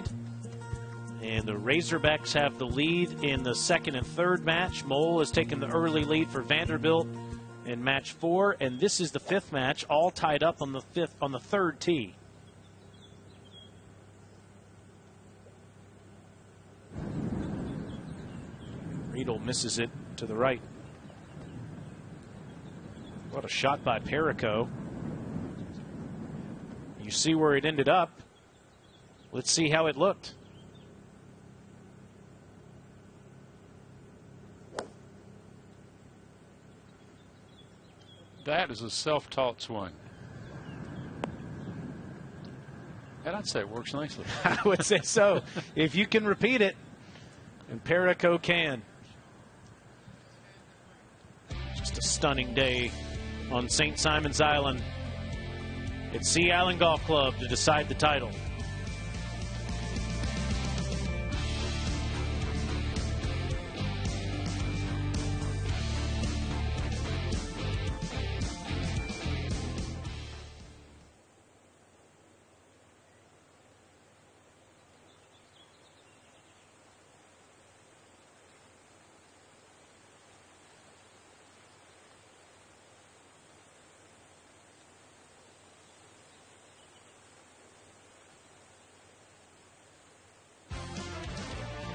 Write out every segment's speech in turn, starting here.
tied. And the Razorbacks have the lead in the second and third match. Mole has taken the early lead for Vanderbilt in match 4, and this is the 5th match, all tied up on the third tee. Riedel misses it to the right. What a shot by Perico. You see where it ended up. Let's see how it looked. That is a self-taught swing. And I'd say it works nicely. I would say so. If you can repeat it, and Perico can. Just a stunning day on St. Simon's Island at Sea Island Golf Club to decide the title.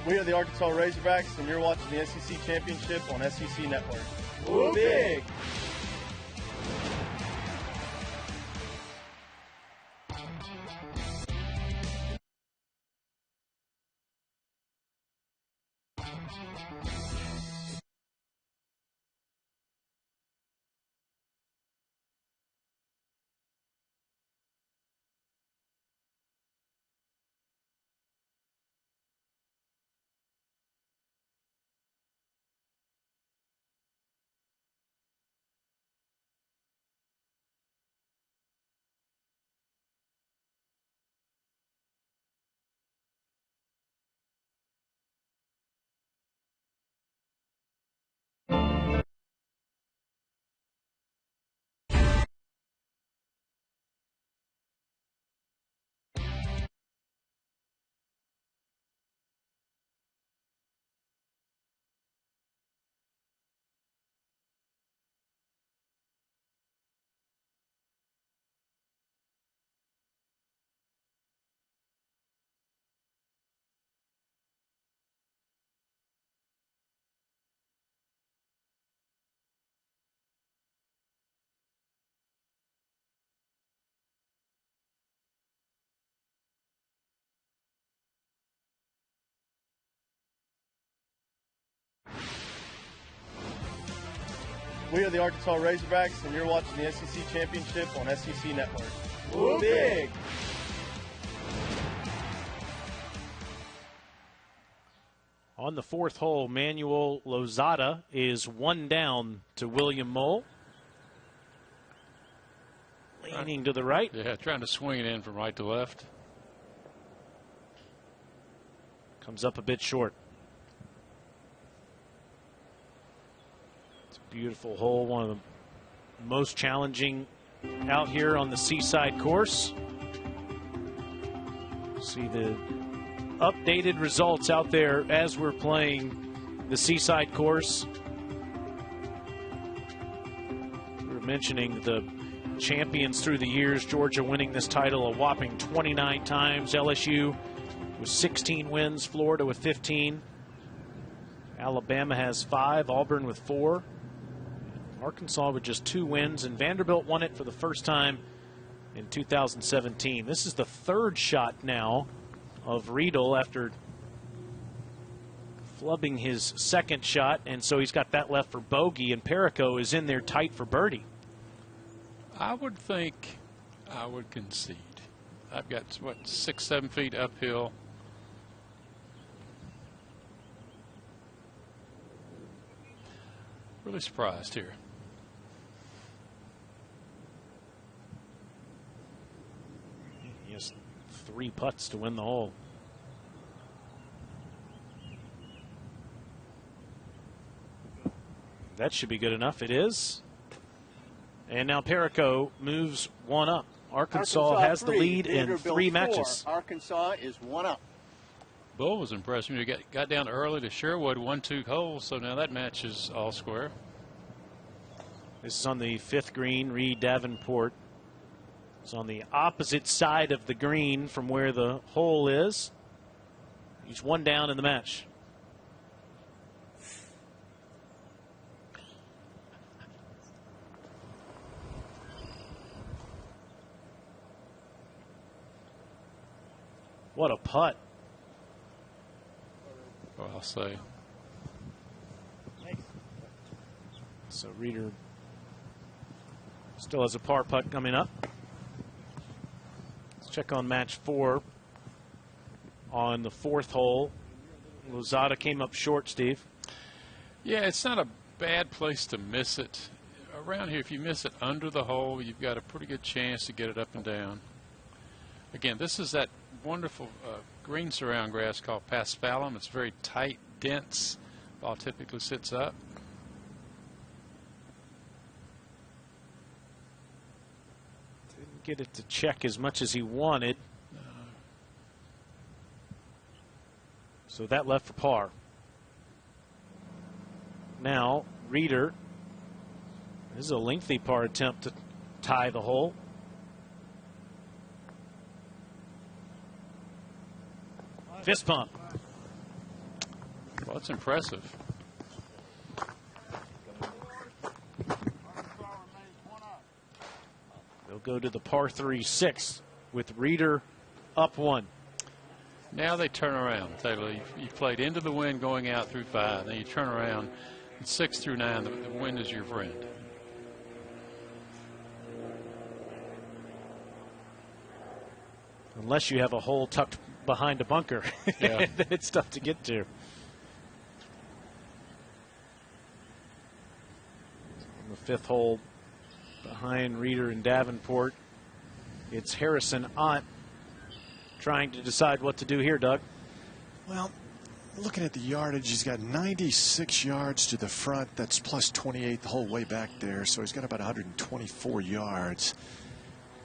We are the Arkansas Razorbacks, and you're watching the SEC Championship on SEC Network. Woo big! We are the Arkansas Razorbacks, and you're watching the SEC Championship on SEC Network. Woo big! On the 4th hole, Manuel Lozada is 1 down to William Mole. Leaning to the right. Yeah, trying to swing it in from right to left. Comes up a bit short. It's a beautiful hole, one of the most challenging out here on the Seaside course. See the updated results out there as we're playing the Seaside course. We were mentioning the champions through the years. Georgia winning this title a whopping 29 times. LSU with 16 wins. Florida with 15. Alabama has 5. Auburn with 4. Arkansas with just 2 wins. And Vanderbilt won it for the first time in 2017. This is the 3rd shot now of Riedel after flubbing his 2nd shot. And so he's got that left for bogey. And Perico is in there tight for birdie. I would think I would concede. I've got, what, 6-7 feet uphill. Really surprised here. He has 3 putts to win the hole. That should be good enough. It is. And now Perico moves 1 up. Arkansas has the lead in 3 matches. 4. Arkansas is 1 up. Bull was impressive. You got down early to Sherwood, 1-2 holes, so now that match is all square. This is on the 5th green. Reed Davenport is on the opposite side of the green from where the hole is. He's 1 down in the match. What a putt. Well, I'll say. So Reeder still has a par putt coming up. Let's check on match 4 on the 4th hole. Lozada came up short, Steve. Yeah, it's not a bad place to miss it. Around here, if you miss it under the hole, you've got a pretty good chance to get it up and down. Again, this is that wonderful green surround grass called paspalum. It's very tight, dense. Ball typically sits up. Didn't get it to check as much as he wanted. So that left for par. Now, Reeder. This is a lengthy par attempt to tie the hole. Fist pump. Well, that's impressive. They'll go to the par 3 6 with Reeder up 1. Now they turn around, Taylor. You played into the wind going out through 5. Then you turn around, and 6 through 9, the wind is your friend. Unless you have a hole tucked behind a bunker. Yeah. It's tough to get to. On the 5th hole behind Reeder and Davenport, it's Harrison Ott trying to decide what to do here, Doug. Well, looking at the yardage, he's got 96 yards to the front. That's plus 28 the whole way back there. So he's got about 124 yards.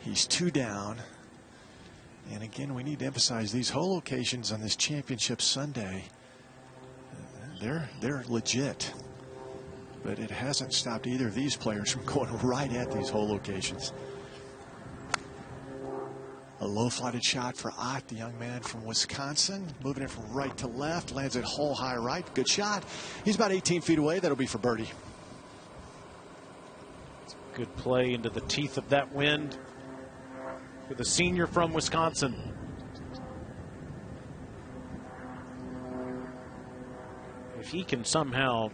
He's 2 down. And again, we need to emphasize these hole locations on this championship Sunday. They're legit. But it hasn't stopped either of these players from going right at these hole locations. A low-flighted shot for Ott, the young man from Wisconsin. Moving it from right to left. Lands it hole high right. Good shot. He's about 18 feet away. That'll be for birdie. Good play into the teeth of that wind for the senior from Wisconsin. If he can somehow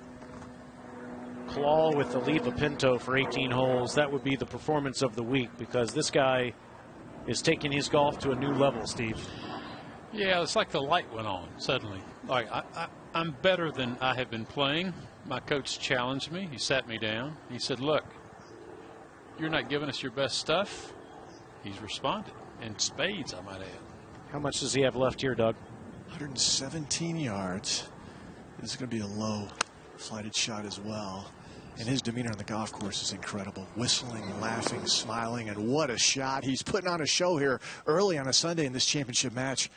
claw with the Leva Pinto for 18 holes, that would be the performance of the week, because this guy is taking his golf to a new level, Steve. Yeah, it's like the light went on suddenly. Like I'm better than I have been playing. My coach challenged me. He sat me down. He said, look, you're not giving us your best stuff. He's responded in spades, I might add. How much does he have left here, Doug? 117 yards. This is going to be a low flighted shot as well. And his demeanor on the golf course is incredible. Whistling, laughing, smiling, and what a shot. He's putting on a show here early on a Sunday in this championship match.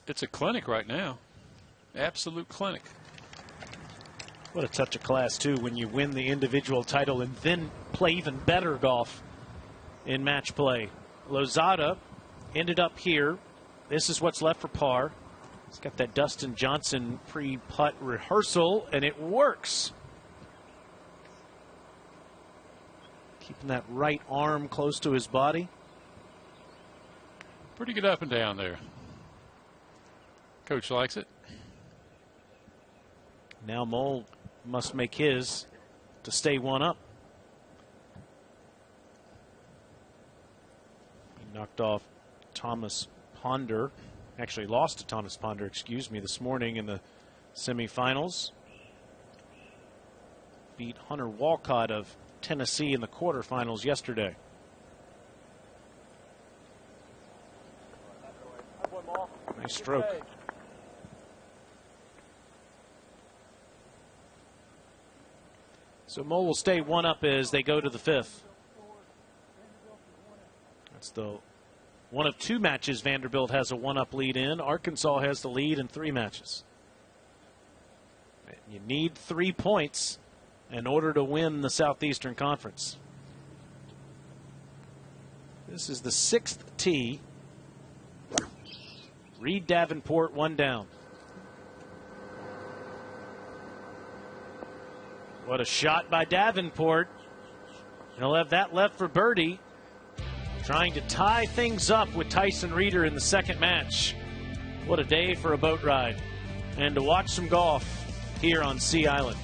It's a clinic right now. Absolute clinic. What a touch of class, too, when you win the individual title and then play even better golf in match play. Lozada ended up here. This is what's left for par. He's got that Dustin Johnson pre-putt rehearsal, and it works. Keeping that right arm close to his body. Pretty good up and down there. Coach likes it. Now Mole must make his to stay 1 up. He knocked off Thomas Ponder. Actually lost to Thomas Ponder, excuse me, this morning in the semifinals. Beat Hunter Walcott of Tennessee in the quarterfinals yesterday. Nice stroke. So Mo will stay 1 up as they go to the 5th. That's the One of 2 matches Vanderbilt has a 1-up lead in. Arkansas has the lead in 3 matches. You need 3 points in order to win the Southeastern Conference. This is the 6th tee. Reed Davenport 1 down. What a shot by Davenport. He'll have that left for birdie. Trying to tie things up with Tyson Reeder in the 2nd match. What a day for a boat ride. And to watch some golf here on Sea Island.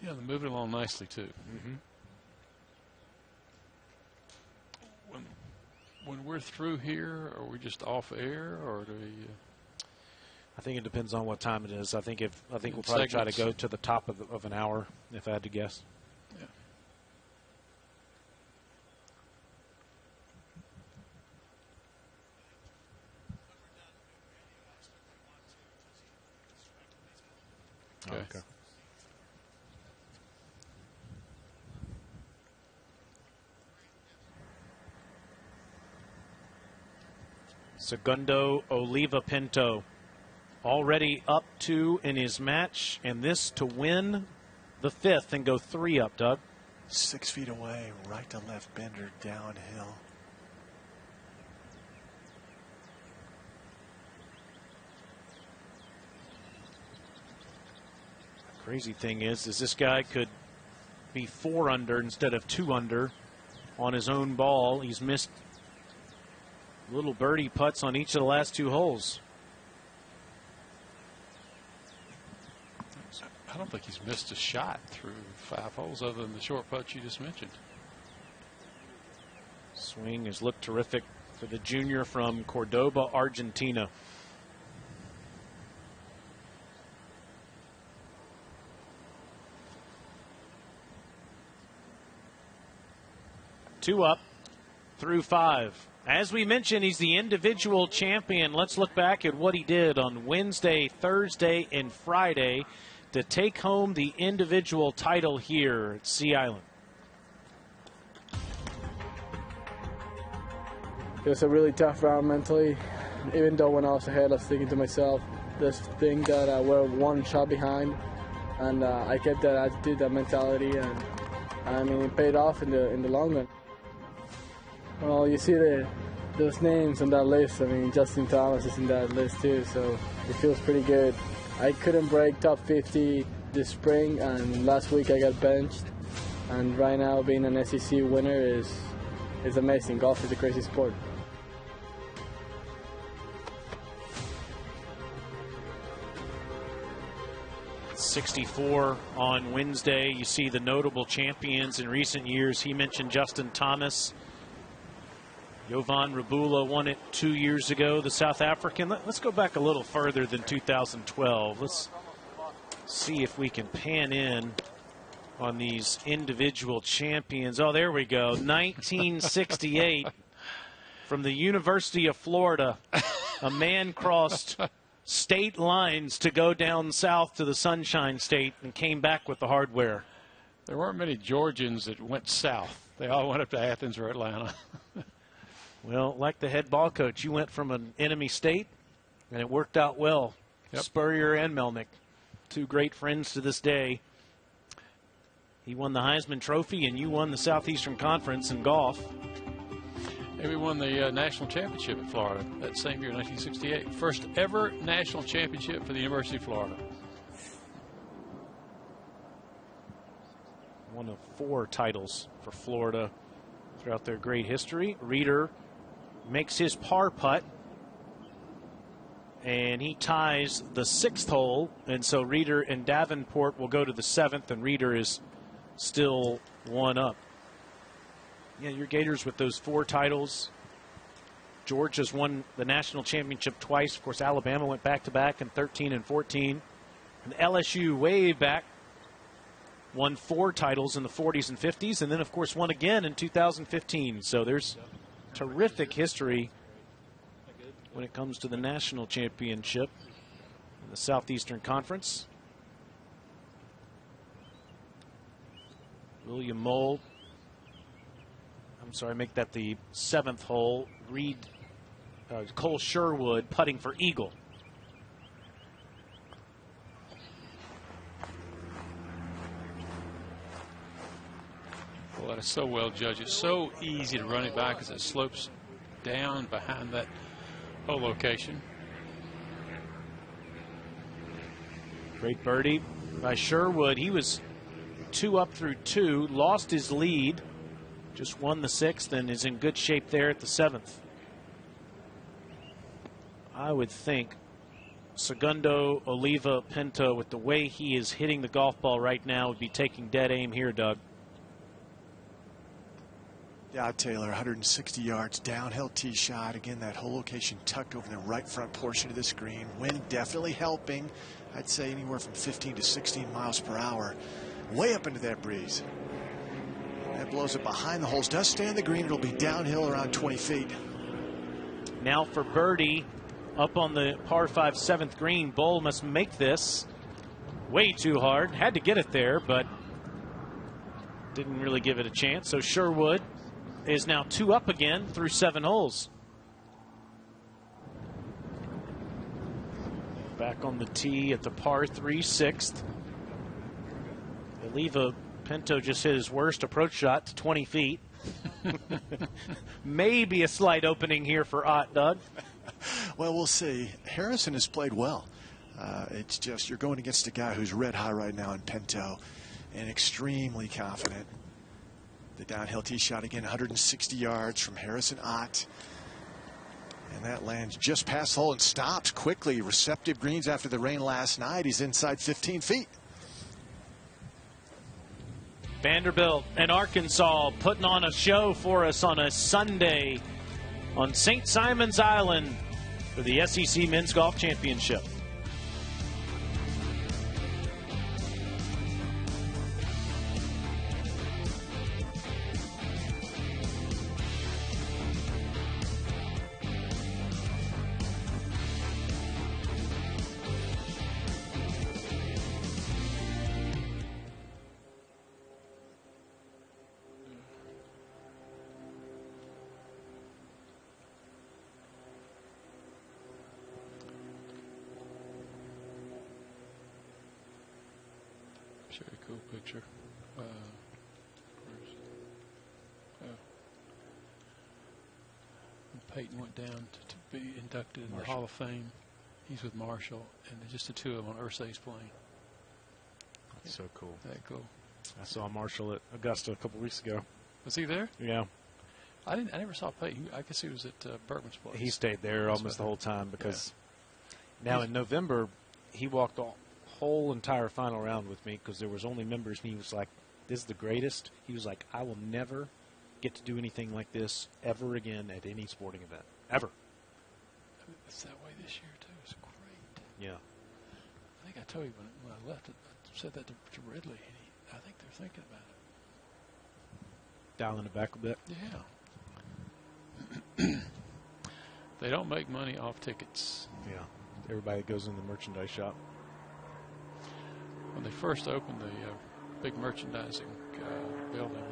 Yeah, they're moving along nicely, too. When we're through here, are we just off air, or do we... I think it depends on what time it is. I think we'll probably try to go to the top of an hour, if I had to guess. Yeah. Okay. Segundo Oliva Pinto already up 2 in his match, and this to win the 5th and go 3 up, Doug. 6 feet away, right to left bender downhill. Crazy thing is this guy could be 4 under instead of 2 under on his own ball. He's missed little birdie putts on each of the last 2 holes. I don't think he's missed a shot through 5 holes other than the short putt you just mentioned. Swing has looked terrific for the junior from Cordoba, Argentina. Two up through 5. As we mentioned, he's the individual champion. Let's look back at what he did on Wednesday, Thursday, and Friday to take home the individual title here at Sea Island. It was a really tough round mentally. Even though when I was ahead, I was thinking to myself, this thing that we're 1 shot behind. And I kept that attitude, that mentality, and I mean, it paid off in the long run. Well, you see those names on that list. I mean, Justin Thomas is in that list too, so it feels pretty good. I couldn't break top 50 this spring, and last week I got benched. And right now, being an SEC winner is amazing. Golf is a crazy sport. .64 on Wednesday. You see the notable champions in recent years. He mentioned Justin Thomas. Jovan Rabula won it 2 years ago, the South African. Let's go back a little further than 2012. Let's see if we can pan in on these individual champions. Oh, there we go. 1968 from the University of Florida. A man crossed state lines to go down south to the Sunshine State and came back with the hardware. There weren't many Georgians that went south. They all went up to Athens or Atlanta. Well, like the head ball coach, you went from an enemy state, and it worked out well. Yep. Spurrier and Melnick, two great friends to this day. He won the Heisman Trophy, and you won the Southeastern Conference in golf. And we won the national championship at Florida that same year, 1968. First ever national championship for the University of Florida. One of 4 titles for Florida throughout their great history. Reeder makes his par putt, and he ties the 6th hole, and so Reeder and Davenport will go to the 7th, and Reeder is still 1 up. Yeah, your Gators with those 4 titles. Georgia's won the national championship twice. Of course, Alabama went back-to-back in 13 and 14. And LSU way back won 4 titles in the 40s and 50s, and then, of course, won again in 2015. So there's terrific history when it comes to the national championship in the Southeastern Conference. William Moll, make that the 7th hole. Cole Sherwood putting for eagle. Well, that is so well judged. It's so easy to run it back as it slopes down behind that hole location. Great birdie by Sherwood. He was 2 up through 2, lost his lead, just won the 6th, and is in good shape there at the 7th. I would think Segundo, Oliva, Pinto, with the way he is hitting the golf ball right now, would be taking dead aim here, Doug. Yeah, Taylor, 160 yards, downhill tee shot. Again, that whole location tucked over the right front portion of the screen. Wind definitely helping. I'd say anywhere from 15 to 16 miles per hour. Way up into that breeze. That blows it behind the holes. Does stay on the green. It'll be downhill around 20 feet. Now for birdie up on the par 5 7th green. Bull must make this way too hard. Had to get it there, but didn't really give it a chance. So Sherwood is now 2 up again through 7 holes. Back on the tee at the par 3 6th. Oliva Pinto just hit his worst approach shot to 20 feet. Maybe a slight opening here for Ott, Doug. Well, we'll see. Harrison has played well. It's just you're going against a guy who's red hot right now in Pinto and extremely confident. The downhill tee shot again, 160 yards from Harrison Ott. And that lands just past the hole and stops quickly. Receptive greens after the rain last night. He's inside 15 feet. Vanderbilt and Arkansas putting on a show for us on a Sunday on St. Simon's Island for the SEC Men's Golf Championship. Very cool picture. Peyton went down to be inducted in the Hall of Fame. He's with Marshall, and just the 2 of them on Ursay's plane. That's so cool. That cool. I saw Marshall at Augusta a couple weeks ago. Was he there? Yeah. I never saw Peyton. I guess he was at Bergman's place. He stayed there almost the whole time because now in November he walked the whole entire final round with me because there was only members, and he was like, "This is the greatest." He was like, "I will never get to do anything like this ever again at any sporting event ever." It's that way this year too. It's great. Yeah. I think I told you when I left it. I said that to Ridley, and I think they're thinking about it. Dialing it back a bit. Yeah. They don't make money off tickets. Yeah, everybody that goes in the merchandise shop. When they first opened the big merchandising building,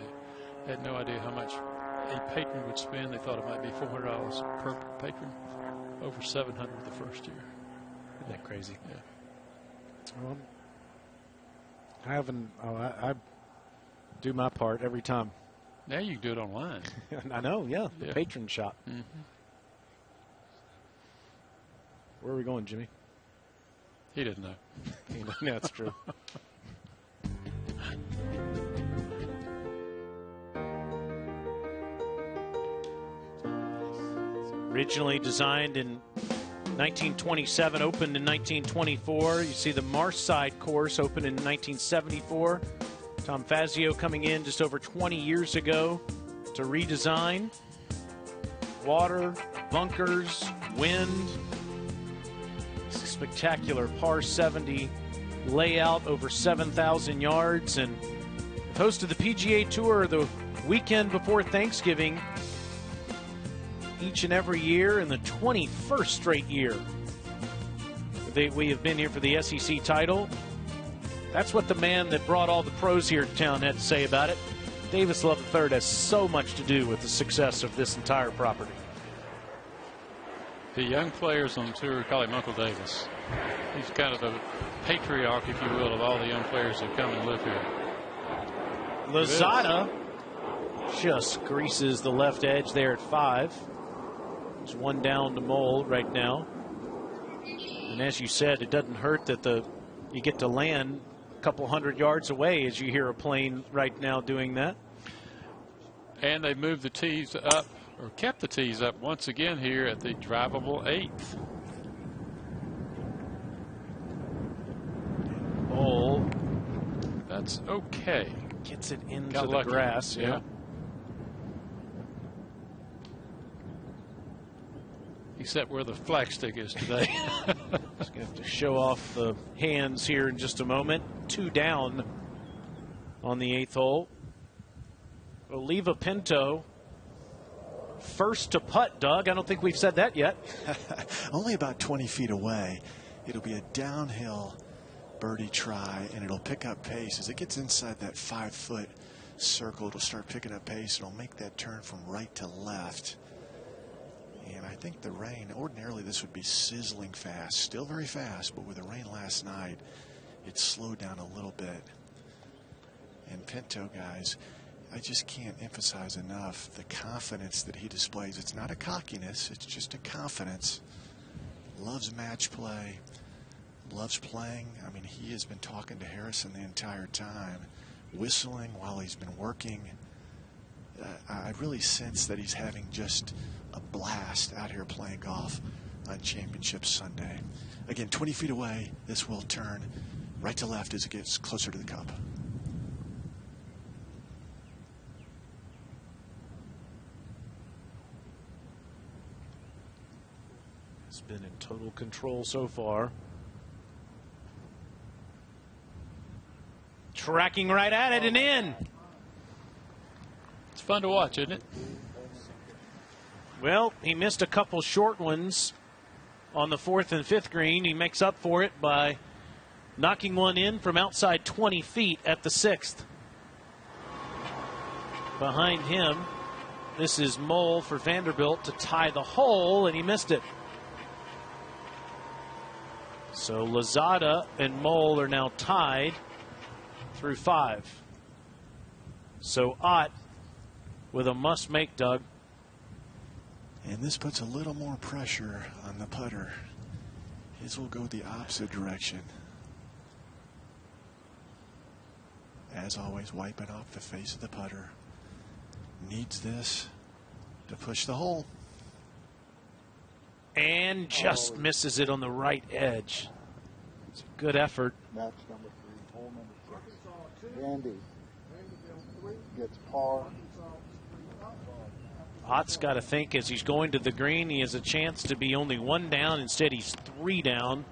they had no idea how much a patron would spend. They thought it might be $400 per patron. Over $700 the first year. Isn't that crazy? Yeah. Well, I do my part every time. Now you can do it online. I know, yeah. The patron shop. Mm-hmm. Where are we going, Jimmy? He didn't know. Yeah, that's true. Originally designed in 1927, opened in 1924. You see the Marshside course opened in 1974. Tom Fazio coming in just over 20 years ago to redesign. Water, bunkers, wind. Spectacular par 70 layout, over 7,000 yards, and hosted the PGA Tour the weekend before Thanksgiving each and every year in the 21st straight year we have been here for the SEC title. That's what the man that brought all the pros here to town had to say about it. Davis Love III has so much to do with the success of this entire property. The young players on the tour call him Uncle Davis. He's kind of the patriarch, if you will, of all the young players that come and live here. Lozada just greases the left edge there at 5. There's one down to Mole right now. And as you said, it doesn't hurt that you get to land a couple hundred yards away as you hear a plane right now doing that. And they moved the tees up, or kept the tees up once again here at the drivable 8th. Mole. That's okay. Gets it into Got the lucky. grass. Yeah. Except where the flagstick is today. Just going to have to show off the hands here in just a moment. 2 down on the 8th hole. Oliva Pinto, first to putt, Doug. I don't think we've said that yet. Only about 20 feet away. It'll be a downhill birdie try, and it'll pick up pace. As it gets inside that 5-foot circle, it'll start picking up pace. It'll make that turn from right to left. And I think the rain, ordinarily this would be sizzling fast, still very fast, but with the rain last night, it slowed down a little bit. And Pinto, guys, I just can't emphasize enough the confidence that he displays. It's not a cockiness, it's just a confidence. Loves match play, loves playing. I mean, he has been talking to Harrison the entire time, whistling while he's been working. I really sense that he's having just a blast out here playing golf on Championship Sunday. Again, 20 feet away, this will turn right to left as it gets closer to the cup. It's been in total control so far. Tracking right at it and in. It's fun to watch, isn't it? Well, he missed a couple short ones on the 4th and 5th green. He makes up for it by knocking one in from outside 20 feet at the 6th. Behind him, this is Mole for Vanderbilt to tie the hole, and he missed it. So Lozada and Mole are now tied through 5. So Ott with a must-make, Doug. And this puts a little more pressure on the putter. His will go the opposite direction. As always, wiping off the face of the putter. Needs this to push the hole. And just misses it on the right edge. It's a good effort. Match number 3, hole number 6. Vandy gets par. Ott's got to think as he's going to the green, he has a chance to be only 1 down. Instead, he's 3 down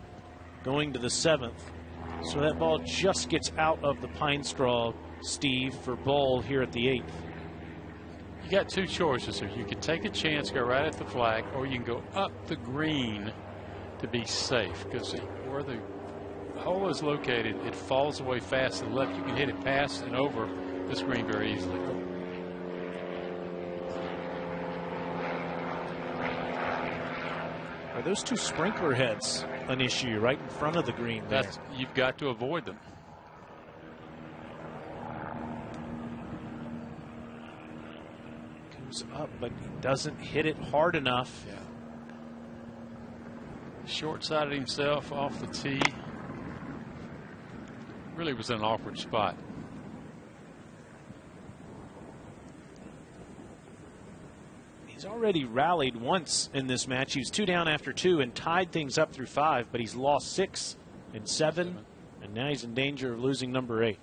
going to the 7th. So that ball just gets out of the pine straw, Steve, for Bull here at the 8th. You got two choices here. You can take a chance, go right at the flag, or you can go up the green to be safe, because where the hole is located, it falls away fast to the left. You can hit it past and over this green very easily. Are those two sprinkler heads an issue right in front of the green there? You've got to avoid them. Goes up, but he doesn't hit it hard enough. Yeah. Short-sided himself off the tee. Really was in an awkward spot. He's already rallied once in this match. He was 2 down after 2 and tied things up through 5, but he's lost 6 and 7, and now he's in danger of losing number 8.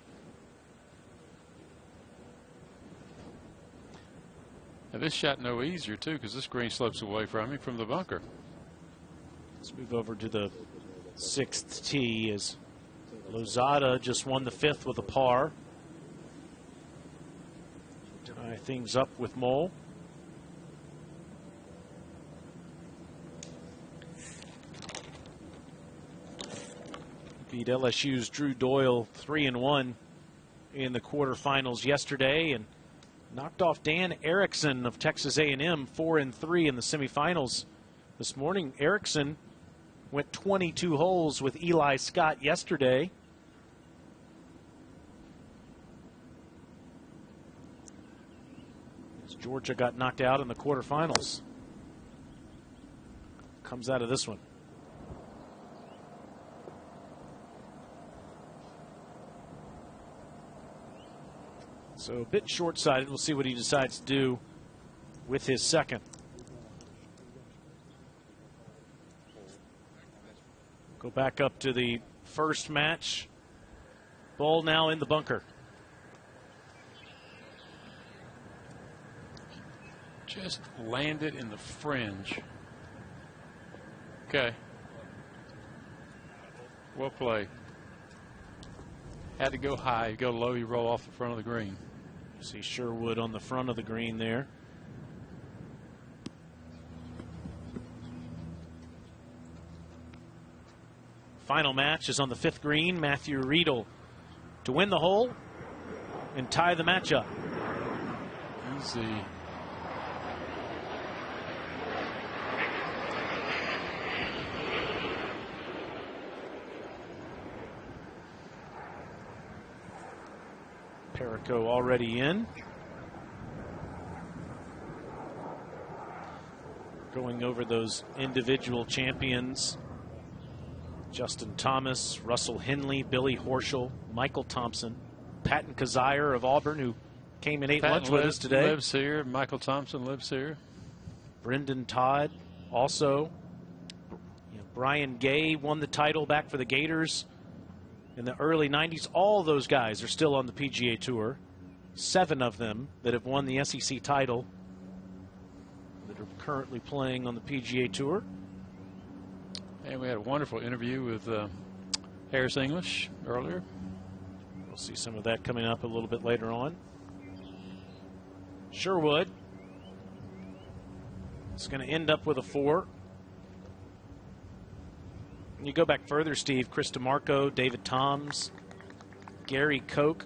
Now this shot no easier too, because this green slopes away from him from the bunker. Let's move over to the 6th tee as Lozada just won the 5th with a par. Tie things up with Mole. Beat LSU's Drew Doyle 3-1 in the quarterfinals yesterday, and knocked off Dan Erickson of Texas A&M 4-3 in the semifinals this morning. Erickson went 22 holes with Eli Scott yesterday. As Georgia got knocked out in the quarterfinals. Comes out of this one. So a bit short-sighted. We'll see what he decides to do with his second. Go back up to the first match. Ball now in the bunker. Just landed in the fringe. Okay. Well played. Had to go high. You go low, you roll off the front of the green. See Sherwood on the front of the green there. Final match is on the 5th green. Matthew Riedel to win the hole and tie the match up. Easy. Perico already in. Going over those individual champions. Justin Thomas, Russell Henley, Billy Horschel, Michael Thompson, Patton Kazire of Auburn, who came and ate lunch with us today. Lives here. Michael Thompson lives here. Brendan Todd also. Brian Gay won the title back for the Gators in the early 90s. All those guys are still on the PGA Tour. 7 of them that have won the SEC title that are currently playing on the PGA Tour. And we had a wonderful interview with Harris English earlier. We'll see some of that coming up a little bit later on. Sherwood. It's going to end up with a 4. You go back further, Steve. Chris DeMarco, David Toms, Gary Koch,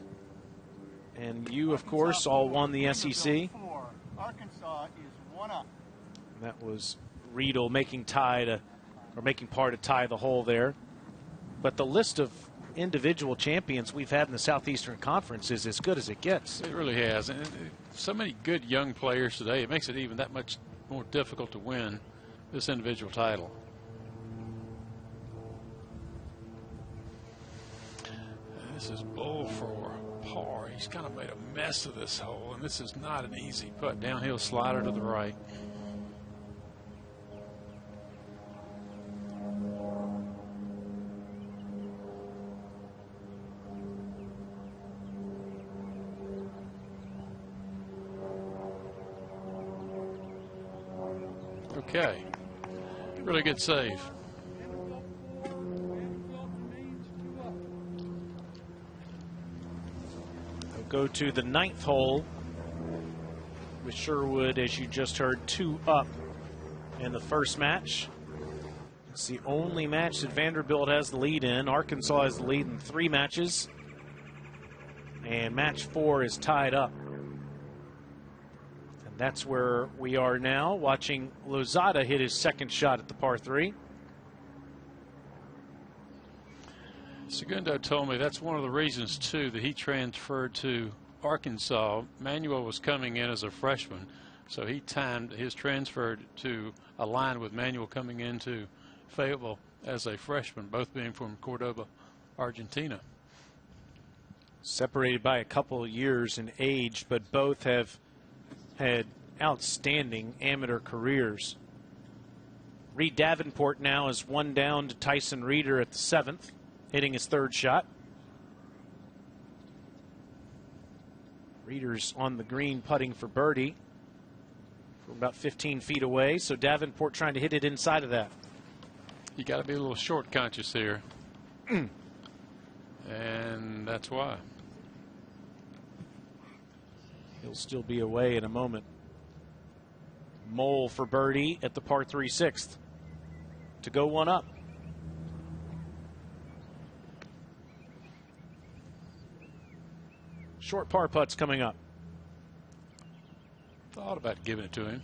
and you, of course, all won the SEC. Arkansas is 1 up. That was Riedel making par to tie the hole there. But the list of individual champions we've had in the Southeastern Conference is as good as it gets. It really has. And so many good young players today. It makes it even that much more difficult to win this individual title. This is Bull for par. He's kind of made a mess of this hole, and this is not an easy putt. Downhill slider to the right. Okay. Really good save. Go to the 9th hole with Sherwood, as you just heard, 2 up in the first match. It's the only match that Vanderbilt has the lead in. Arkansas has the lead in 3 matches. And match 4 is tied up. And that's where we are now, watching Lozada hit his second shot at the par 3. Segundo told me that's one of the reasons, too, that he transferred to Arkansas. Manuel was coming in as a freshman, so he timed his transfer to align with Manuel coming into Fayetteville as a freshman, both being from Cordoba, Argentina. Separated by a couple of years in age, but both have had outstanding amateur careers. Reed Davenport now is 1 down to Tyson Reeder at the 7th, hitting his 3rd shot. Reeder's on the green putting for birdie from about 15 feet away, so Davenport trying to hit it inside of that. You got to be a little short conscious here. And that's why. He'll still be away in a moment. Mole for birdie at the par 3 6th to go 1 up. Short par putts coming up. Thought about giving it to him.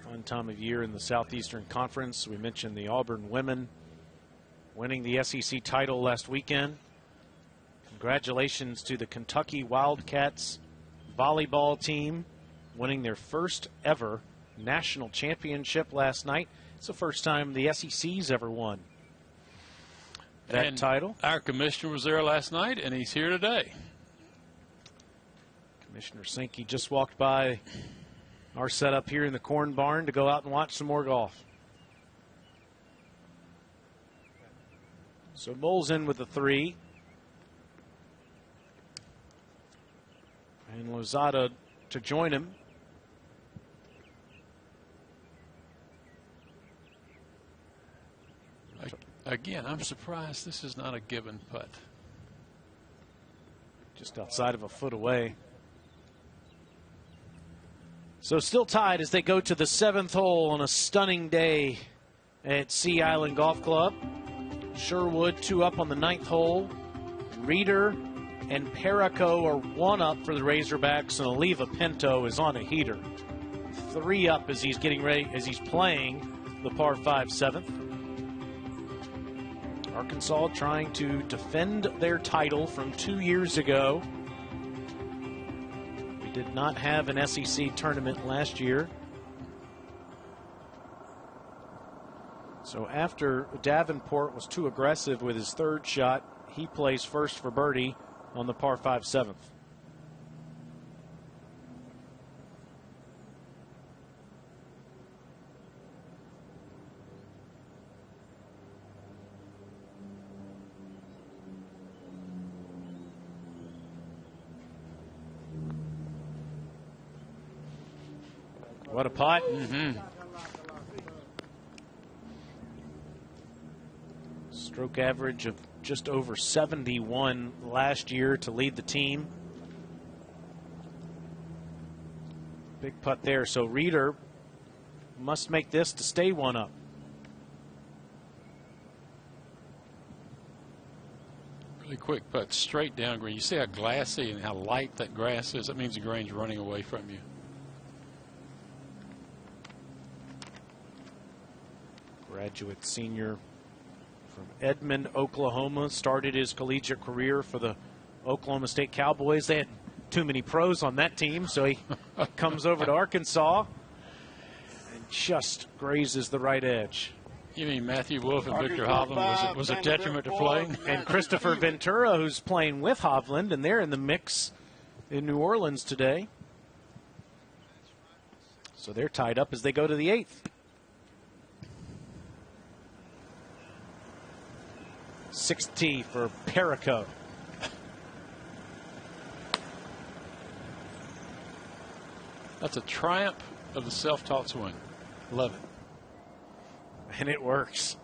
Fun time of year in the Southeastern Conference. We mentioned the Auburn women winning the SEC title last weekend. Congratulations to the Kentucky Wildcats volleyball team winning their first ever national championship last night. It's the first time the SEC's ever won that title. Our commissioner was there last night, and he's here today. Commissioner Sankey just walked by our setup here in the Corn Barn to go out and watch some more golf. So Mole's in with the 3. And Lozada to join him. Again, I'm surprised this is not a given putt. Just outside of a foot away. So still tied as they go to the 7th hole on a stunning day at Sea Island Golf Club. Sherwood 2 up on the 9th hole. Reeder and Perico are 1 up for the Razorbacks, and Oliva Pinto is on a heater. 3 up as he's getting ready, as he's playing the par 5 7th. Arkansas trying to defend their title from 2 years ago. We did not have an SEC tournament last year. So after Davenport was too aggressive with his 3rd shot, he plays first for birdie on the par 5 7th. What a putt. Stroke average of just over 71 last year to lead the team. Big putt there. So Reeder must make this to stay 1 up. Really quick putt, straight down green. You see how glassy and how light that grass is? That means the green's running away from you. Graduate senior from Edmond, Oklahoma, started his collegiate career for the Oklahoma State Cowboys. They had too many pros on that team, so he comes over to Arkansas and just grazes the right edge. You mean Matthew Wolf and Victor Hovland was a detriment to playing? And Christopher Ventura, who's playing with Hovland, and they're in the mix in New Orleans today. So they're tied up as they go to the 8th. 6th tee for Perico. That's a triumph of the self-taught swing. Love it. And it works.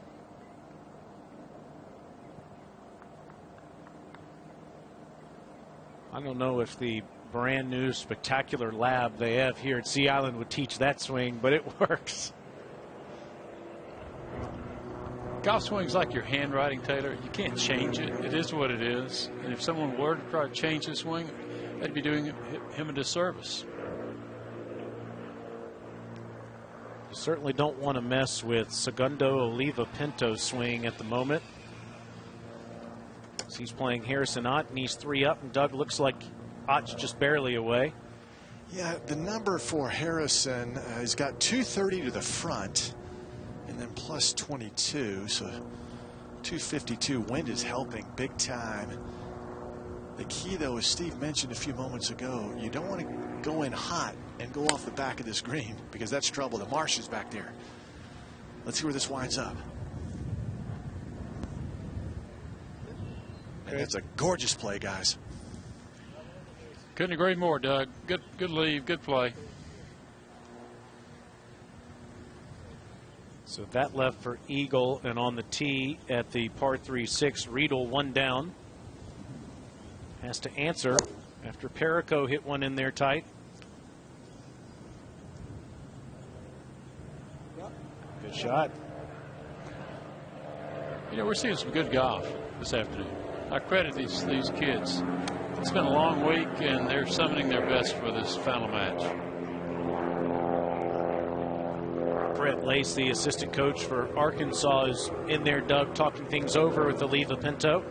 I I don't know if the brand new spectacular lab they have here at Sea Island would teach that swing, but it works. Golf swing's like your handwriting, Taylor. You can't change it. It is what it is. And if someone were to try to change the swing, they'd be doing him a disservice. You certainly don't want to mess with Segundo Oliva Pinto's swing at the moment. So he's playing Harrison Ott, and he's 3 up, and Doug looks like Ott's just barely away. Yeah, the number for Harrison, he's got 230 to the front, and then plus 22, so 252. Wind is helping big time. The key, though, as Steve mentioned a few moments ago, you don't want to go in hot and go off the back of this green, because that's trouble. The marsh is back there. Let's see where this winds up. And it's a gorgeous play, guys. Couldn't agree more, Doug. Good leave, good play. So that left for Eagle, and on the tee at the par 3-6, Riedel 1 down. Has to answer after Perico hit one in there tight. Good shot. You know, we're seeing some good golf this afternoon. I credit these kids. It's been a long week, and they're summoning their best for this final match. Brett Lace, the assistant coach for Arkansas, is in there, Doug, talking things over with Oliva Pinto.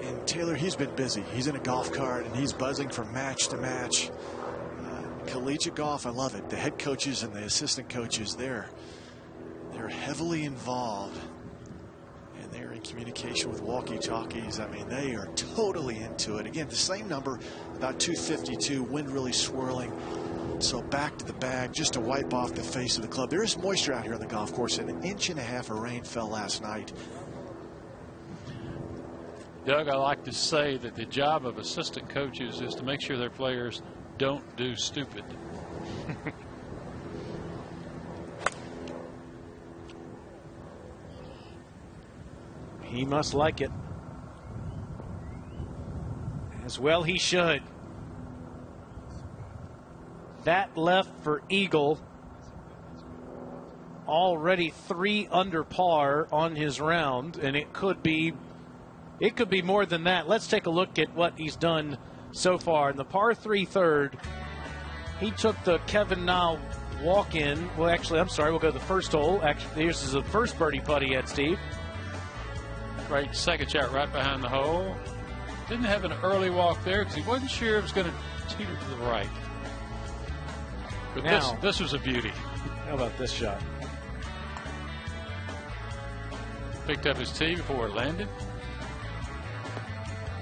And Taylor, he's been busy. He's in a golf cart, and he's buzzing from match to match. Collegiate golf, I love it. The head coaches and the assistant coaches, they're heavily involved, and they're in communication with walkie-talkies. I mean, they are totally into it. Again, the same number, about 252, wind really swirling. So back to the bag just to wipe off the face of the club. There is moisture out here on the golf course, and 1.5 inches of rain fell last night. Doug, I like to say that the job of assistant coaches is to make sure their players don't do stupid. He must like it. As well he should. That left for Eagle. Already 3 under par on his round, and it could be more than that. Let's take a look at what he's done so far. In the par 3 third, he took the Kevin Na walk-in. Well, actually, I'm sorry, we'll go to the first hole. Actually, this is the first birdie putt he had, Steve. Great second shot right behind the hole. Didn't have an early walk there because he wasn't sure it was going to teeter to the right. But now, this was a beauty. How about this shot? Picked up his tee before it landed.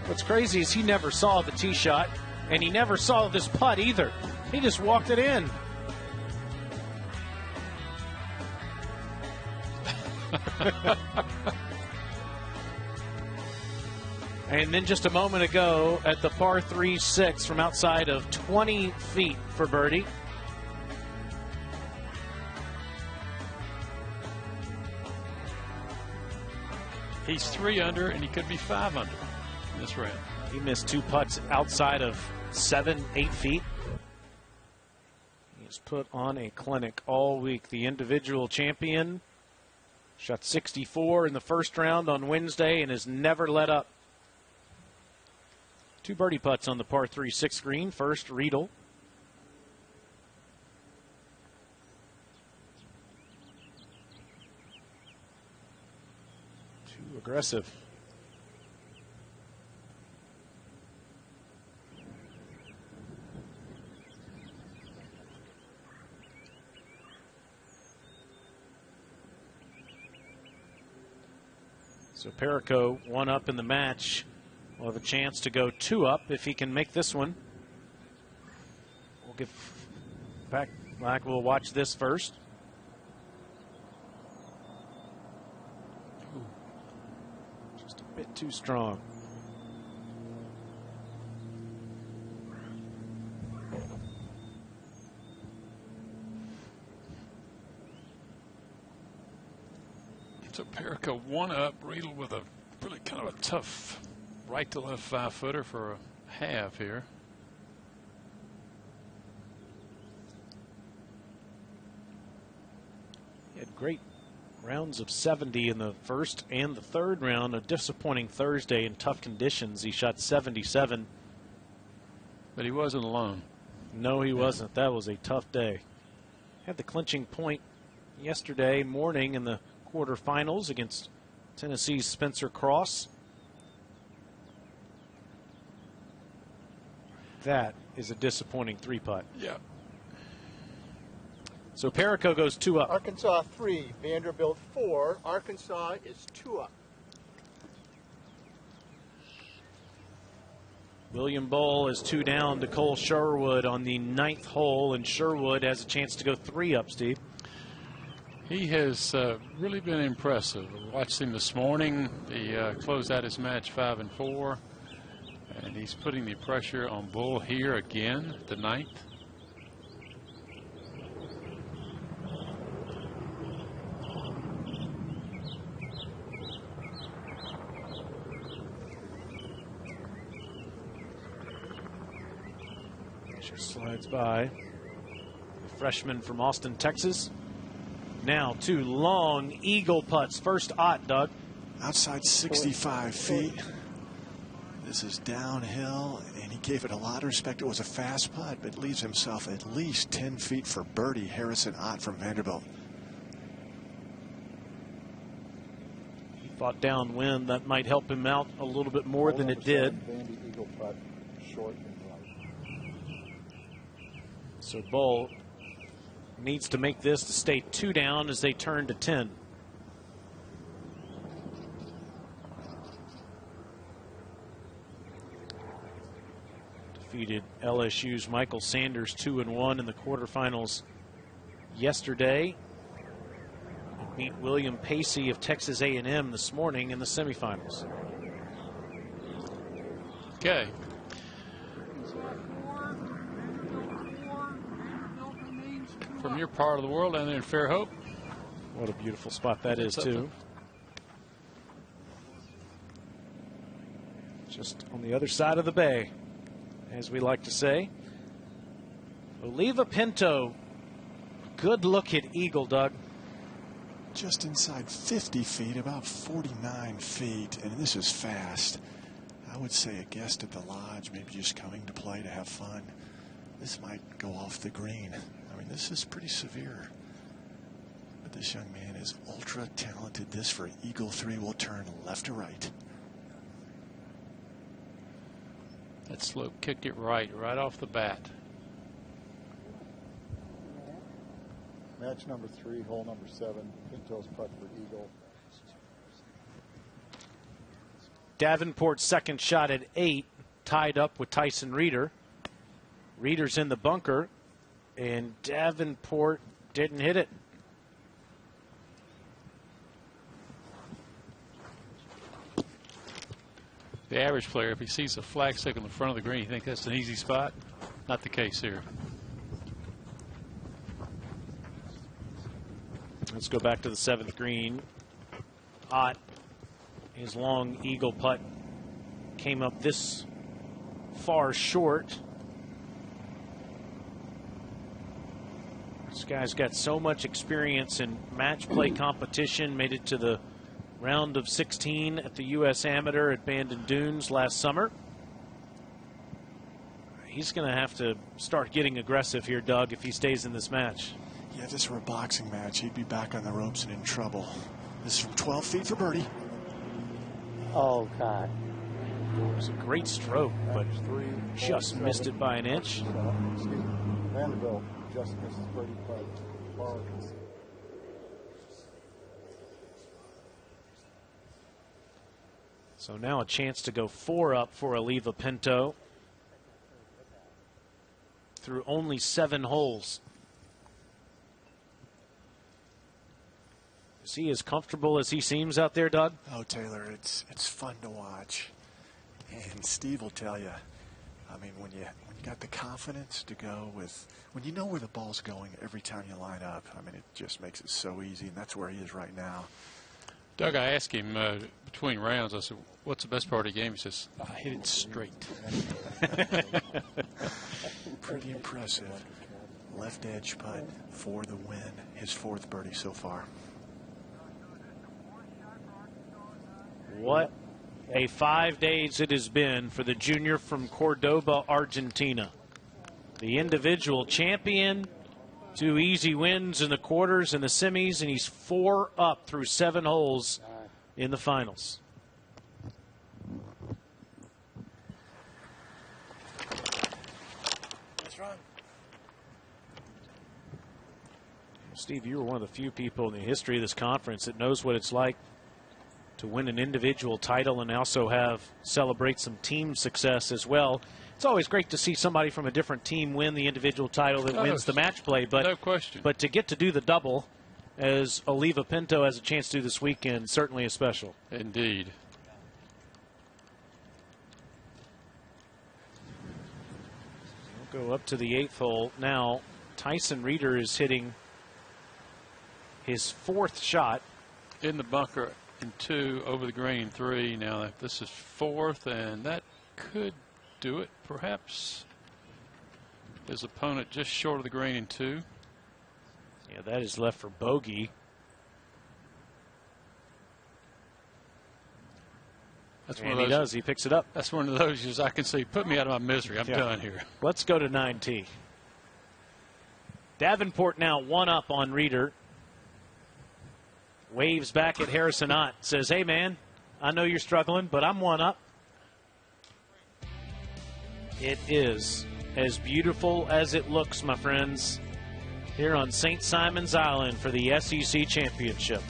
What's crazy is he never saw the tee shot, and he never saw this putt either. He just walked it in. And then just a moment ago at the par 3-6 from outside of 20 feet for birdie. He's 3 under, and he could be 5 under in this round. He missed 2 putts outside of 7-8 feet. He's put on a clinic all week. The individual champion shot 64 in the first round on Wednesday and has never let up. 2 birdie putts on the par 3-6 green. First, Riedel. Too aggressive. So Perico 1 up in the match. Will have a chance to go 2 up if he can make this one. We'll get back. We'll watch this first. Ooh. Just a bit too strong. So Perico 1 up, Riedel with a really kind of a tough right to left 5-footer for have here. He had great rounds of 70 in the first and the third round. A disappointing Thursday in tough conditions. He shot 77. But he wasn't alone. No, he wasn't. That was a tough day. Had the clinching point yesterday morning in the quarterfinals against Tennessee's Spencer Cross. That is a disappointing three-putt. Yeah. So Perico goes 2 up. Arkansas 3, Vanderbilt 4. Arkansas is 2 up. William Bowl is 2 down to Cole Sherwood on the 9th hole, and Sherwood has a chance to go 3 up, Steve. He has really been impressive. I watched him this morning. He closed out his match 5-4, and he's putting the pressure on Bull here again, the 9th. Slides by. The freshman from Austin, Texas. Now 2 long eagle putts. First Ott, Doug. Outside 65 feet. This is downhill, and he gave it a lot of respect. It was a fast putt, but leaves himself at least 10 feet for birdie. Harrison Ott from Vanderbilt. He fought downwind. That might help him out a little bit more than it did. Vandy eagle putt, short and right. So Bull needs to make this to stay 2 down as they turn to 10. Defeated LSU's Michael Sanders 2-1 in the quarterfinals yesterday. And beat William Pacey of Texas A&M this morning in the semifinals. Okay. From your part of the world down there in Fairhope. What a beautiful spot that is, too. Just on the other side of the bay, as we like to say. Oliva Pinto, good look at eagle, Doug. Just inside 50 feet, about 49 feet, and this is fast. I would say a guest at the lodge, maybe just coming to play to have fun. This might go off the green. I mean, this is pretty severe. But this young man is ultra talented. This for Eagle 3 will turn left to right. That slope kicked it right off the bat. Match number 3, hole number 7, Pinto's putt for eagle. Davenport's second shot at 8, tied up with Tyson Reeder. Reeder's in the bunker, and Davenport didn't hit it. The average player, if he sees a flagstick on the front of the green, you think that's an easy spot? Not the case here. Let's go back to the 7th green. Ott, his long eagle putt came up this far short. This guy's got so much experience in match play competition, made it to the round of 16 at the U.S. Amateur at Bandon Dunes last summer. He's going to have to start getting aggressive here, Doug, if he stays in this match. Yeah, if this were a boxing match, he'd be back on the ropes and in trouble. This is from 12 feet for birdie. Oh, God. It was a great stroke, but just missed it by an inch. Vanderbilt just misses birdie putt. So now a chance to go 4 up for Oliva Pinto through only 7 holes. Is he as comfortable as he seems out there, Doug? Oh, Taylor, it's fun to watch. And Steve will tell you, I mean, when you got the confidence to go with, when you know where the ball's going every time you line up, I mean, it just makes it so easy, and that's where he is right now. Doug, I asked him between rounds, I said, What's the best part of the game? He says, I hit it straight. Pretty impressive. Left edge putt for the win. His 4th birdie so far. What a 5 days it has been for the junior from Cordoba, Argentina. The individual champion, 2 easy wins in the quarters and the semis, and he's 4 up through 7 holes in the finals. Let's run. Steve, you were one of the few people in the history of this conference that knows what it's like to win an individual title and also celebrate some team success as well. It's always great to see somebody from a different team win the individual title that wins the match play, but no question. But to get to do the double, as Oliva Pinto has a chance to do this weekend, certainly is special. Indeed. We'll go up to the 8th hole now. Tyson Reeder is hitting his 4th shot in the bunker in 2, over the green in 3. Now this is 4th, and that could do it, perhaps. His opponent just short of the green in 2. Yeah, that is left for bogey. That's And one of those. he does. He picks it up. That's one of those as I can see. Put me out of my misery. I'm done here. Let's go to 9T. Davenport now 1 up on Reeder. Waves back at Harrison Ott. Says, hey, man, I know you're struggling, but I'm 1 up. It is as beautiful as it looks, my friends, here on St. Simon's Island for the SEC Championship.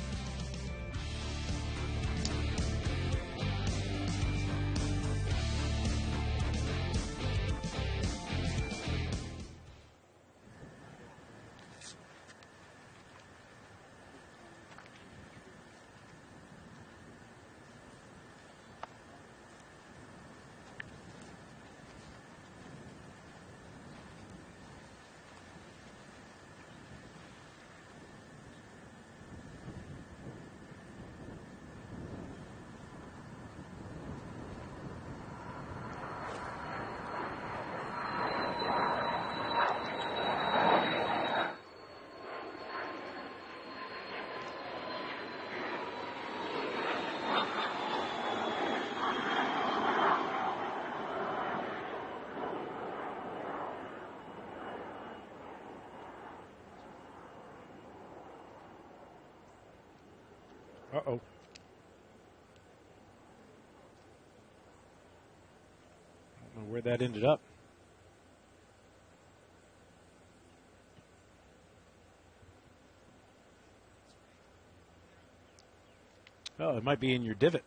Uh-oh. I don't know where that ended up. Oh, it might be in your divot.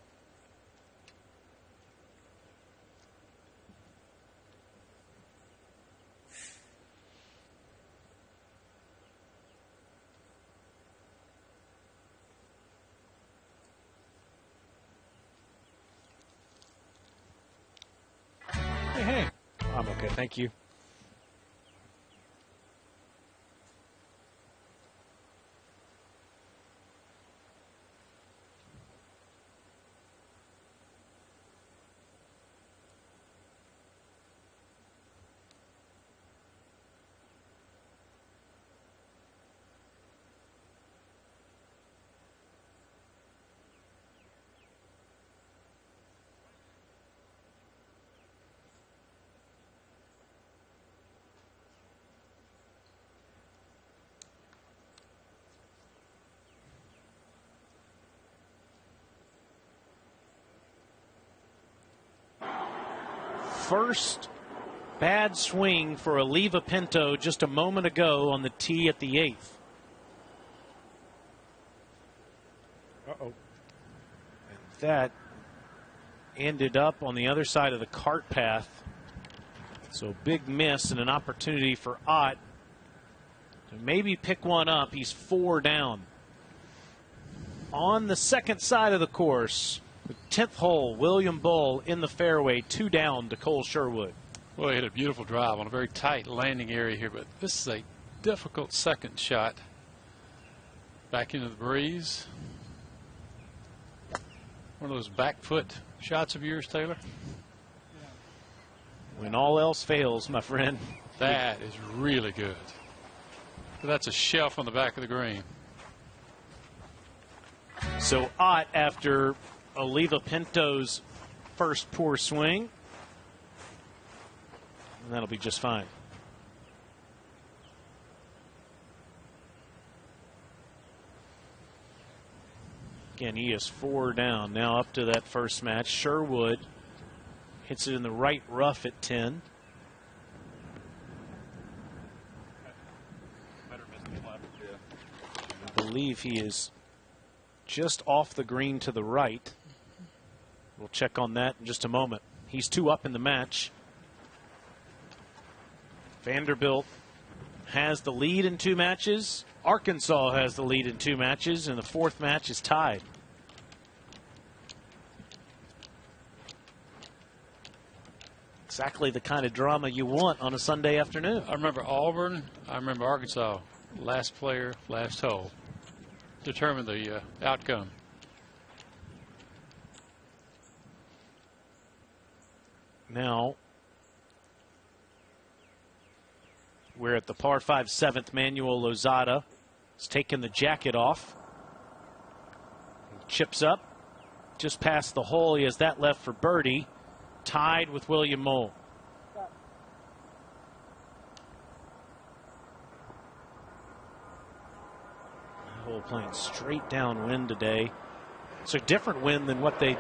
Hey. I'm okay, thank you. First bad swing for Oliva Pinto just a moment ago on the tee at the 8th. Uh-oh. And that ended up on the other side of the cart path. So big miss and an opportunity for Ott to maybe pick one up. He's 4 down. On the second side of the course, the 10th hole, William Bull in the fairway, 2 down to Cole Sherwood. Well, he hit a beautiful drive on a very tight landing area here, but this is a difficult second shot. Back into the breeze. One of those back foot shots of yours, Taylor? When all else fails, my friend. That is really good. That's a shelf on the back of the green. So Ott, after Oliva Pinto's first poor swing, and that'll be just fine. Again, he is 4 down now up to that first match. Sherwood hits it in the right rough at 10. I believe he is just off the green to the right. We'll check on that in just a moment. He's 2 up in the match. Vanderbilt has the lead in 2 matches. Arkansas has the lead in 2 matches, and the 4th match is tied. Exactly the kind of drama you want on a Sunday afternoon. I remember Auburn. I remember Arkansas. Last player, last hole. Determine the outcome. Now, we're at the par 5 7th. Manuel Lozada has taken the jacket off. Chips up just past the hole. He has that left for birdie. Tied with William Mole. Hole playing straight downwind today. It's a different wind than what they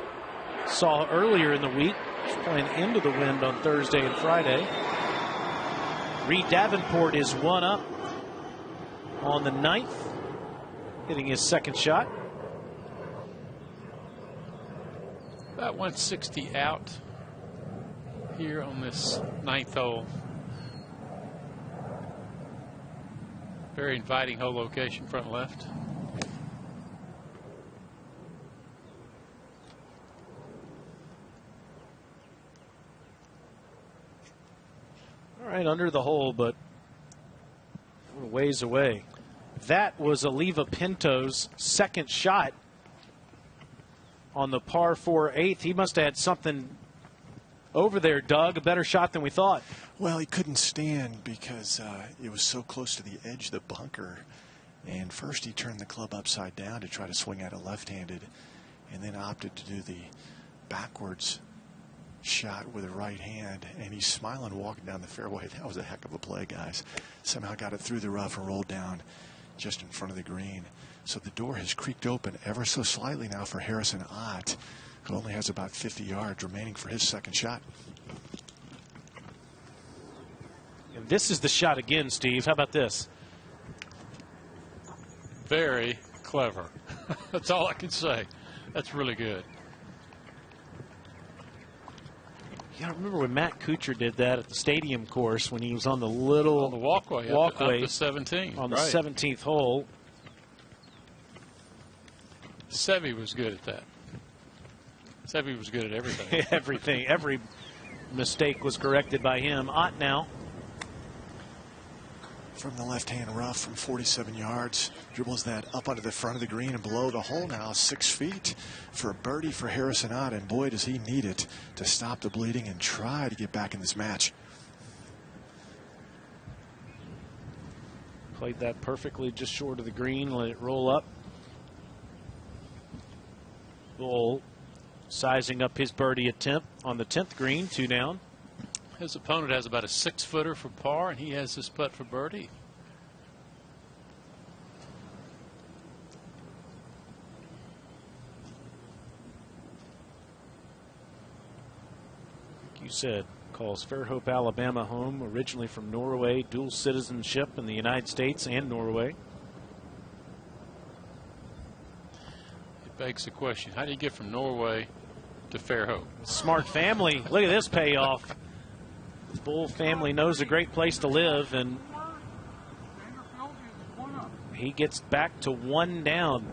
saw earlier in the week. It's playing into the wind on Thursday and Friday. Reed Davenport is 1 up on the 9th, hitting his 2nd shot. About 160 out here on this 9th hole. Very inviting hole location, front left. All right, under the hole, but a little ways away. That was Oliva Pinto's 2nd shot on the par 4 8th. He must have had something over there, Doug, a better shot than we thought. Well, he couldn't stand because it was so close to the edge of the bunker. And first he turned the club upside down to try to swing at it left-handed, and then opted to do the backwards shot with the right hand. And he's smiling walking down the fairway. That was a heck of a play, guys. Somehow got it through the rough and rolled down just in front of the green. So the door has creaked open ever so slightly now for Harrison Ott, who only has about 50 yards remaining for his 2nd shot. And this is the shot again, Steve. How about this? Very clever. That's all I can say. That's really good. Yeah, I remember when Matt Kuchar did that at the stadium course when he was on the little on the walkway up to 17. On the 17th hole. Seve was good at that. Seve was good at everything. Everything. Every mistake was corrected by him. Ott now. From the left-hand rough from 47 yards. Dribbles that up onto the front of the green and below the hole now, 6 feet for a birdie for Harrison Ott. And boy, does he need it to stop the bleeding and try to get back in this match. Played that perfectly just short of the green. Let it roll up. Bull sizing up his birdie attempt on the 10th green, 2 down. His opponent has about a 6-footer for par, and he has this putt for birdie. Like you said, calls Fairhope, Alabama home, originally from Norway, dual citizenship in the United States and Norway. It begs the question, how do you get from Norway to Fairhope? Smart family. Look at this payoff. The Bull family knows a great place to live, and he gets back to 1 down.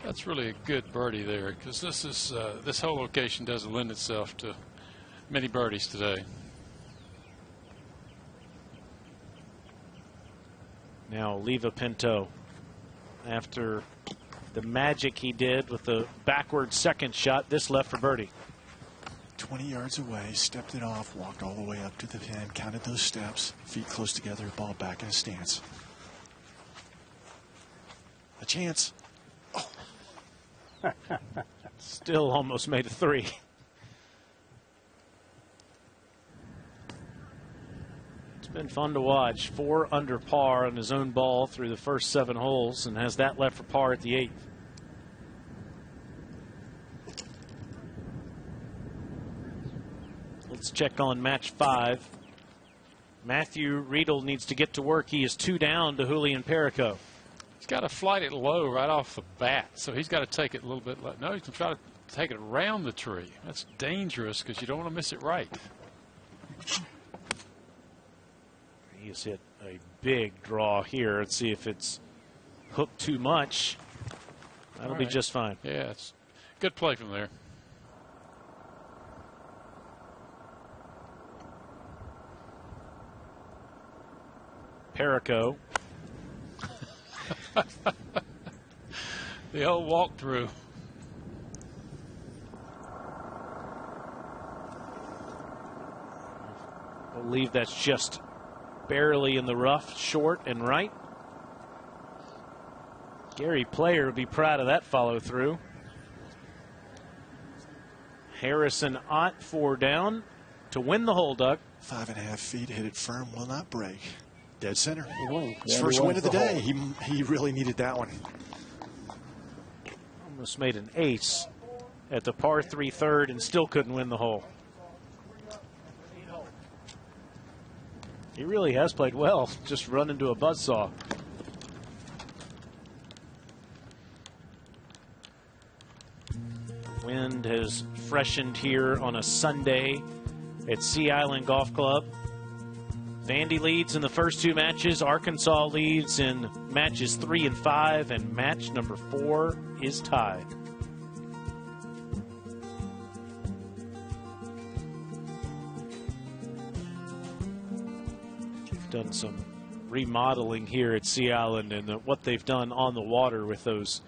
That's really a good birdie there, because this whole location doesn't lend itself to many birdies today. Now Oliva Pinto after the magic he did with the backward second shot. This left for birdie. 20 yards away, stepped it off, walked all the way up to the pin, counted those steps, feet close together, ball back in a stance. A chance. Oh. Still almost made a 3. It's been fun to watch. 4 under par on his own ball through the first 7 holes, and has that left for par at the 8th. Let's check on match 5. Matthew Riedel needs to get to work. He is 2 down to Julian Perico. He's got to flight it low right off the bat, so he's got to take it a little bit low. No, he's going to try to take it around the tree. That's dangerous because you don't want to miss it right. He has hit a big draw here. Let's see if it's hooked too much. That'll be just fine. Yeah, it's good play from there. Perico. The old walkthrough. I believe that's just barely in the rough, short and right. Gary Player would be proud of that follow through. Harrison Ott 4 down to win the hole, Doug. 5.5 feet, hit it firm, will not break. Dead center. Whoa. His first win of the day. He really needed that one. Almost made an ace at the par 3 third and still couldn't win the hole. He really has played well, just run into a buzzsaw. Wind has freshened here on a Sunday at Sea Island Golf Club. Vandy leads in the first 2 matches. Arkansas leads in matches 3 and 5, and match number 4 is tied. Done some remodeling here at Sea Island, and what they've done on the water with those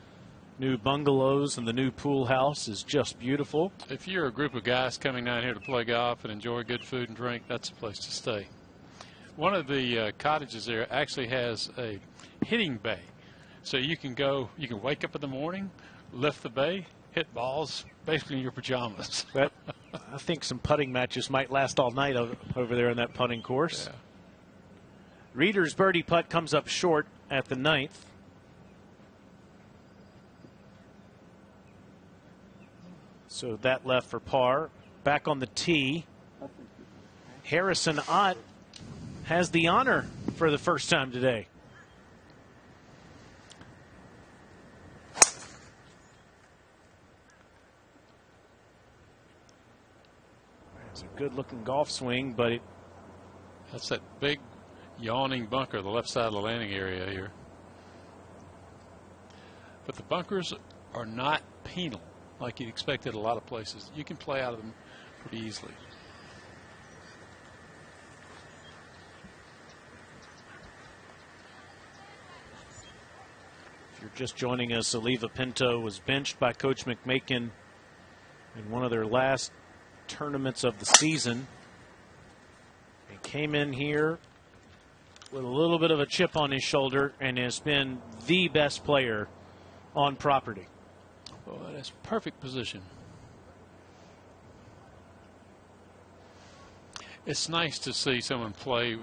new bungalows and the new pool house is just beautiful. If you're a group of guys coming down here to play golf and enjoy good food and drink, that's the place to stay. One of the cottages there actually has a hitting bay. So you can wake up in the morning, lift the bay, hit balls, basically in your pajamas. I think some putting matches might last all night over there in that putting course. Yeah. Reeder's birdie putt comes up short at the 9th. So that left for par. Back on the tee, Harrison Ott has the honor for the first time today. It's a good-looking golf swing, but that's that big yawning bunker, the left side of the landing area here. But the bunkers are not penal like you'd expect at a lot of places. You can play out of them pretty easily. If you're just joining us, Oliva Pinto was benched by Coach McMakin in one of their last tournaments of the season. He came in here with a little bit of a chip on his shoulder and has been the best player on property. Well, that's perfect position. It's nice to see someone play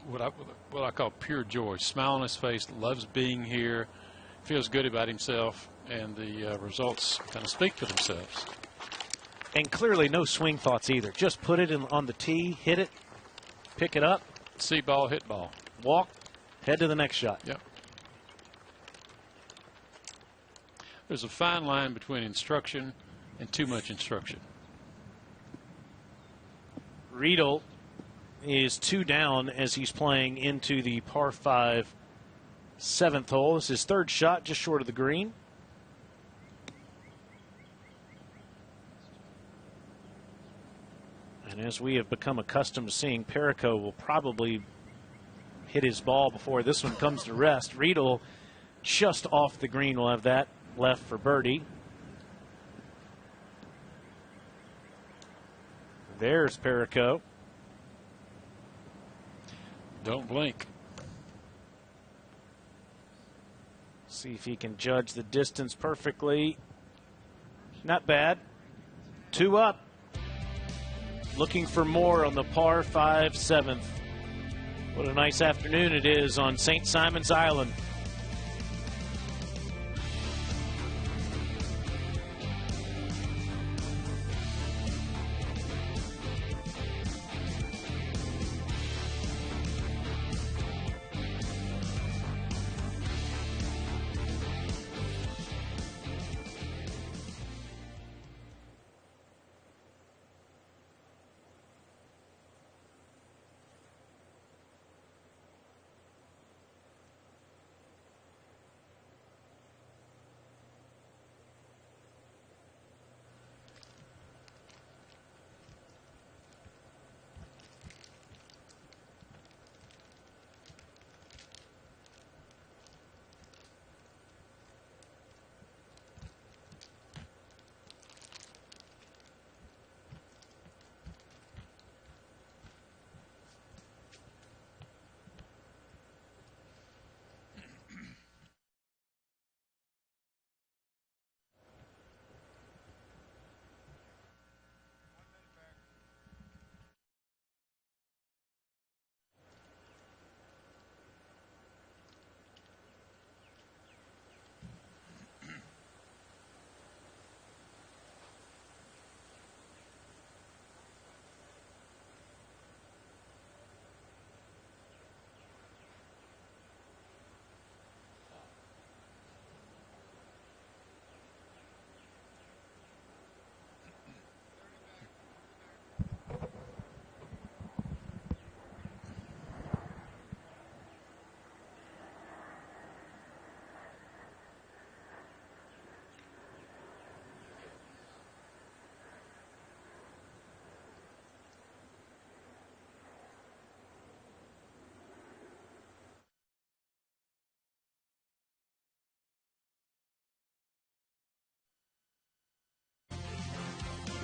what I call pure joy. Smile on his face, loves being here, feels good about himself, and the results kind of speak for themselves. And clearly no swing thoughts either. Just put it on the tee, hit it, pick it up. See ball, hit ball. Walk, head to the next shot. Yep. There's a fine line between instruction and too much instruction. Riedel is 2 down as he's playing into the par 5 7th hole. This is his 3rd shot, just short of the green. And as we have become accustomed to seeing, Perico will probably hit his ball before this one comes to rest. Riedel just off the green. We'll have that left for birdie. There's Perico. Don't blink. See if he can judge the distance perfectly. Not bad. 2 up. Looking for more on the par 5 7th. What a nice afternoon it is on St. Simon's Island.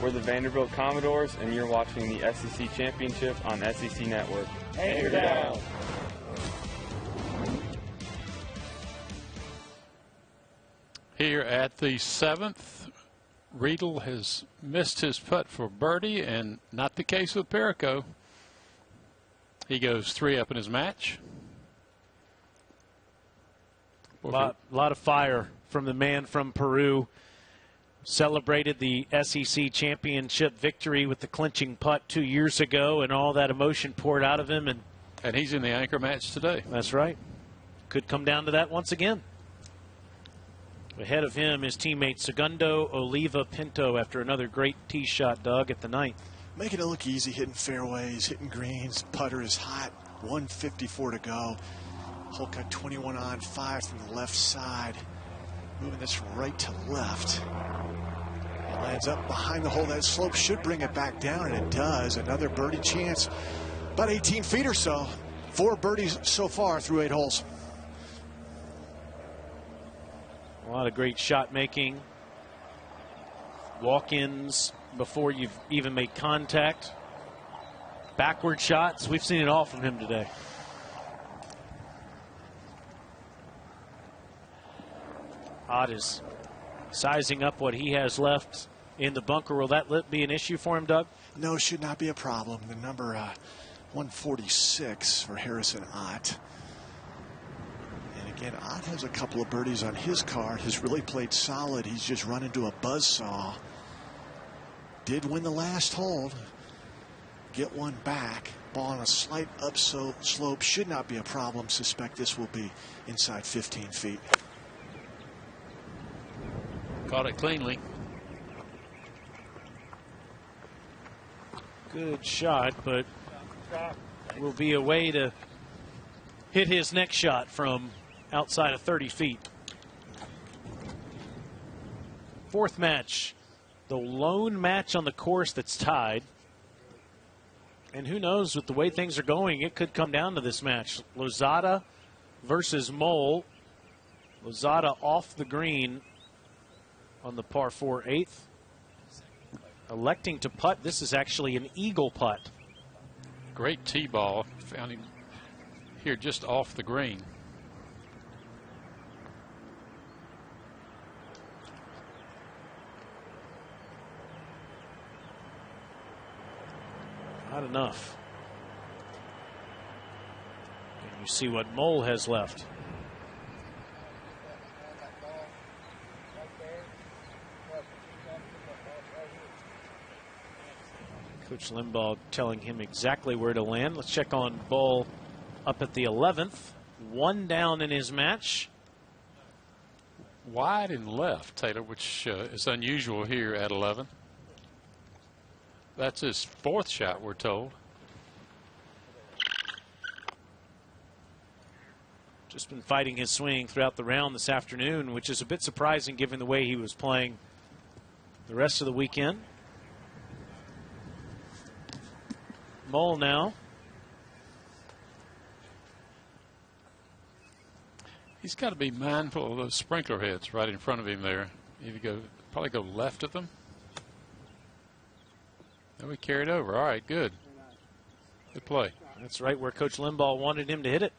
We're the Vanderbilt Commodores, and you're watching the SEC Championship on SEC Network. Hands down. Here at the 7th, Riedel has missed his putt for birdie, and not the case with Perico. He goes 3 up in his match. A lot of fire from the man from Peru. Celebrated the SEC championship victory with the clinching putt 2 years ago, and all that emotion poured out of him. And he's in the anchor match today. That's right. Could come down to that once again. Ahead of him, his teammate Segundo Oliva Pinto after another great tee shot, Doug, at the 9th. Making it look easy, hitting fairways, hitting greens. Putter is hot. 154 to go. Hole cut 21 on, 5 from the left side. Moving this from right to left. It lands up behind the hole. That slope should bring it back down, and it does. Another birdie chance. About 18 feet or so. 4 birdies so far through 8 holes. A lot of great shot making. Walk-ins before you've even made contact. Backward shots. We've seen it all from him today. Ott is sizing up what he has left in the bunker. Will that be an issue for him, Doug? No, should not be a problem. The number 146 for Harrison Ott. And again, Ott has a couple of birdies on his card. Has really played solid. He's just run into a buzzsaw. Did win the last hole. Get one back. Ball on a slight upslope. Should not be a problem. Suspect this will be inside 15 feet. Caught it cleanly. Good shot, but will be a way to hit his next shot from outside of 30 feet. 4th match, the lone match on the course that's tied. And who knows, with the way things are going, it could come down to this match. Lozada versus Mole. Lozada off the green on the par 4 8th. Electing to putt. This is actually an eagle putt. Great tee ball. Found him here just off the green. Not enough. And you see what Mole has left. Coach Limbaugh telling him exactly where to land. Let's check on Bull up at the 11th. One down in his match. Wide and left, Taylor, which is unusual here at 11. That's his fourth shot, we're told. Just been fighting his swing throughout the round this afternoon, which is a bit surprising given the way he was playing the rest of the weekend. Mole now. He's got to be mindful of those sprinkler heads right in front of him there. Either probably go left of them. And we carried over. All right, good. Good play. That's right where Coach Limbaugh wanted him to hit it.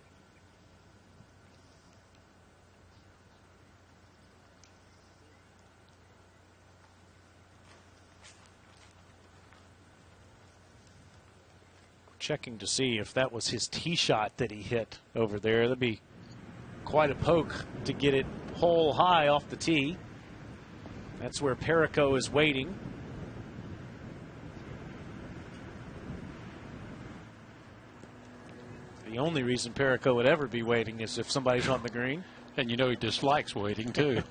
Checking to see if that was his tee shot that he hit over there. That'd be quite a poke to get it hole high off the tee. That's where Perico is waiting. The only reason Perico would ever be waiting is if somebody's on the green. And you know he dislikes waiting, too.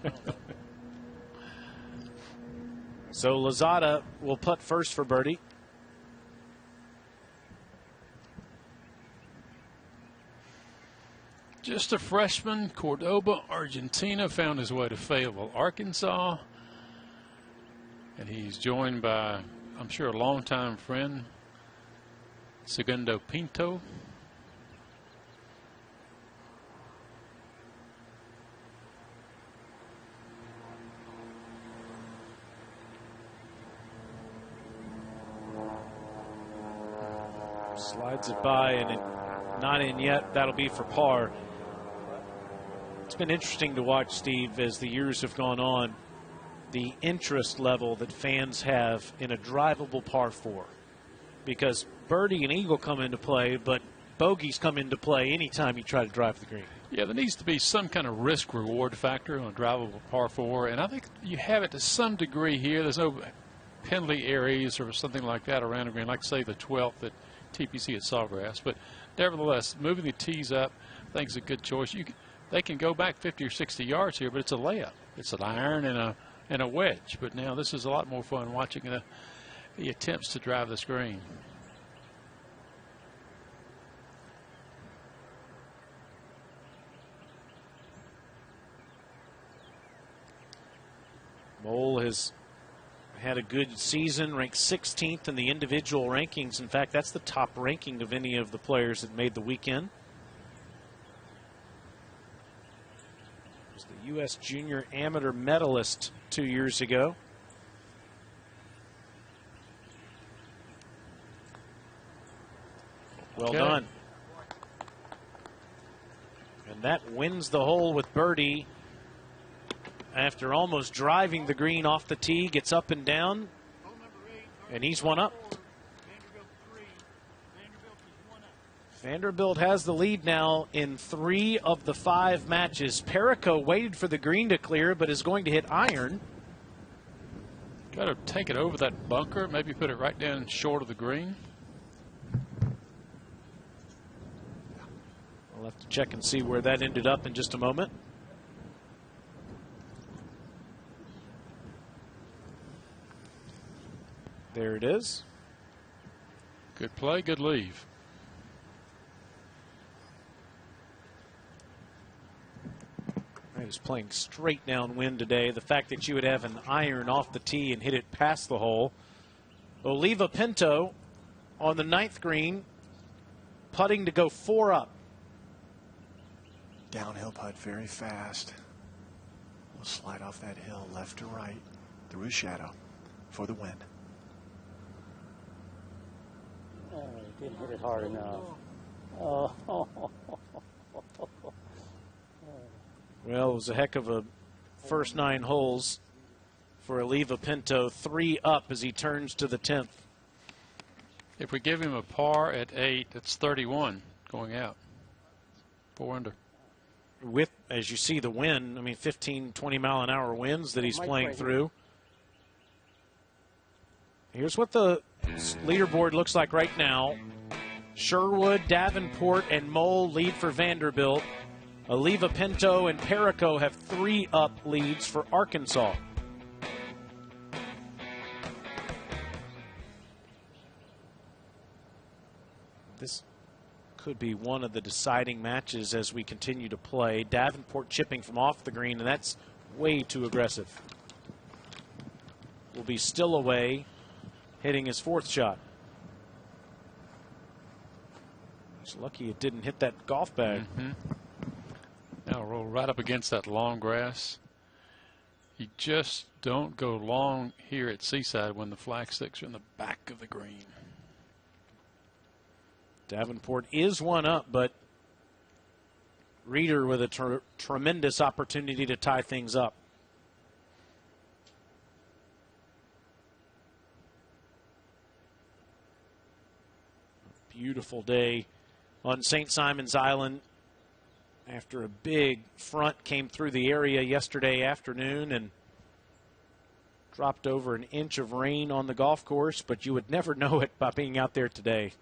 So Lozada will putt first for birdie. Just a freshman, Cordoba, Argentina, found his way to Fayetteville, Arkansas. And he's joined by, I'm sure, a longtime friend, Segundo Pinto. Slides it by and it not in yet. That'll be for par. It's been interesting to watch, Steve, as the years have gone on, the interest level that fans have in a drivable par 4. Because birdie and eagle come into play, but bogeys come into play anytime you try to drive the green. Yeah, there needs to be some kind of risk-reward factor on a drivable par 4, and I think you have it to some degree here. There's no penalty areas or something like that around the green, like, say, the 12th at TPC at Sawgrass. But nevertheless, moving the tees up, I think is a good choice. They can go back 50 or 60 yards here, but it's a layup. It's an iron and a wedge. But now this is a lot more fun watching the attempts to drive this green. Mole has had a good season, ranked 16th in the individual rankings. In fact, that's the top ranking of any of the players that made the weekend. Was the U.S. Junior Amateur medalist 2 years ago. Well done. And that wins the hole with birdie. After almost driving the green off the tee, gets up and down, and he's one up. Vanderbilt has the lead now in 3 of the 5 matches. Perico waited for the green to clear, but is going to hit iron. Got to take it over that bunker, maybe put it right down short of the green. We'll have to check and see where that ended up in just a moment. There it is. Good play, good leave. He's playing straight downwind today. The fact that you would have an iron off the tee and hit it past the hole. Oliva Pinto on the 9th green, putting to go 4 up. Downhill putt, very fast. Will slide off that hill left to right through a shadow for the win. Didn't hit it hard enough. Oh. Well, it was a heck of a first 9 holes for Oliva Pinto. 3 up as he turns to the 10th. If we give him a par at 8, it's 31 going out. 4 under. With, as you see, the wind, I mean, 15, 20 mile an hour winds that he's playing through. Here's what the leaderboard looks like right now. Sherwood, Davenport, and Mole lead for Vanderbilt. Oliva Pinto and Perico have 3 up leads for Arkansas. This could be one of the deciding matches as we continue to play. Davenport chipping from off the green, and that's way too aggressive. Will be still away, hitting his 4th shot. He's lucky it didn't hit that golf bag. Now roll right up against that long grass. You just don't go long here at Seaside when the flag sticks are in the back of the green. Davenport is 1 up, but Reeder with a tremendous opportunity to tie things up. Beautiful day on St. Simon's Island after a big front came through the area yesterday afternoon and dropped over an inch of rain on the golf course, but you would never know it by being out there today.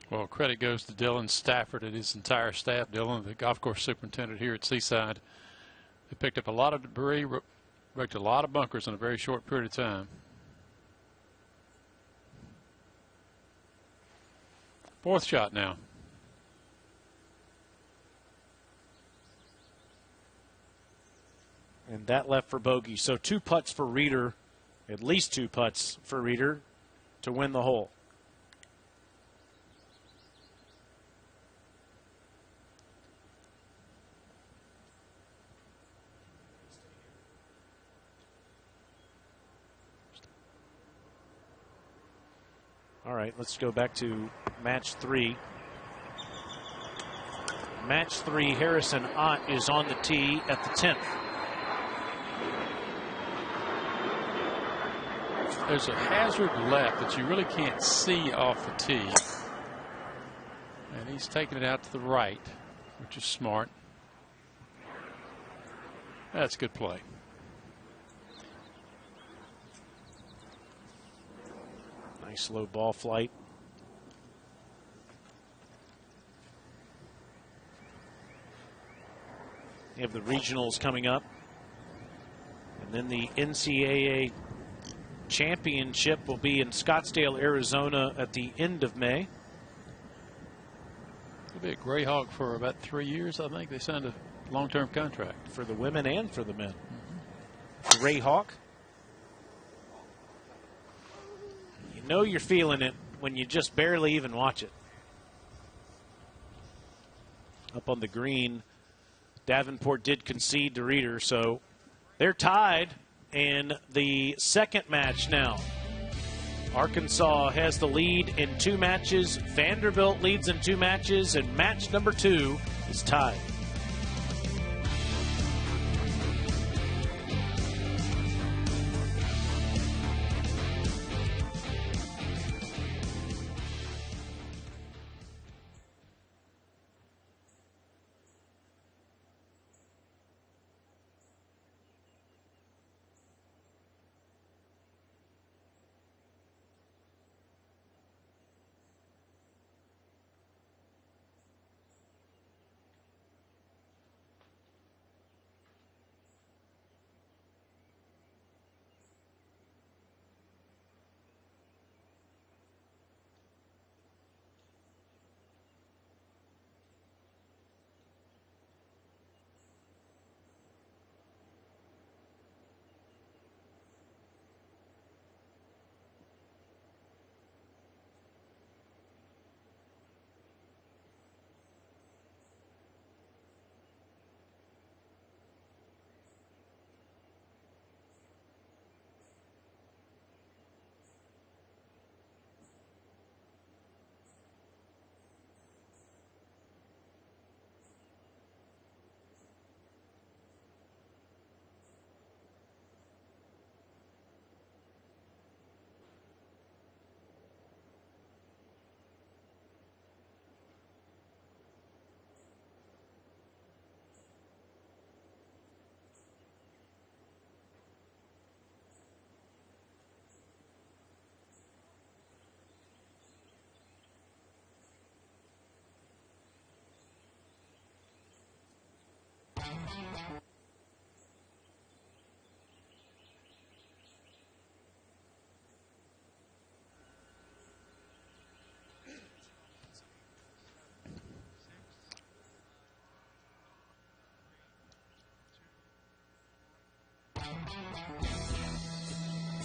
Well, credit goes to Dylan Stafford and his entire staff. Dylan, the golf course superintendent here at Seaside. They picked up a lot of debris, wrecked a lot of bunkers in a very short period of time. Fourth shot now. And that left for bogey. So 2 putts for Reeder, at least 2 putts for Reeder to win the hole. All right, let's go back to match 3. Match 3, Harrison Ott is on the tee at the 10th. There's a hazard left that you really can't see off the tee. And he's taking it out to the right, which is smart. That's good play. Nice low ball flight. You have the regionals coming up. And then the NCAA championship will be in Scottsdale, Arizona at the end of May. He'll be a Greyhawk for about 3 years, I think. They signed a long-term contract. For the women and for the men. Greyhawk. You know you're feeling it when you just barely even watch it. Up on the green, Davenport did concede to Reeder, so they're tied in the second match now. Arkansas has the lead in 2 matches. Vanderbilt leads in 2 matches, and match number 2 is tied.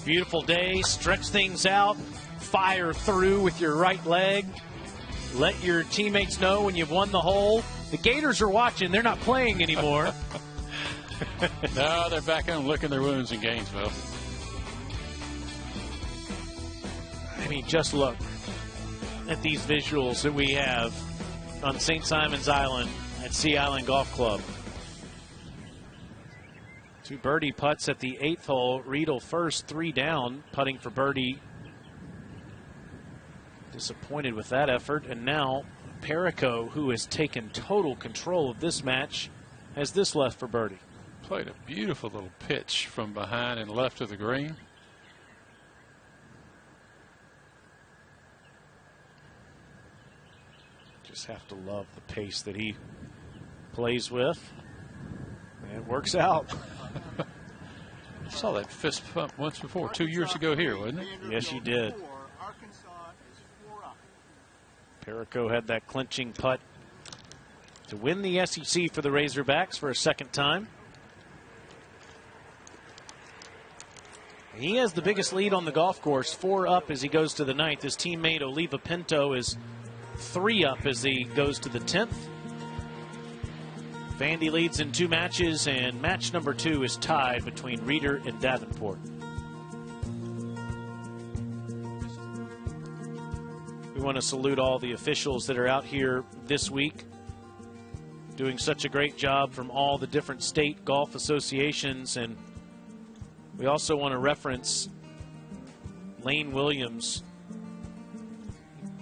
Beautiful day. Stretch things out. Fire through with your right leg. Let your teammates know when you've won the hole. The Gators are watching. They're not playing anymore. No, they're back home licking their wounds in Gainesville. I mean, just look at these visuals that we have on St. Simon's Island at Sea Island Golf Club. 2 birdie putts at the 8th hole. Riedel first, 3 down, putting for birdie. Disappointed with that effort. And now Perico, who has taken total control of this match, has this left for birdie. Played a beautiful little pitch from behind and left of the green. Just have to love the pace that he plays with. And it works out. I saw that fist pump once before, 2 years ago here, wasn't it? Yes, you did. Perico had that clinching putt to win the SEC for the Razorbacks for a second time. He has the biggest lead on the golf course, 4 up as he goes to the 9th. His teammate Oliva Pinto is 3 up as he goes to the 10th. Vandy leads in 2 matches, and match number 2 is tied between Reeder and Davenport. We want to salute all the officials that are out here this week, doing such a great job from all the different state golf associations. And we also want to reference Lane Williams,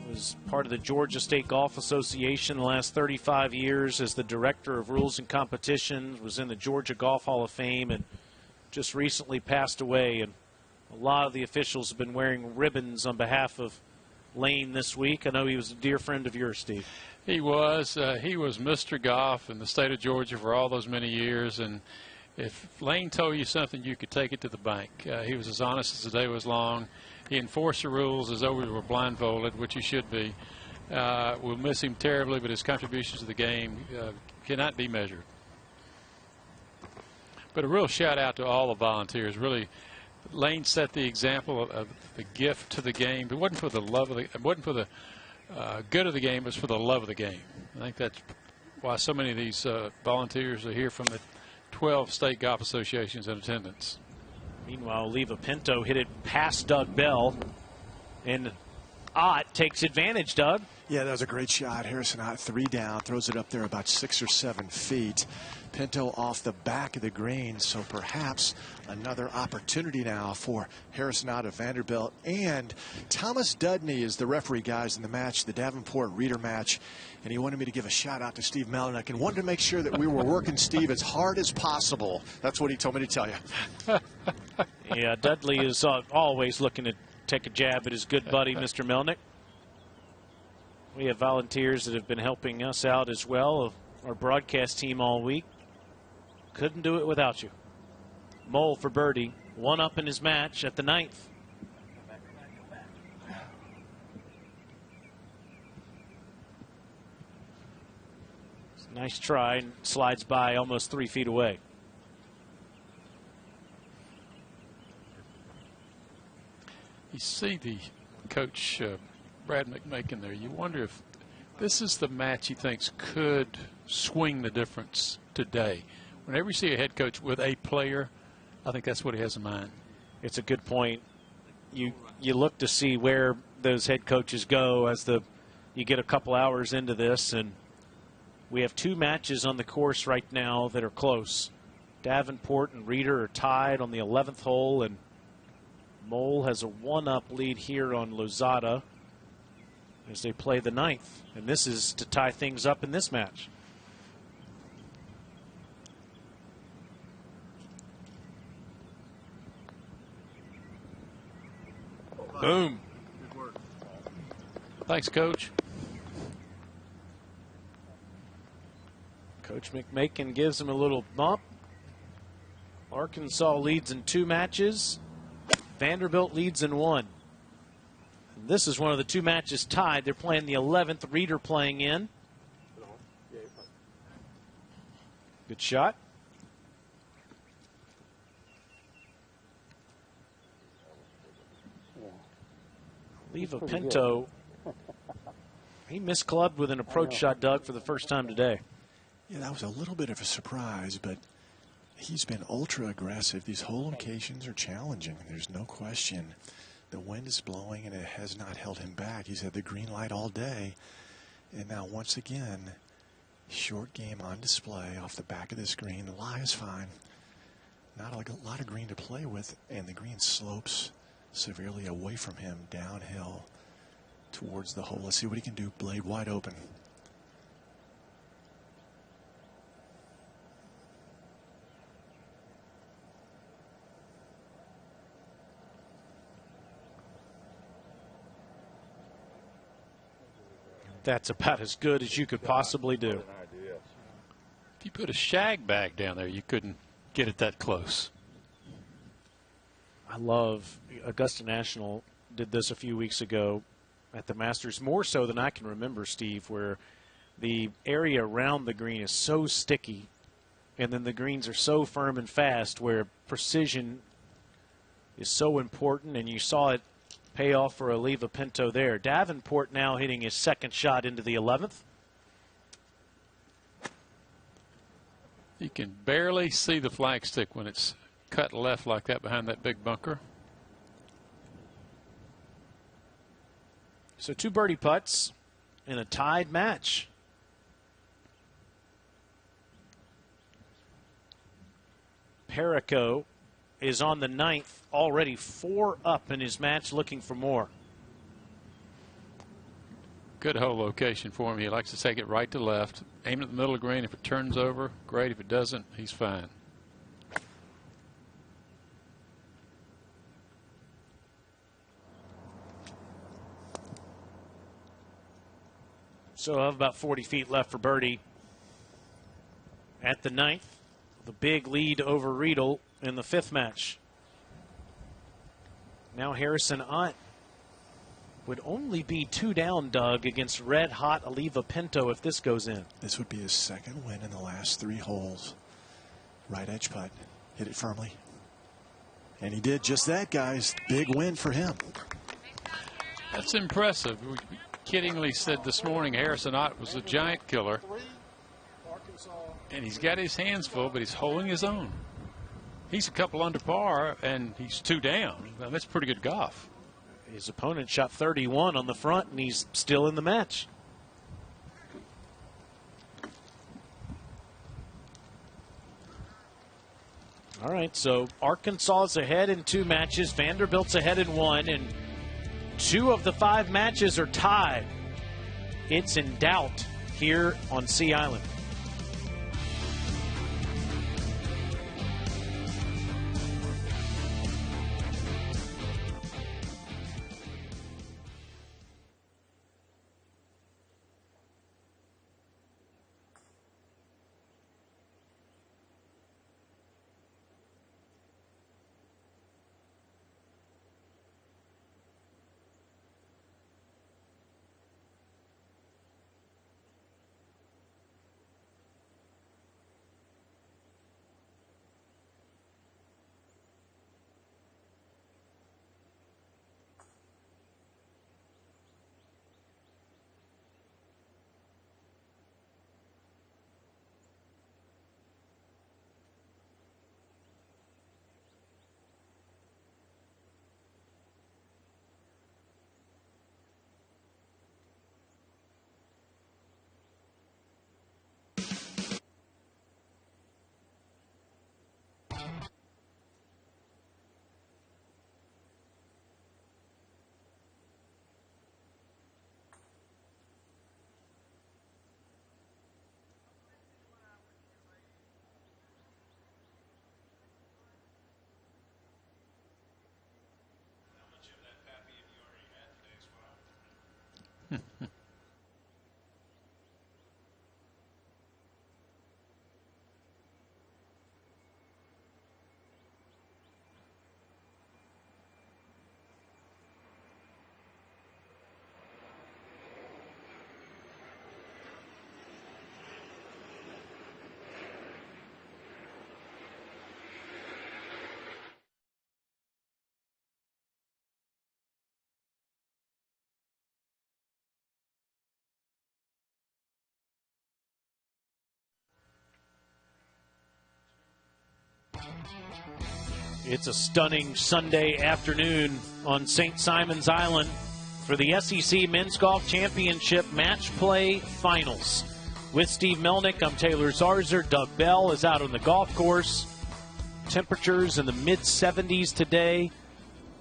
was part of the Georgia State Golf Association the last 35 years as the Director of Rules and Competitions, was in the Georgia Golf Hall of Fame, and just recently passed away. And a lot of the officials have been wearing ribbons on behalf of Lane this week. I know he was a dear friend of yours, Steve. He was. He was Mr. Golf in the state of Georgia for all those many years. And if Lane told you something, you could take it to the bank. He was as honest as the day was long. He enforced the rules as though we were blindfolded, which he should be. We'll miss him terribly, but his contributions to the game cannot be measured. But a real shout out to all the volunteers. Really, Lane set the example of the gift to the game. It wasn't for the love of it wasn't for the good of the game. It was for the love of the game. I think that's why so many of these volunteers are here from the 12 state golf associations in attendance. Meanwhile, Oliva Pinto hit it past Doug Bell, and Ott takes advantage, Doug. Yeah, that was a great shot. Harrison Ott, 3 down, throws it up there about 6 or 7 feet. Pinto off the back of the green, so perhaps another opportunity now for Harrison Ott of Vanderbilt. And Thomas Dudney is the referee, guys, in the match, the Davenport Reeder match. And he wanted me to give a shout out to Steve Melnick and wanted to make sure that we were working Steve as hard as possible. That's what he told me to tell you. Yeah, Dudley is always looking to take a jab at his good buddy, Mr. Melnick. We have volunteers that have been helping us out as well, our broadcast team all week. Couldn't do it without you. Mole for birdie, 1 up in his match at the 9th. Nice try, and slides by almost 3 feet away. You see the coach, Brad McMakin there. You wonder if this is the match he thinks could swing the difference today. Whenever you see a head coach with a player, I think that's what he has in mind. It's a good point. You look to see where those head coaches go as you get a couple hours into this, and we have 2 matches on the course right now that are close. Davenport and Reeder are tied on the 11th hole, and Mole has a 1-up lead here on Lozada as they play the 9th. And this is to tie things up in this match. Boom. Good work. Thanks, Coach. Coach McMakin gives him a little bump. Arkansas leads in 2 matches. Vanderbilt leads in 1. And this is one of the 2 matches tied. They're playing the 11th. Reeder playing in. Good shot. Leva Pinto, he misclubbed with an approach shot, Doug, for the first time today. Yeah, that was a little bit of a surprise, but he's been ultra aggressive. These hole locations are challenging. There's no question. The wind is blowing, and it has not held him back. He's had the green light all day. And now, once again, short game on display off the back of this green. The lie is fine. Not a lot of green to play with, and the green slopes severely away from him downhill towards the hole. Let's see what he can do. Blade wide open. That's about as good as you could possibly do. If you put a shag bag down there, you couldn't get it that close. I love Augusta National did this a few weeks ago at the Masters, more so than I can remember, Steve, where the area around the green is so sticky, and then the greens are so firm and fast where precision is so important, and you saw it pay off for Leva Pinto there. Davenport now hitting his 2nd shot into the 11th. You can barely see the flagstick when it's cut left like that behind that big bunker. So 2 birdie putts in a tied match. Perico is on the 9th, already 4 up in his match, looking for more. Good hole location for him. He likes to take it right to left, aim at the middle of the green. If it turns over, great. If it doesn't, he's fine. So I have about 40 feet left for birdie at the 9th. The big lead over Riedel in the 5th match. Now Harrison Ott would only be 2 down, Doug, against red-hot Leva Pinto if this goes in. This would be his 2nd win in the last 3 holes. Right edge putt. Hit it firmly. And he did just that, guys. Big win for him. That's impressive. We kiddingly said this morning Harrison Ott was a giant killer. And he's got his hands full, but he's holding his own. He's a couple under par, and he's 2 down. Now, that's pretty good golf. His opponent shot 31 on the front, and he's still in the match. All right, so Arkansas's ahead in 2 matches. Vanderbilt's ahead in 1, and 2 of the 5 matches are tied. It's in doubt here on Sea Island. It's a stunning Sunday afternoon on St. Simon's Island for the SEC Men's Golf Championship Match Play Finals. With Steve Melnick, I'm Taylor Zarzer. Doug Bell is out on the golf course. Temperatures in the mid-70s today.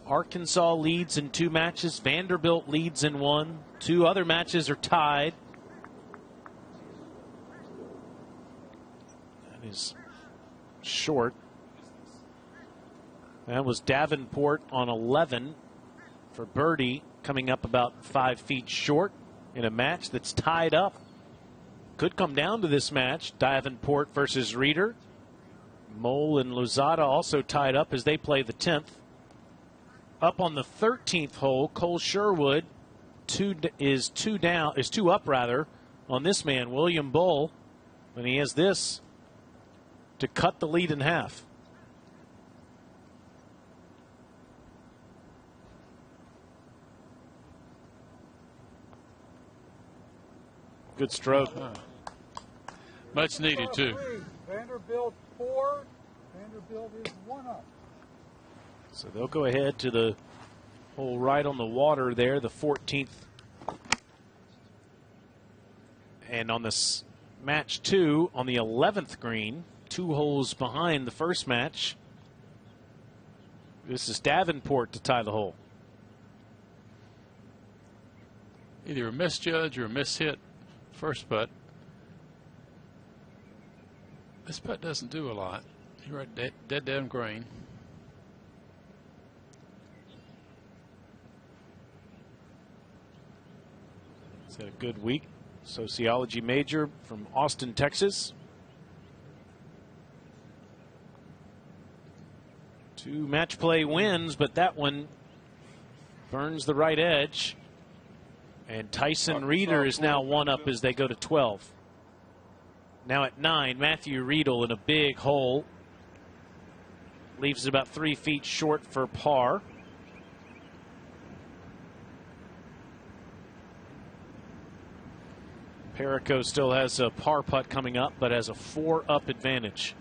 Arkansas leads in 2 matches. Vanderbilt leads in 1. 2 other matches are tied. That is short. That was Davenport on 11 for birdie, coming up about 5 feet short in a match that's tied up. Could come down to this match, Davenport versus Reeder. Mole and Lozada also tied up as they play the 10th. Up on the 13th hole, Cole Sherwood is two up on this man, William Bull, and he has this to cut the lead in half. Good stroke. Much needed, too. Vanderbilt 4. Vanderbilt is 1 up. So they'll go ahead to the hole right on the water there, the 14th. And on this match 2, on the 11th green, 2 holes behind the first match, this is Davenport to tie the hole. Either a misjudge or a mishit first putt. This putt doesn't do a lot. You're right, dead down green. He's had a good week. Sociology major from Austin, Texas. 2 match play wins, but that one burns the right edge. And Tyson Reeder is now 1 up as they go to 12. Now at 9, Matthew Riedel in a big hole. Leaves it about 3 feet short for par. Perico still has a par putt coming up, but has a 4-up advantage.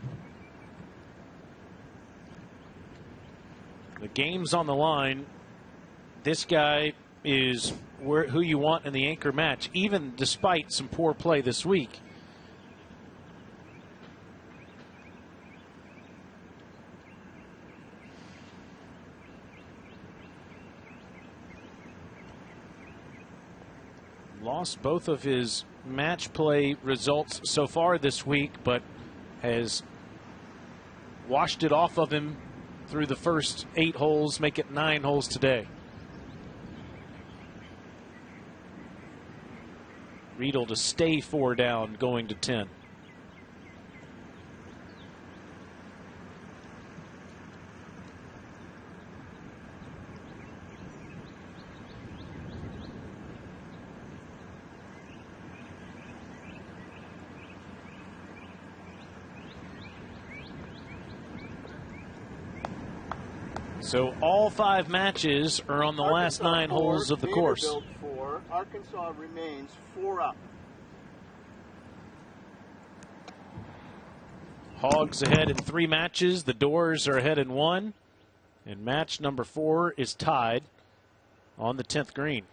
The game's on the line. This guy is who you want in the anchor match, even despite some poor play this week. Lost both of his match play results so far this week, but has washed it off of him through the first 8 holes, make it 9 holes today. Riedel to stay 4 down going to 10. So all 5 matches are on the last 9 holes of the course. Vanderbilt 4. Arkansas remains 4 up. Hogs ahead in 3 matches. The Doors are ahead in 1. And match number 4 is tied on the 10th green.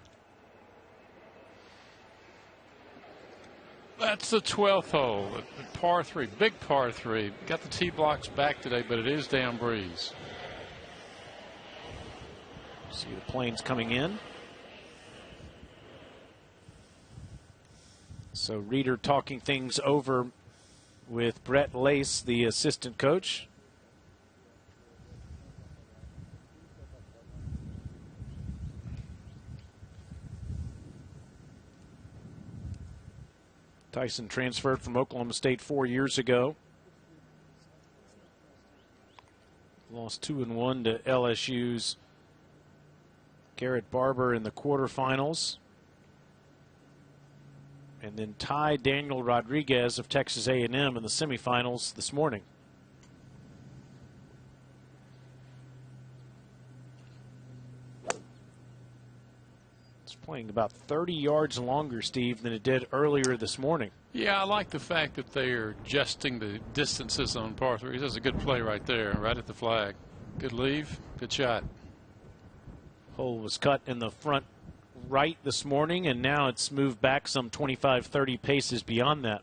That's the 12th hole, par 3, big par 3. Got the tee blocks back today, but it is down breeze. See the planes coming in. So Reeder talking things over with Brett Lace, the assistant coach. Tyson transferred from Oklahoma State 4 years ago. Lost 2-1 to LSU's Garrett Barber in the quarterfinals. And then tied Daniel Rodriguez of Texas A&M in the semifinals this morning. It's playing about 30 yards longer, Steve, than it did earlier this morning. Yeah, I like the fact that they are adjusting the distances on par 3. That's a good play right there, right at the flag. Good leave, good shot. Hole was cut in the front right this morning, and now it's moved back some 25, 30 paces beyond that.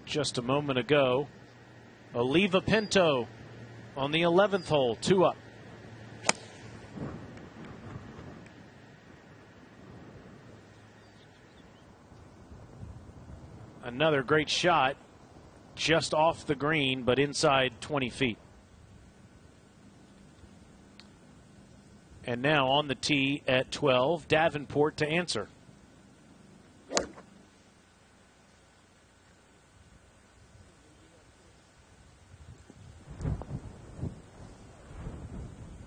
Just a moment ago, Oliva Pinto on the 11th hole, 2 up. Another great shot, just off the green, but inside 20 feet. And now on the tee at 12, Davenport to answer.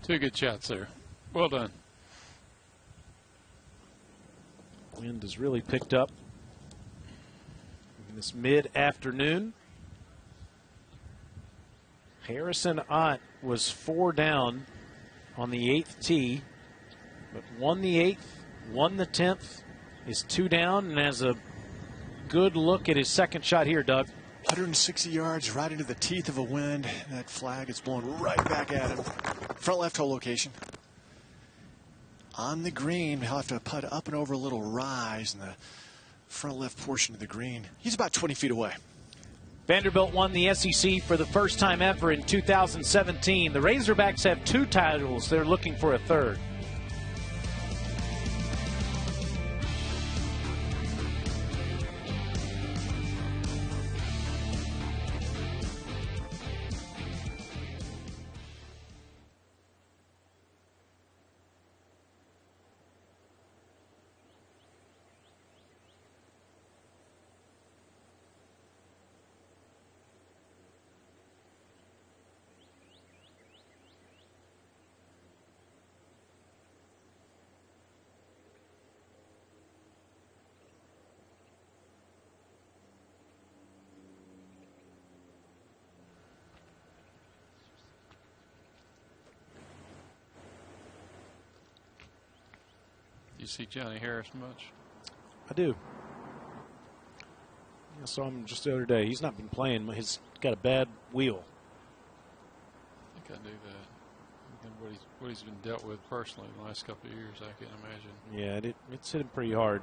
Two good shots there. Well done. Wind has really picked up in this mid-afternoon. Harrison Ott was 4 down on the 8th tee, but won the 8th, won the 10th, is 2 down, and has a good look at his second shot here, Doug. 160 yards right into the teeth of a wind. That flag is blowing right back at him. Front left hole location. On the green, he'll have to putt up and over a little rise in the front left portion of the green. He's about 20 feet away. Vanderbilt won the SEC for the first time ever in 2017. The Razorbacks have 2 titles. They're looking for a 3rd. You see Johnny Harris much? I do. I saw him just the other day. He's not been playing. He's got a bad wheel. I think I knew that. And what he's been dealt with personally in the last couple of years, I can't imagine. Yeah, it's hit him pretty hard.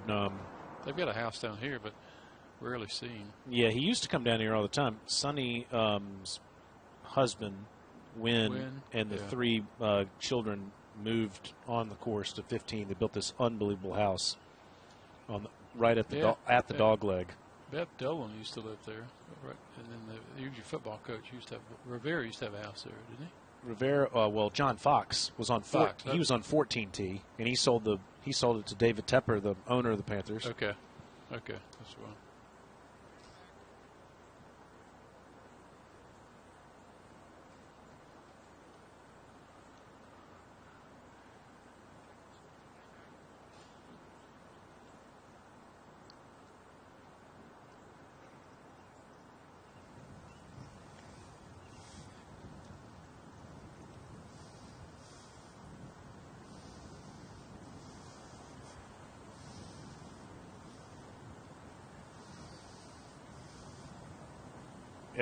They've got a house down here, but rarely see him. Yeah, he used to come down here all the time. Sonny's husband, Wynn, and the 3 children moved on the course to 15. They built this unbelievable house on right at the dog leg. Bev Dolan used to live there, right? And then the usually football coach Rivera used to have a house there, didn't he? Rivera, well, John Fox was on Fox. He was on 14T, and he sold it to David Tepper, the owner of the Panthers. Okay, that's well.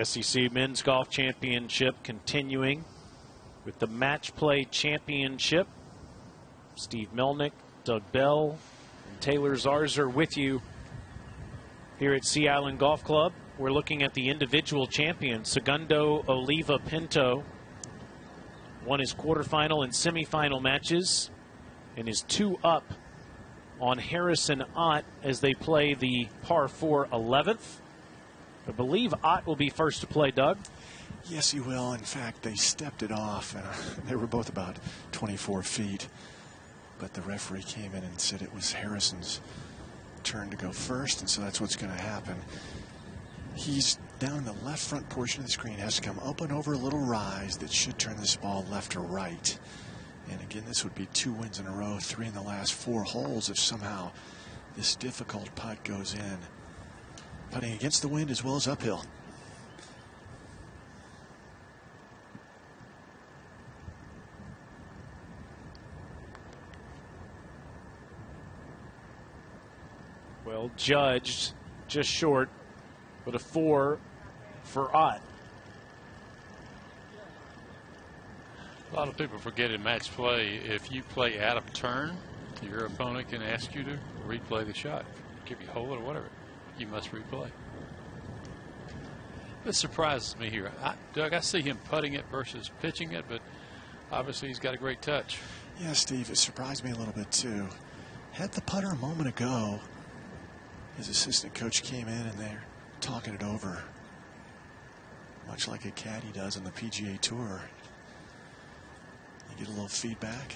SEC Men's Golf Championship continuing with the Match Play Championship. Steve Melnick, Doug Bell, and Taylor Zarzer with you here at Sea Island Golf Club. We're looking at the individual champion, Segundo Oliva Pinto. Won his quarterfinal and semifinal matches and is 2 up on Harrison Ott as they play the par 4 11th. I believe Ott will be first to play, Doug. Yes, he will. In fact, they stepped it off. They were both about 24 feet. But the referee came in and said it was Harrison's turn to go first, and so that's what's going to happen. He's down in the left front portion of the screen, has to come up and over a little rise that should turn this ball left or right. And again, this would be 2 wins in a row, 3 in the last 4 holes if somehow this difficult putt goes in. Putting against the wind as well as uphill. judged just short, but a 4 for Ott. A lot of people forget in match play, if you play out of turn, your opponent can ask you to replay the shot, give you a hole or whatever. You must replay. This surprises me here. Doug, I see him putting it versus pitching it, but obviously he's got a great touch. Yeah, Steve, it surprised me a little bit too. Had the putter a moment ago. His assistant coach came in and they're talking it over, much like a caddy does on the PGA Tour. You get a little feedback,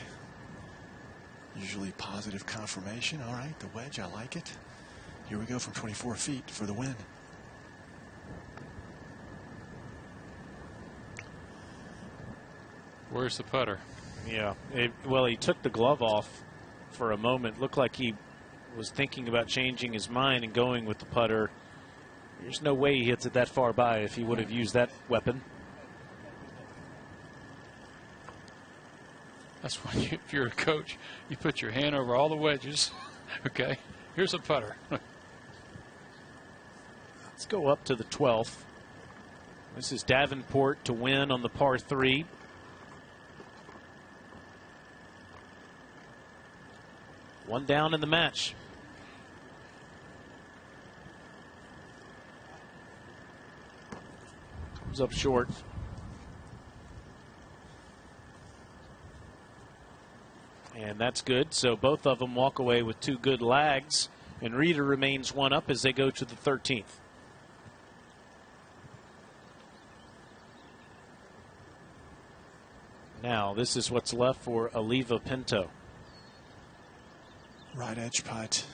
usually positive confirmation. All right, the wedge, I like it. Here we go from 24 feet for the win. Where's the putter? Yeah, well, he took the glove off for a moment. Looked like he was thinking about changing his mind and going with the putter. There's no way he hits it that far by if he would have used that weapon. That's when if you're a coach, you put your hand over all the wedges. Okay, here's a putter. Let's go up to the 12th. This is Davenport to win on the par 3. One down in the match. Comes up short. And that's good. So both of them walk away with 2 good lags. And Reeder remains 1 up as they go to the 13th. Now, this is what's left for Oliva Pinto. Right edge putt.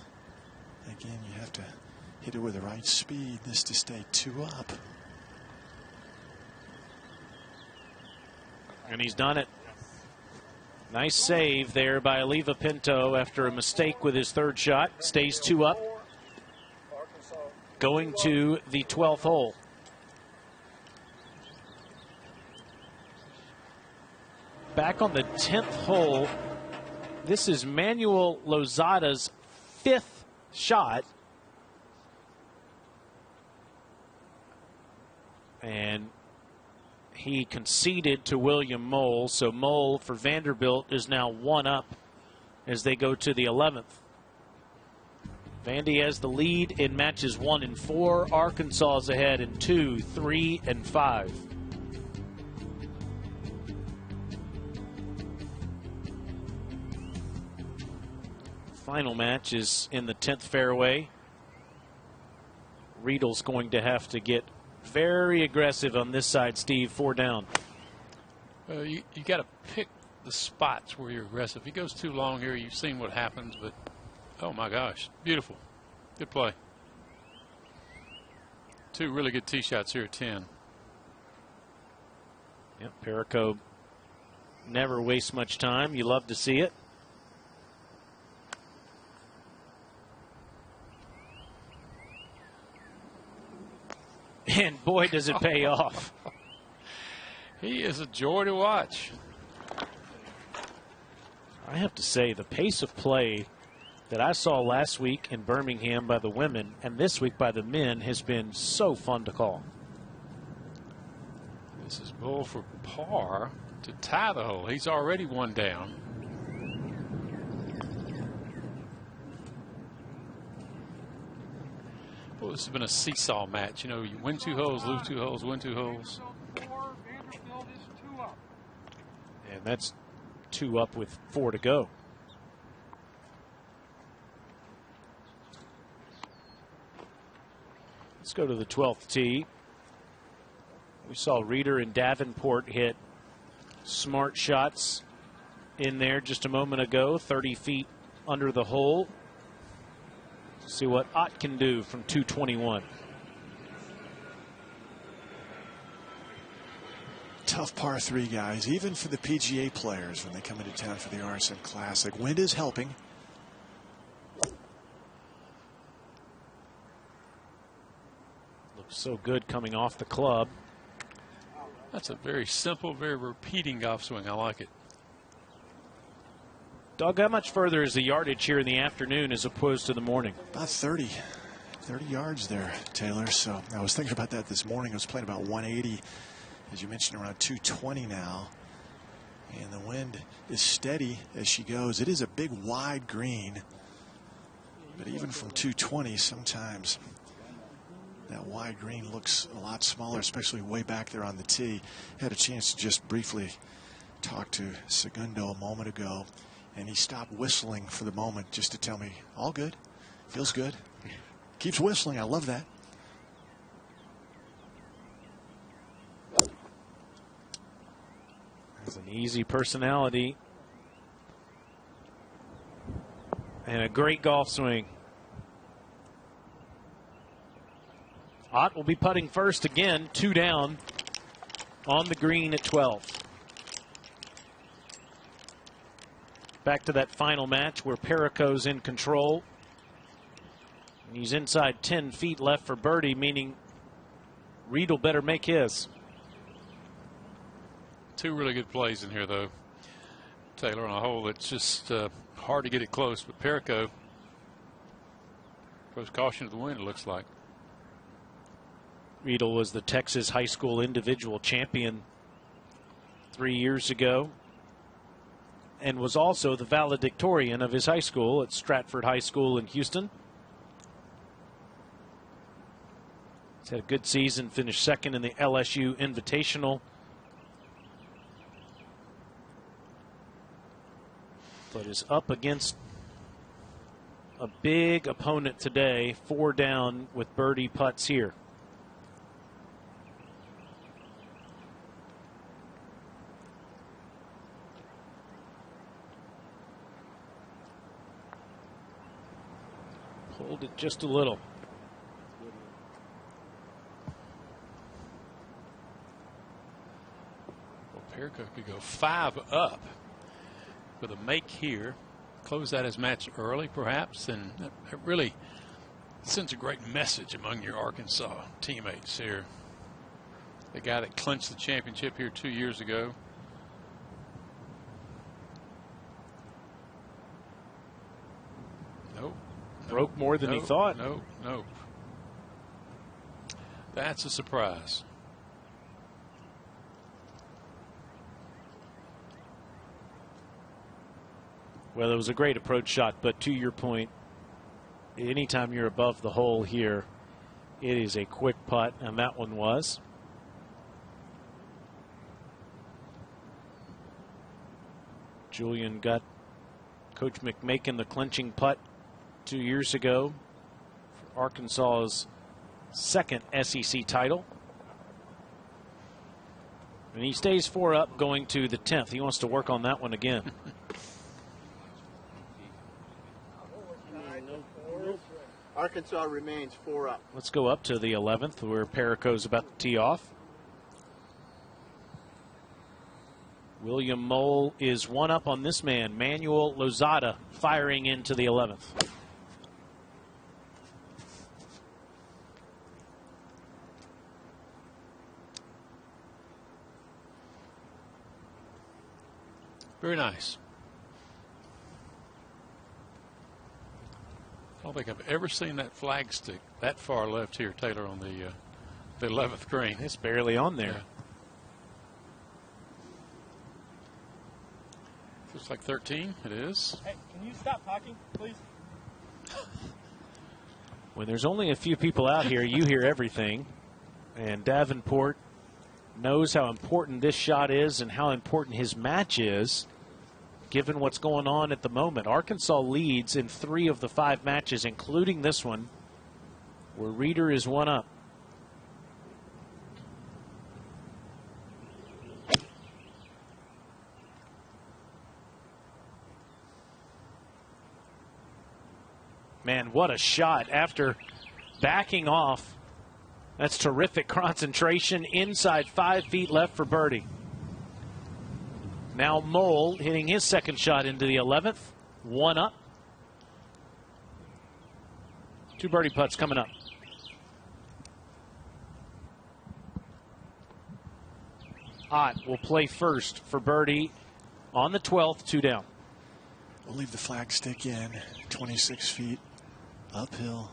Again, you have to hit it with the right speed. This to stay 2 up. And he's done it. Nice save there by Oliva Pinto after a mistake with his 3rd shot. Stays 2 up. Going to the 12th hole. Back on the 10th hole. This is Manuel Lozada's 5th shot. And he conceded to William Mole. So Mole for Vanderbilt is now 1 up as they go to the 11th. Vandy has the lead in matches 1 and 4. Arkansas is ahead in 2, 3, and 5. Final match is in the 10th fairway. Riedel's going to have to get very aggressive on this side, Steve. 4 down. You got to pick the spots where you're aggressive. If he goes too long here, you've seen what happens, but oh my gosh, beautiful. Good play. 2 really good tee shots here at 10. Yep, Perico never wastes much time. You love to see it. And boy, does it pay off. He is a joy to watch. I have to say, the pace of play that I saw last week in Birmingham by the women and this week by the men has been so fun to call. This is Bull for par to tie the hole. He's already 1 down. Well, this has been a seesaw match. You know, you win 2 holes, lose 2 holes, win 2 holes. And that's 2 up with 4 to go. Let's go to the 12th tee. We saw Reeder and Davenport hit smart shots in there just a moment ago, 30 feet under the hole. See what Ott can do from 221. Tough par 3, guys, even for the PGA players when they come into town for the RSM Classic. Wind is helping. Looks so good coming off the club. That's a very simple, very repeating golf swing. I like it. Doug, how much further is the yardage here in the afternoon as opposed to the morning? About 30. 30 yards there, Taylor. So I was thinking about that this morning. I was playing about 180, as you mentioned, around 220 now. And the wind is steady as she goes. It is a big, wide green. But even from 220, sometimes that wide green looks a lot smaller, especially way back there on the tee. Had a chance to just briefly talk to Segundo a moment ago, and he stopped whistling for the moment just to tell me, all good, feels good. Keeps whistling. I love that. Has an easy personality and a great golf swing. Ott will be putting first again, 2 down on the green at 12. Back to that final match where Perico's in control. He's inside 10 feet left for birdie, meaning Riedel better make his. 2 really good plays in here, though, Taylor, on a hole. It's just hard to get it close. But Perico throws caution to the wind, it looks like. Riedel was the Texas high school individual champion 3 years ago and was also the valedictorian of his high school at Stratford High School in Houston. He's had a good season, finished second in the LSU Invitational. But is up against a big opponent today, 4 down with birdie putts here. Pulled it just a little. Well, Perico could go 5 up with a make here, close out his match early perhaps, and it really sends a great message among your Arkansas teammates here. The guy that clinched the championship here 2 years ago. Nope. Broke more than he thought. Nope. That's a surprise. Well, it was a great approach shot, but to your point, anytime you're above the hole here, it is a quick putt, and that one was. Julian got Coach McMakin the clinching putt 2 years ago for Arkansas's second SEC title. And he stays 4 up going to the 10th. He wants to work on that one again. Arkansas remains 4 up. Let's go up to the 11th where Perico's about to tee off. William Mole is 1 up on this man, Manuel Lozada, firing into the 11th. Very nice. I don't think I've ever seen that flag stick that far left here, Taylor, on the 11th green. It's barely on there. Yeah. Looks like 13. It is. Hey, can you stop talking, please? When there's only a few people out here, you hear everything. And Davenport knows how important this shot is and how important his match is, given what's going on at the moment. Arkansas leads in 3 of the 5 matches, including this one, where Reeder is 1 up. Man, what a shot after backing off. That's terrific concentration. Inside 5 feet left for birdie. Now Mole hitting his second shot into the 11th. 1 up. 2 birdie putts coming up. Ott will play first for birdie on the 12th, 2 down. We'll leave the flag stick in, 26 feet uphill.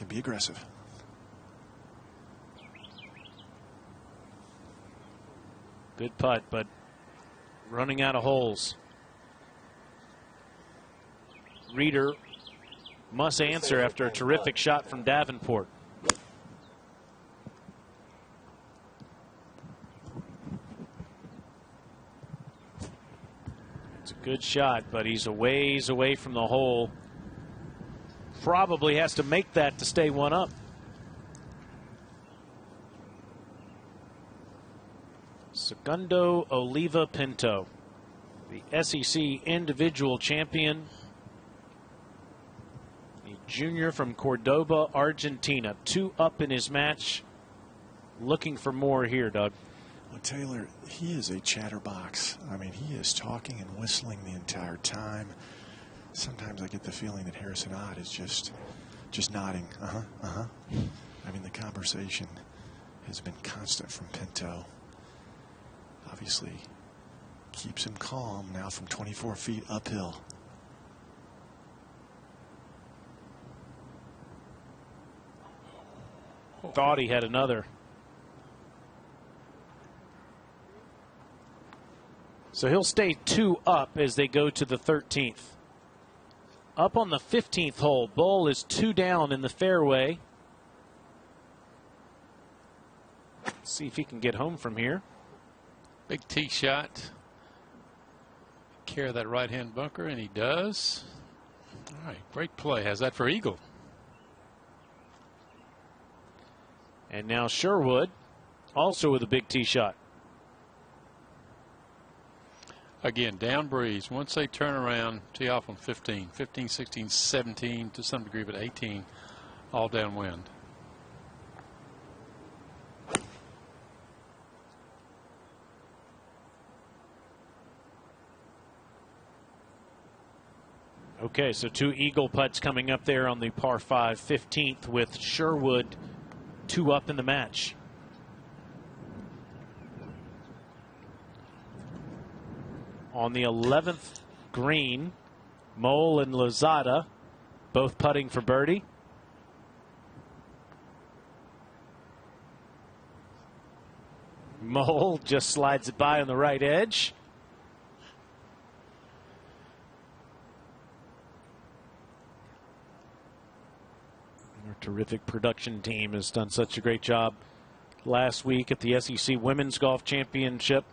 can be aggressive. Good putt, but running out of holes. Reeder must answer after a terrific shot from Davenport. It's a good shot, but he's a ways away from the hole. Probably has to make that to stay one up. Segundo Oliva Pinto, the SEC individual champion, a junior from Cordoba, Argentina. 2 up in his match. Looking for more here, Doug. Well, Taylor, he is a chatterbox. I mean, he is talking and whistling the entire time. Sometimes I get the feeling that Harrison Ott is just nodding. I mean, the conversation has been constant from Pinto. Obviously, keeps him calm now from 24 feet uphill. Thought he had another. So he'll stay 2 up as they go to the 13th. Up on the 15th hole, Bull is 2 down in the fairway. Let's see if he can get home from here. Big tee shot. Carry that right-hand bunker, and he does. All right, great play. Has that for eagle. And now Sherwood, also with a big tee shot. Again, down breeze. Once they turn around, tee off on 15, 16, 17 to some degree, but 18, all downwind. Okay, so 2 eagle putts coming up there on the par 5 15th with Sherwood 2 up in the match. On the 11th green, Mole and Lozada both putting for birdie. Mole just slides it by on the right edge. Our terrific production team has done such a great job last week at the SEC Women's Golf Championship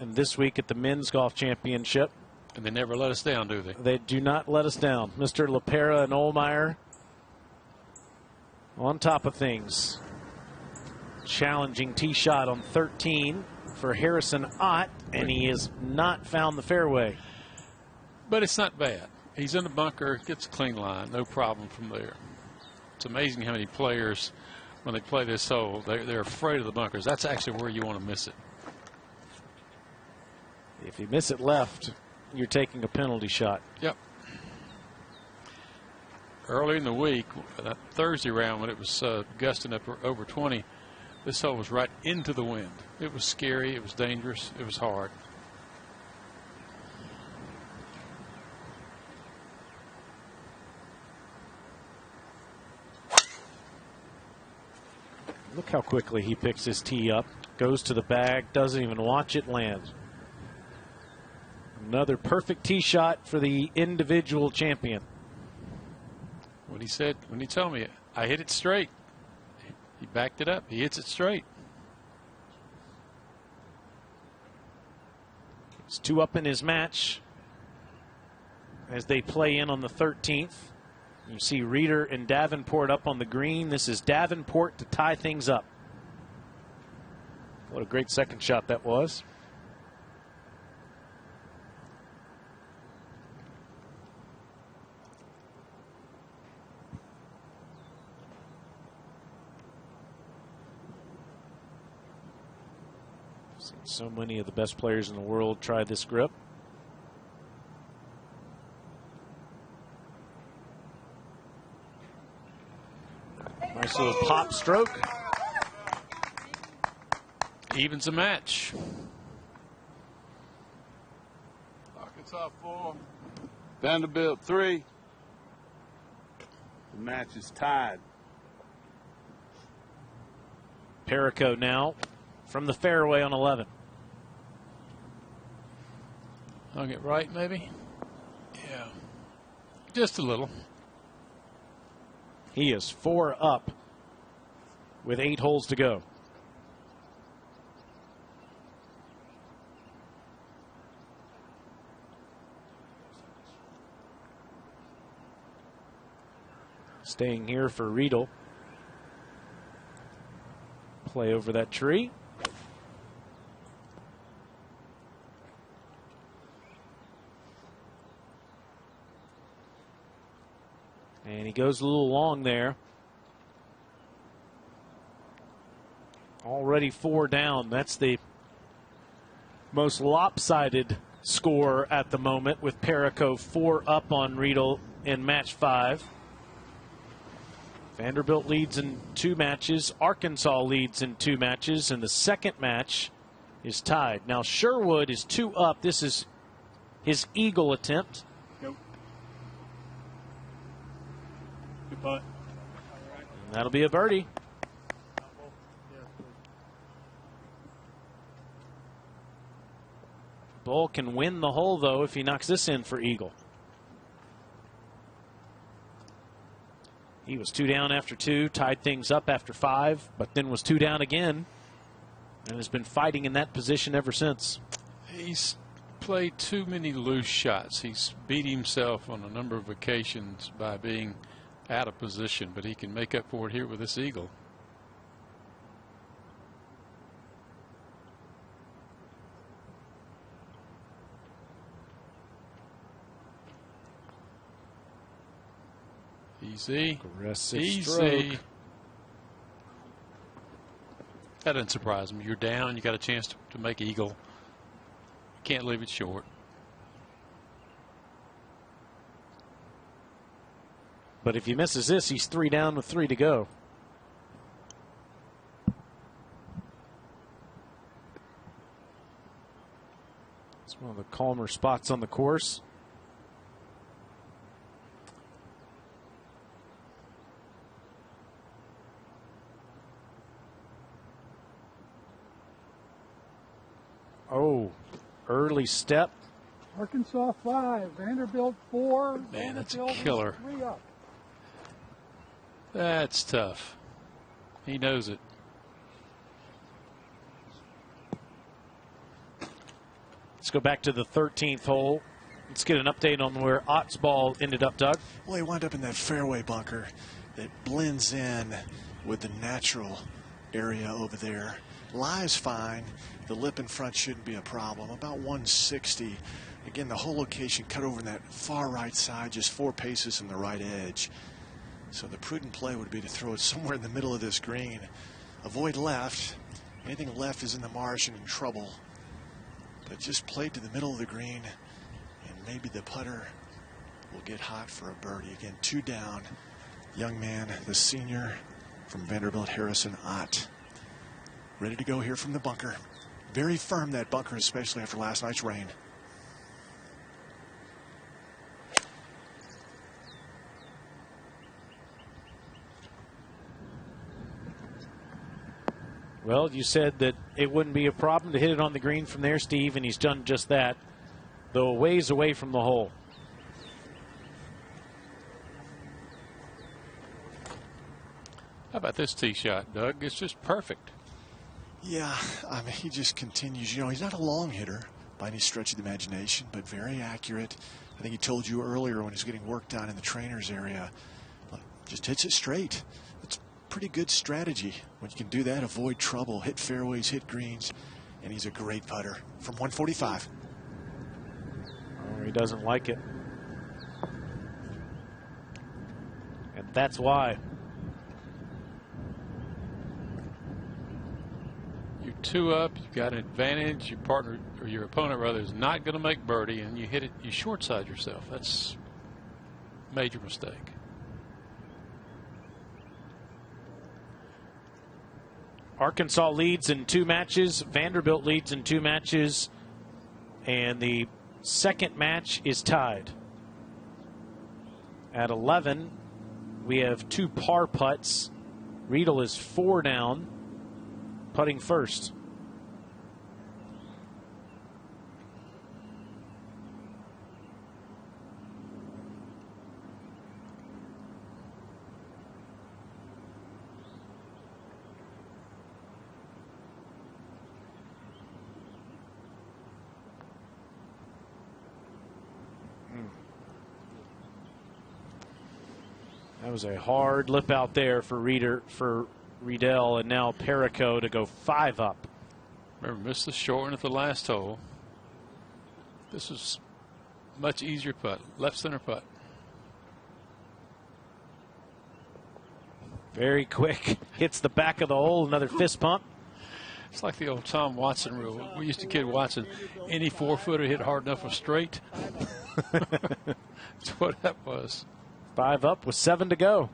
and this week at the Men's Golf Championship. And they never let us down, do they? They do not let us down. Mr. LaPera and Ohlmeyer on top of things. Challenging tee shot on 13 for Harrison Ott, and he has not found the fairway. But it's not bad. He's in the bunker, gets a clean line, no problem from there. It's amazing how many players, when they play this hole, they're afraid of the bunkers. That's actually where you want to miss it. If you miss it left, you're taking a penalty shot. Yep. Early in the week, that Thursday round when it was gusting up over 20, this hole was right into the wind. It was scary. It was dangerous. It was hard. Look how quickly he picks his tee up, goes to the bag, doesn't even watch it land. Another perfect tee shot for the individual champion. When he told me, I hit it straight. He backed it up. He hits it straight. It's 2 up in his match as they play in on the 13th. You see Reeder and Davenport up on the green. This is Davenport to tie things up. What a great second shot that was. Seen so many of the best players in the world try this grip. Nice little pop stroke. Evens a match. Arkansas 4, Vanderbilt 3. The match is tied Perico now from the fairway on 11. Hung it right, maybe? Yeah. Just a little. He is 4 up with 8 holes to go. Staying here for Riedel. Play over that tree. And he goes a little long there. Already 4 down. That's the most lopsided score at the moment, with Perico 4 up on Riedel in match 5. Vanderbilt leads in 2 matches. Arkansas leads in 2 matches. And the second match is tied. Now Sherwood is 2 up. This is his eagle attempt. Nope. Good putt. And that'll be a birdie. Bull can win the hole, though, if he knocks this in for eagle. He was 2 down after 2, tied things up after 5, but then was 2 down again and has been fighting in that position ever since. He's played too many loose shots. He's beat himself on a number of occasions by being out of position, but he can make up for it here with this eagle. Easy. Aggressive Easy. stroke. That doesn't surprise me. You're down. You got a chance to make eagle. You can't leave it short. But if he misses this, he's 3 down with 3 to go. It's one of the calmer spots on the course. Oh, early step. Arkansas 5, Vanderbilt 4. Man, that's a Vanderbilt killer. 3 up. That's tough. He knows it. Let's go back to the 13th hole. Let's get an update on where Ott's ball ended up, Doug. Well, he wound up in that fairway bunker that blends in with the natural area over there. Lies fine. The lip in front shouldn't be a problem. About 160. Again, the whole location cut over in that far right side, just 4 paces from the right edge. So the prudent play would be to throw it somewhere in the middle of this green. Avoid left. Anything left is in the marsh and in trouble. But just play to the middle of the green, and maybe the putter will get hot for a birdie. Again, 2 down. Young man, the senior from Vanderbilt, Harrison Ott. Ready to go here from the bunker. Very firm, that bunker, especially after last night's rain. Well, you said that it wouldn't be a problem to hit it on the green from there, Steve, and he's done just that, though a ways away from the hole. How about this tee shot, Doug? It's just perfect. Yeah, I mean, he just continues. You know, he's not a long hitter by any stretch of the imagination, but very accurate. I think he told you earlier when he was getting work done in the trainer's area, just hits it straight. It's pretty good strategy. When you can do that, avoid trouble, hit fairways, hit greens, and he's a great putter from 145. Oh, he doesn't like it. And that's why. You're 2 up. You've got an advantage. Your partner, or your opponent rather, is not going to make birdie, and you hit it. You short side yourself. That's a major mistake. Arkansas leads in 2 matches. Vanderbilt leads in 2 matches. And the second match is tied. At 11, we have 2 par putts. Riedel is 4 down. putting first. That was a hard lip out there for Riedel, and now Perico to go 5 up. Remember, missed the short one at the last hole. This was much easier putt, left center putt. Very quick, hits the back of the hole, another fist pump. It's like the old Tom Watson rule. We used to kid Watson, any 4-footer hit hard enough was straight. That's what that was. 5 up with 7 to go.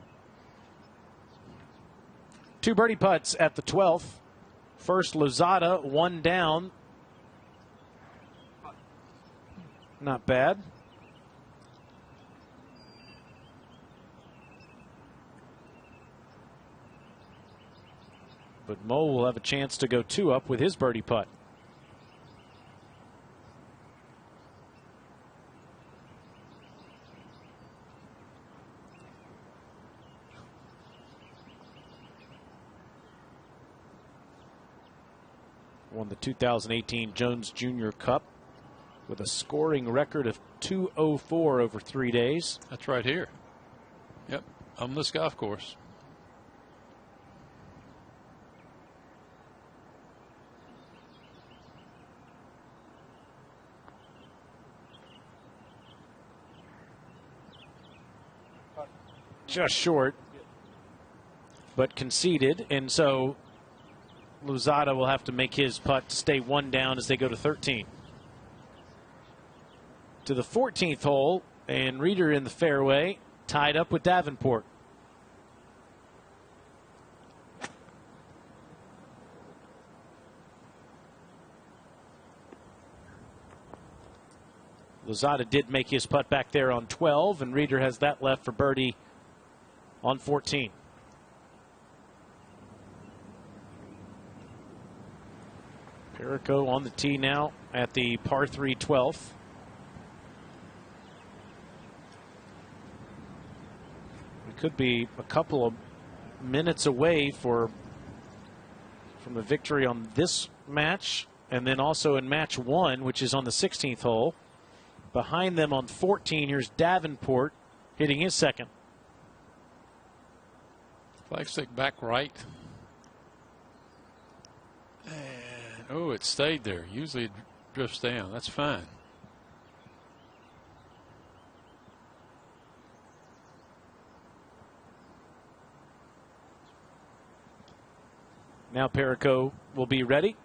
2 birdie putts at the 12th. First, Lozada, 1 down. Not bad. But Mo will have a chance to go 2 up with his birdie putt. Won the 2018 Jones Junior Cup with a scoring record of 204 over 3 days. That's right here. Yep, on this golf course. Just short, but conceded, and so Lozada will have to make his putt to stay 1 down as they go to 13. To the 14th hole, and Reeder in the fairway, tied up with Davenport. Lozada did make his putt back there on 12, and Reeder has that left for birdie on 14. Perico on the tee now at the par 3 12th. We could be a couple of minutes away from a victory on this match, and then also in match 1, which is on the 16th hole. Behind them on 14, here's Davenport hitting his second. Flagstick back right. And, oh, it stayed there. Usually it drifts down. That's fine. Now Perico will be ready.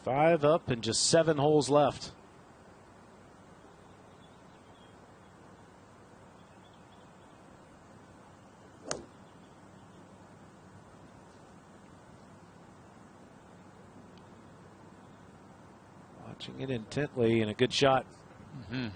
5 up and just 7 holes left. Watching it intently, and a good shot. Mm-hmm.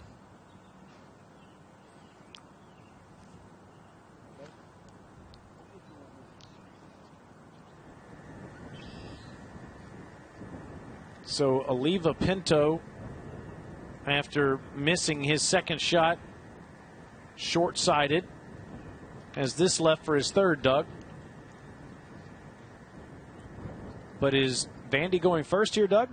So Oliva Pinto, after missing his second shot, short-sided, has this left for his third, Doug. But is Vandy going first here, Doug?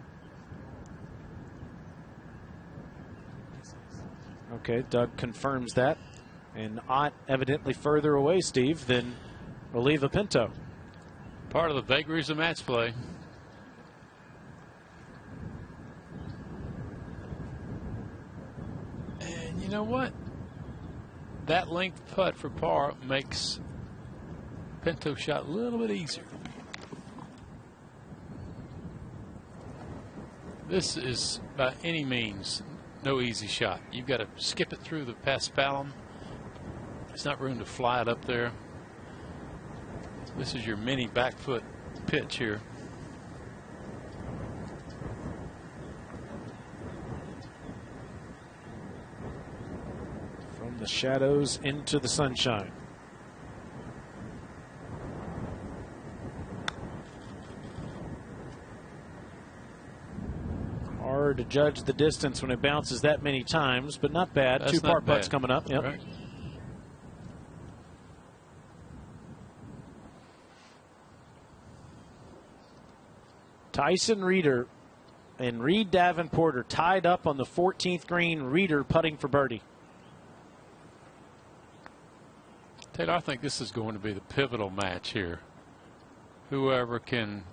Okay, Doug confirms that. And Ott evidently further away, Steve, than Oliva Pinto. Part of the vagaries of match play. And you know what? That length putt for par makes Pinto's shot a little bit easier. This is by any means no easy shot. You've got to skip it through the paspalum. There's not room to fly it up there. This is your mini back foot pitch here. From the shadows into the sunshine. Hard to judge the distance when it bounces that many times, but not bad. That's 2 par not bad. putts coming up. Yep. Right. Tyson Reeder and Reed Davenport are tied up on the 14th green. Reeder putting for birdie. Taylor, I think this is going to be the pivotal match here. Whoever can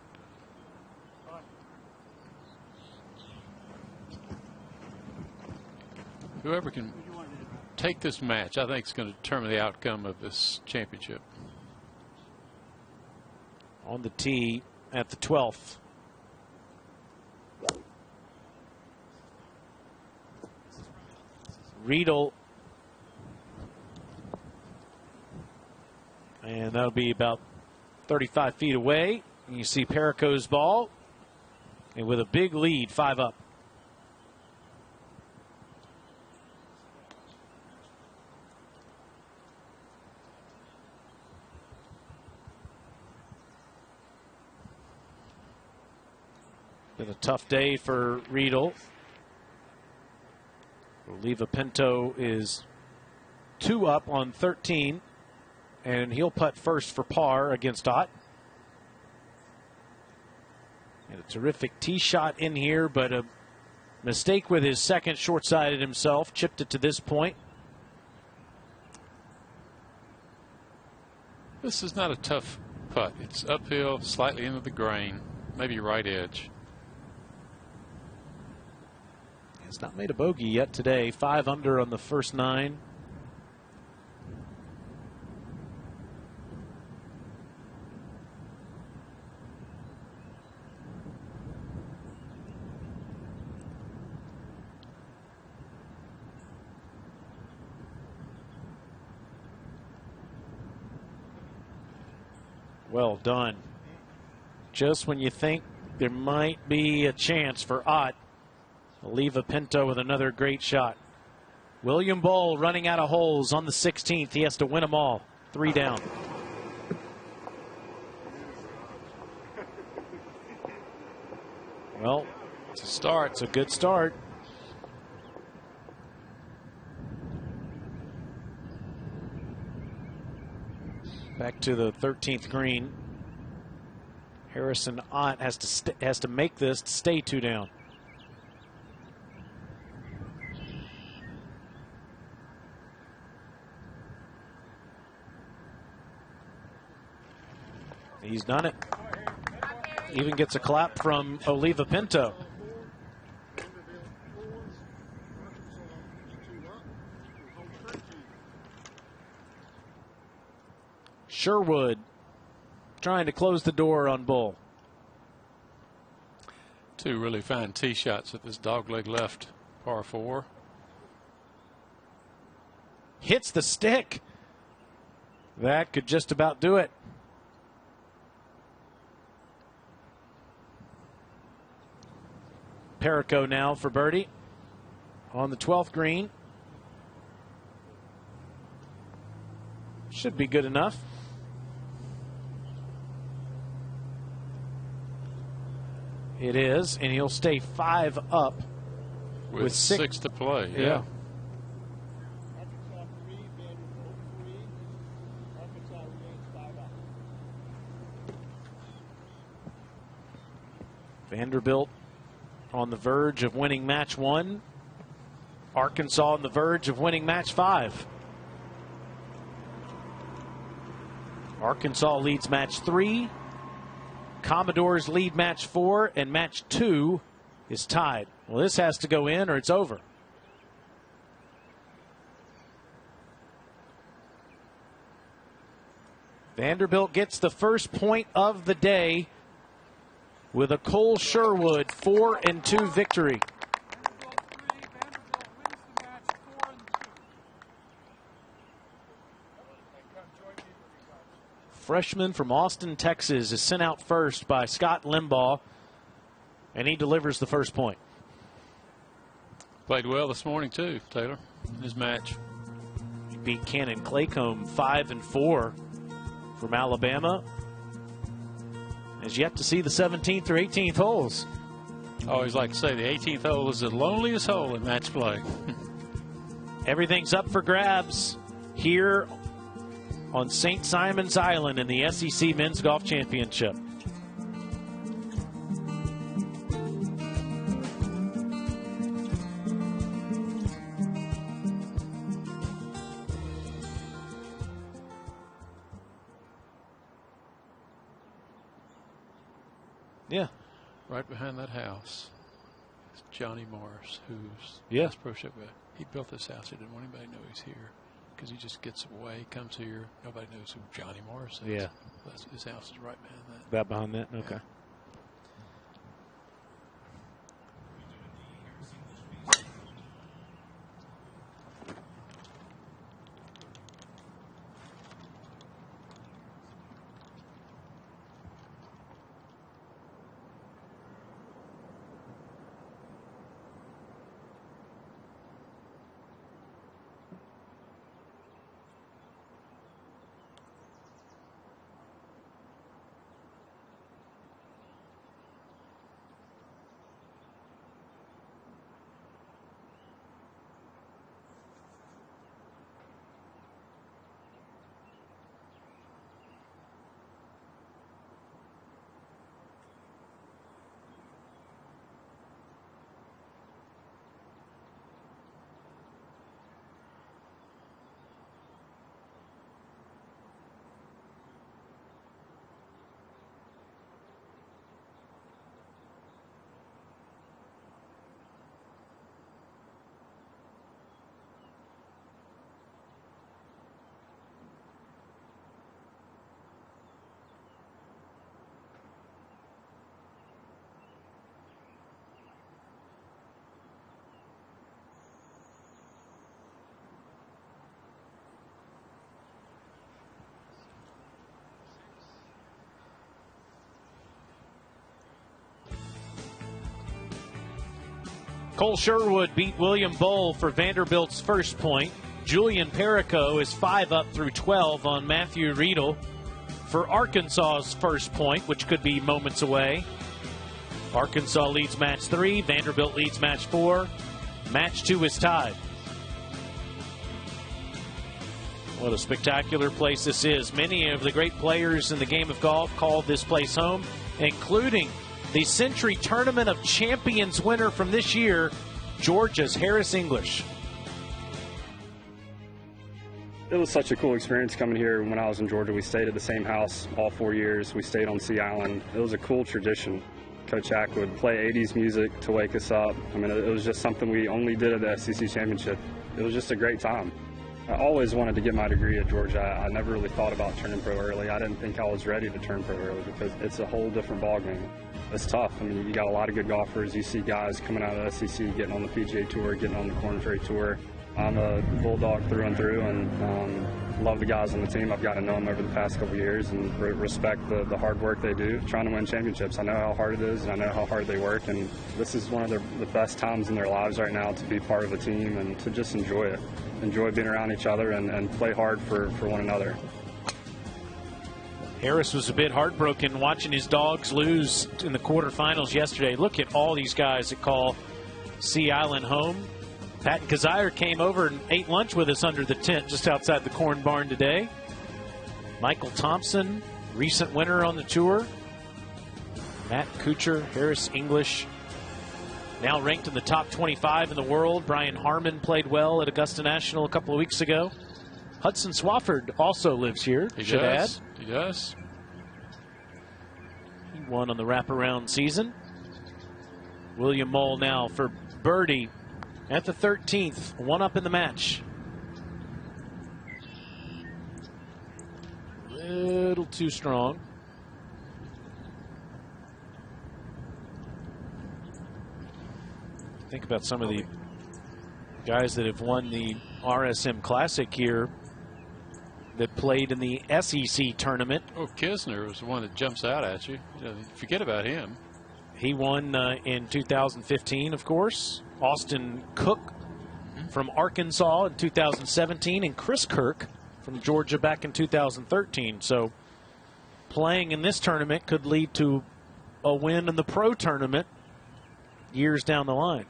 take this match, I think, is going to determine the outcome of this championship. On the tee at the 12th. Riedel. And that'll be about 35 feet away. And you see Perico's ball. And with a big lead, 5 up. Been a tough day for Riedel. Oliva Pinto is 2 up on 13, and he'll putt first for par against Ott. And a terrific tee shot in here, but a mistake with his second short-sided himself. Chipped it to this point. This is not a tough putt. It's uphill, slightly into the grain, maybe right edge. He's not made a bogey yet today. 5 under on the first 9. Well done. Just when you think there might be a chance for Ott, Oliva Pinto with another great shot. William Bowl running out of holes on the 16th. He has to win them all. 3 down. Well, it's a start. It's a good start. Back to the 13th green. Harrison Ott has to make this to stay 2 down. He's done it. Even gets a clap from Oliva Pinto. Sherwood trying to close the door on Bull. 2 really fine tee shots at this dogleg left par 4. Hits the stick. That could just about do it. Perico now for birdie on the 12th green. Should be good enough. It is, and he'll stay 5 up with 6 to play. Yeah. Vanderbilt on the verge of winning match 1. Arkansas on the verge of winning match 5. Arkansas leads match 3. Commodores lead match 4, and match 2 is tied. Well, this has to go in or it's over. Vanderbilt gets the first point of the day with a Cole Sherwood 4-2 victory. Freshman from Austin, Texas is sent out first by Scott Limbaugh, and he delivers the first point. Played well this morning too, Taylor, in his match. He beat Cannon Claycomb 5-4 from Alabama. Has yet to see the 17th or 18th holes. I always like to say the 18th hole is the loneliest hole in match play. Everything's up for grabs here on St. Simon's Island in the SEC Men's Golf Championship. Yeah. Right behind that house is Johnny Morris, who's yeah. pro shop guy. He built this house. He didn't want anybody to know he's here because he just gets away, comes here. Nobody knows who Johnny Morris is. Yeah. His house is right behind that. That behind that? Okay. Yeah. Cole Sherwood beat William Bowl for Vanderbilt's first point. Julian Perico is 5 up through 12 on Matthew Riedel for Arkansas's first point, which could be moments away. Arkansas leads match 3. Vanderbilt leads match 4. Match 2 is tied. What a spectacular place this is. Many of the great players in the game of golf called this place home, including the Century Tournament of Champions winner from this year, Georgia's Harris English. It was such a cool experience coming here. When I was in Georgia, we stayed at the same house all 4 years. We stayed on Sea Island. It was a cool tradition. Coach Ack would play 80s music to wake us up. I mean, it was just something we only did at the SEC Championship. It was just a great time. I always wanted to get my degree at Georgia. I never really thought about turning pro early. I didn't think I was ready to turn pro early because it's a whole different ballgame. It's tough. I mean, you got a lot of good golfers. You see guys coming out of the SEC, getting on the PGA Tour, getting on the Korn Ferry Tour. I'm a Bulldog through and through, and love the guys on the team. I've got to know them over the past couple of years and respect the hard work they do trying to win championships. I know how hard it is, and I know how hard they work, and this is one of the best times in their lives right now to be part of a team and to just enjoy it. Enjoy being around each other and play hard for one another. Harris was a bit heartbroken watching his Dogs lose in the quarterfinals yesterday. Look at all these guys that call Sea Island home. Pat Kazire came over and ate lunch with us under the tent just outside the Corn Barn today. Michael Thompson, recent winner on the tour. Matt Kuchar, Harris English, now ranked in the top 25 in the world. Brian Harmon played well at Augusta National a couple of weeks ago. Hudson Swafford also lives here, He should does. add. He does. He won on the wraparound season. William Mole now for birdie at the 13th, 1 up in the match. A little too strong. Think about some of the guys that have won the RSM Classic here that played in the SEC tournament. Oh, Kisner was the one that jumps out at you. Forget about him. He won in 2015, of course. Austin Cook from Arkansas in 2017, and Chris Kirk from Georgia back in 2013. So playing in this tournament could lead to a win in the pro tournament years down the line.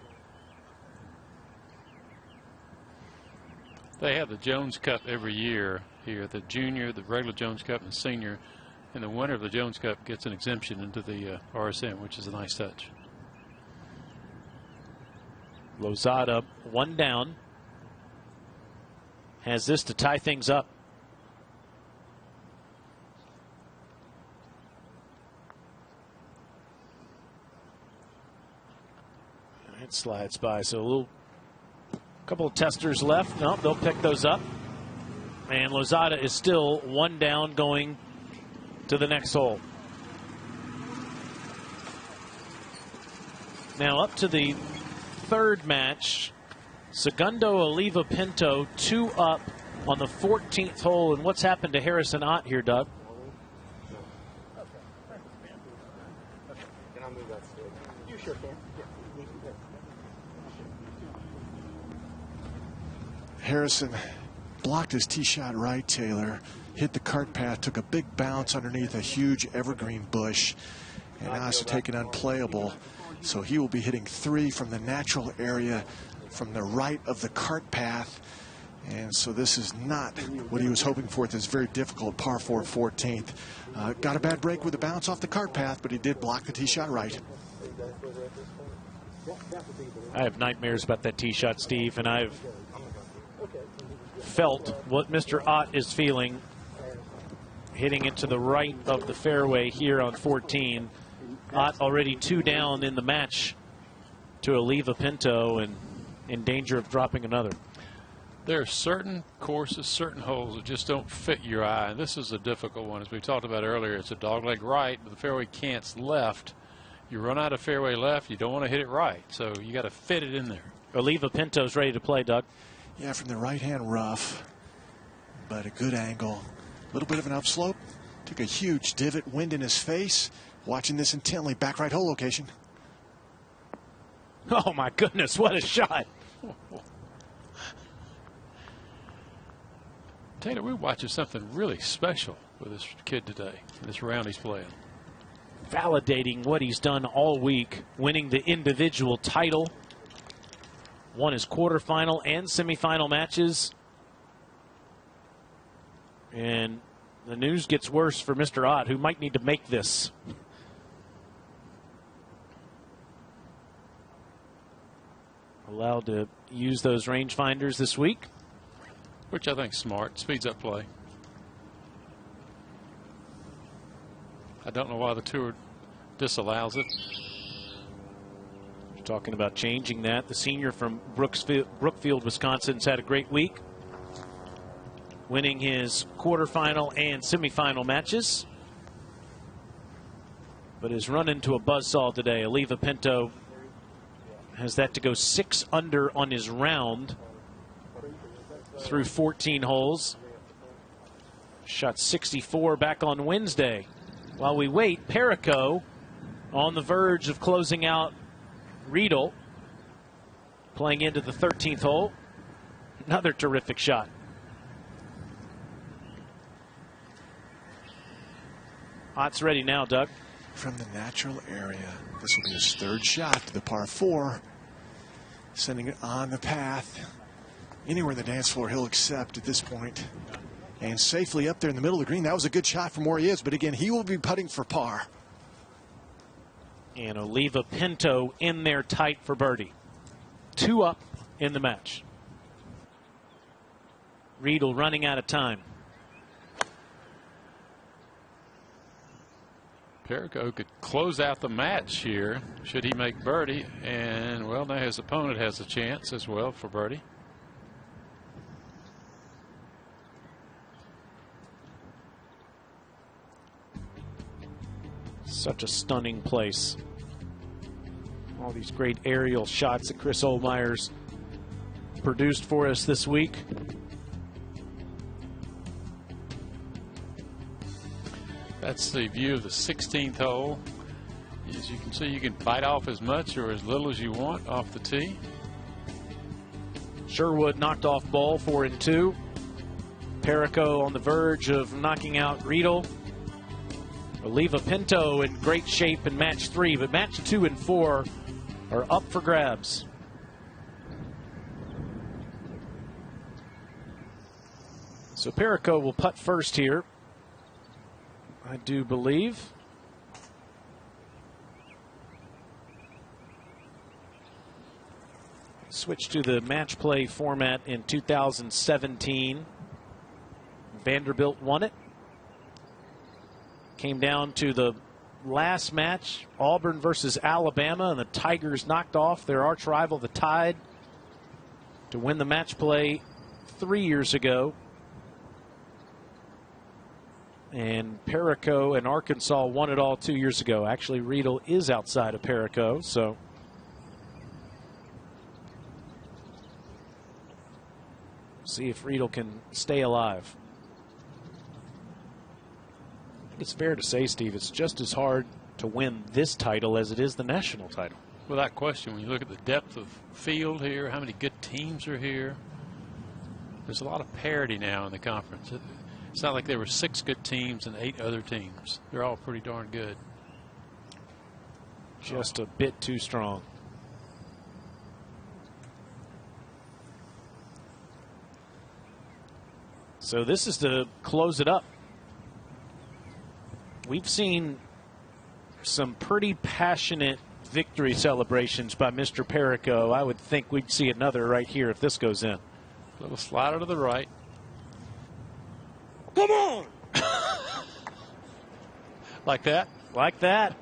They have the Jones Cup every year here, the junior, the regular Jones Cup, and the senior. And the winner of the Jones Cup gets an exemption into the RSM, which is a nice touch. Lozada, one down, has this to tie things up. It slides by, so a couple of testers left. No, they'll pick those up. And Lozada is still one down going to the next hole. Now up to the third match. Segundo Oliva Pinto 2 up on the 14th hole. And what's happened to Harrison Ott here, Doug? Can I move that stick? You sure can. Harrison blocked his tee shot right, Taylor. Hit the cart path, took a big bounce underneath a huge evergreen bush, and now has to take it unplayable. So he will be hitting 3 from the natural area from the right of the cart path. And so this is not what he was hoping for at this very difficult par 4 14th. Got a bad break with a bounce off the cart path, but he did block the tee shot right. I have nightmares about that tee shot, Steve, and I've felt what Mr. Ott is feeling hitting it to the right of the fairway here on 14. Ott already 2 down in the match to Oliva Pinto and in danger of dropping another. There are certain courses, certain holes that just don't fit your eye. And this is a difficult one. As we talked about earlier, it's a dogleg right, but the fairway cants left. You run out of fairway left, you don't want to hit it right. So you got to fit it in there. Oliva Pinto's ready to play, Doug. Yeah, from the right-hand rough, but a good angle. A little bit of an upslope. Took a huge divot, wind in his face. Watching this intently. Back right hole location. Oh, my goodness, what a shot. Taylor, we're watching something really special with this kid today, this round he's playing. Validating what he's done all week, winning the individual title. Won his quarterfinal and semifinal matches. And the news gets worse for Mr. Ott, who might need to make this. Allowed to use those rangefinders this week. Which I think is smart. Speeds up play. I don't know why the tour disallows it. Talking about changing that. The senior from Brookfield, Wisconsin's had a great week, winning his quarterfinal and semifinal matches, but is run into a buzzsaw today. Oliva Pinto has that to go 6 under on his round through 14 holes. Shot 64 back on Wednesday. While we wait, Perico on the verge of closing out Riedel, playing into the 13th hole. Another terrific shot. Ott's ready now, Doug. From the natural area. This will be his 3rd shot to the par 4. Sending it on the path. Anywhere in the dance floor he'll accept at this point. And safely up there in the middle of the green. That was a good shot from where he is. But again, he will be putting for par. And Oliva Pinto in there tight for birdie. 2 up in the match. Riedel running out of time. Perico could close out the match here should he make birdie. And, well, now his opponent has a chance as well for birdie. Such a stunning place. All these great aerial shots that Chris Ohlmeyer's produced for us this week. That's the view of the 16th hole. As you can see, you can bite off as much or as little as you want off the tee. Sherwood knocked off ball 4 and 2. Perico on the verge of knocking out Riedel. Oliva Pinto in great shape in match 3, but match 2 and 4 are up for grabs. So Perico will putt first here, I do believe. Switched to the match play format in 2017. Vanderbilt won it. Came down to the last match, Auburn versus Alabama, and the Tigers knocked off their arch rival, the Tide, to win the match play 3 years ago. And Perico and Arkansas won it all 2 years ago. Actually, Riedel is outside of Perico, so see if Riedel can stay alive. I think it's fair to say, Steve, it's just as hard to win this title as it is the national title. Without question, when you look at the depth of field here, how many good teams are here, there's a lot of parity now in the conference. It's not like there were 6 good teams and 8 other teams. They're all pretty darn good. Just a bit too strong. So this is to close it up. We've seen some pretty passionate victory celebrations by Mr. Perico. I would think we'd see another right here if this goes in. A little slider to the right. Come on! Like that? Like that.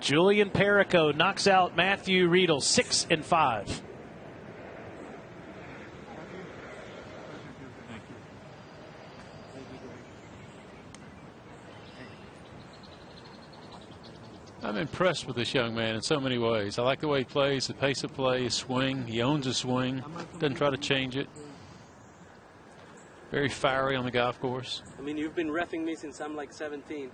Julian Perico knocks out Matthew Riedel, 6 and 5. I'm impressed with this young man in so many ways. I like the way he plays, the pace of play, his swing. He owns his swing, doesn't try to change it. Very fiery on the golf course. I mean, you've been reffing me since I'm like 17.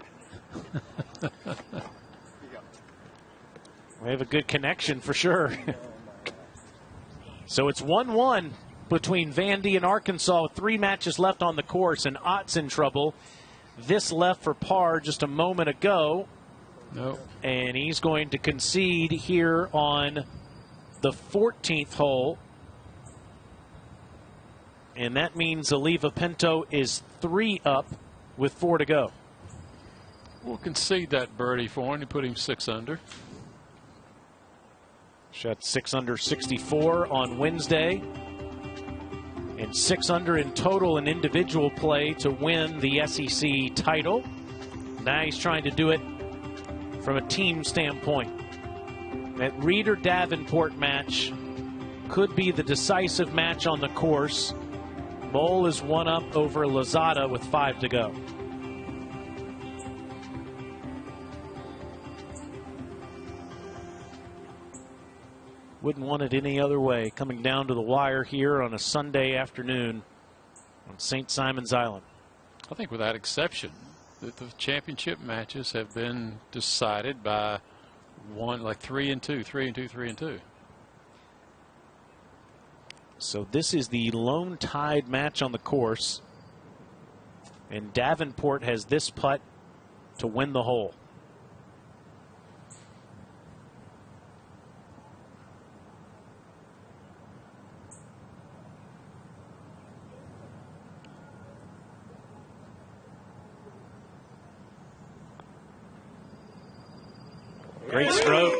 We have a good connection for sure. So it's 1-1 between Vandy and Arkansas with 3 matches left on the course, and Ott's in trouble. This left for par just a moment ago. No. And he's going to concede here on the 14th hole. And that means Oliva Pinto is 3 up with 4 to go. We'll concede that birdie for him to put him 6 under. Shot 6 under 64 on Wednesday. And 6 under in total in individual play to win the SEC title. Now he's trying to do it from a team standpoint. That Reeder-Davenport match could be the decisive match on the course. Mole is 1 up over Lozada with 5 to go. Wouldn't want it any other way. Coming down to the wire here on a Sunday afternoon on St. Simon's Island. I think without exception, the championship matches have been decided by 3 and 2, 3 and 2, 3 and 2. So this is the lone tied match on the course. And Davenport has this putt to win the hole. Great stroke.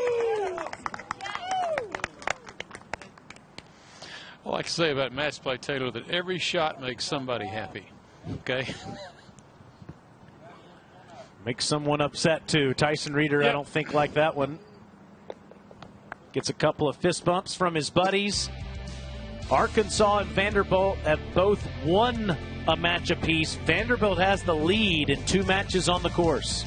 All I can say about match play, Taylor, that every shot makes somebody happy. Okay? Makes someone upset, too. Tyson Reeder, yep. I don't think like that one. Gets a couple of fist bumps from his buddies. Arkansas and Vanderbilt have both won a match apiece. Vanderbilt has the lead in 2 matches on the course.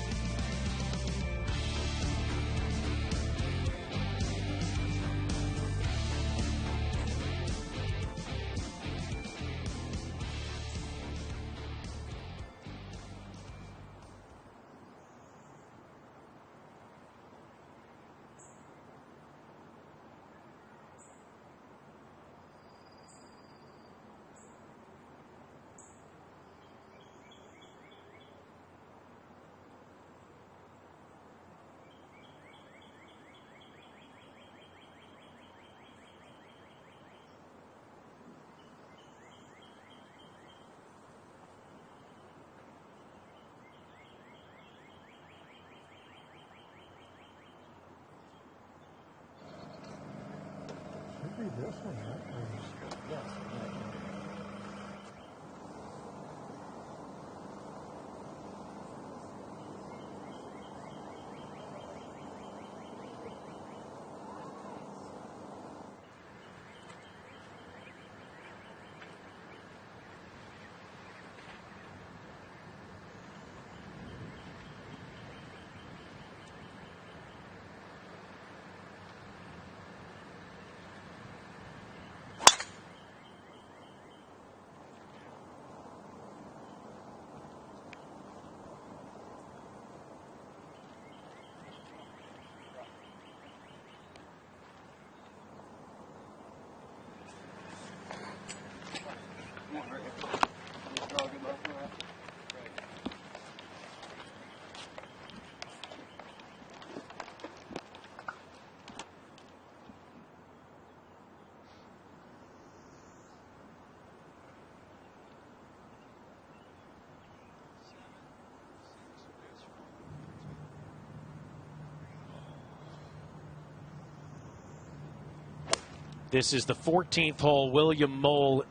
This is the 14th hole. William Mole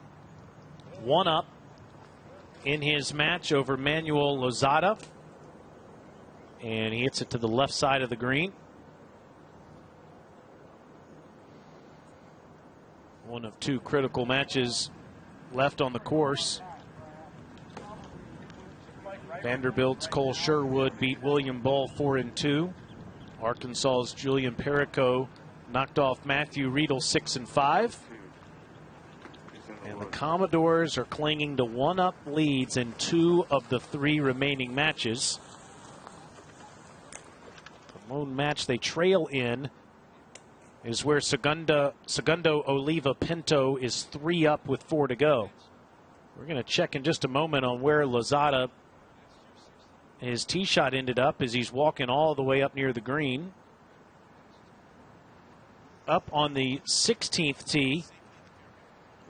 one up in his match over Manuel Lozada. And he hits it to the left side of the green. One of two critical matches left on the course. Vanderbilt's Cole Sherwood beat William Bull 4-2. Arkansas's Julian Perico knocked off Matthew Riedel 6-5. And the Commodores are clinging to one-up leads in 2 of the 3 remaining matches. The lone match they trail in is where Segundo Oliva Pinto is 3 up with 4 to go. We're going to check in just a moment on where Lozada, his tee shot ended up as he's walking all the way up near the green. Up on the 16th tee,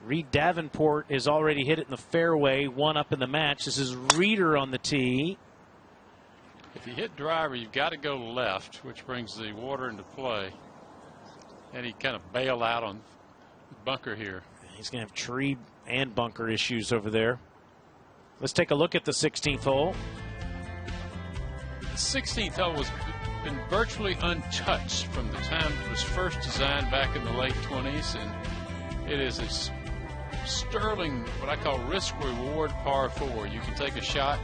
Reed Davenport has already hit it in the fairway, 1 up in the match. This is Reeder on the tee. If you hit driver, you've got to go left, which brings the water into play. And he kind of bail out on bunker here. He's going to have tree and bunker issues over there. Let's take a look at the 16th hole. The 16th hole has been virtually untouched from the time it was first designed back in the late 20s, and it is a sterling, what I call risk-reward par 4. You can take a shot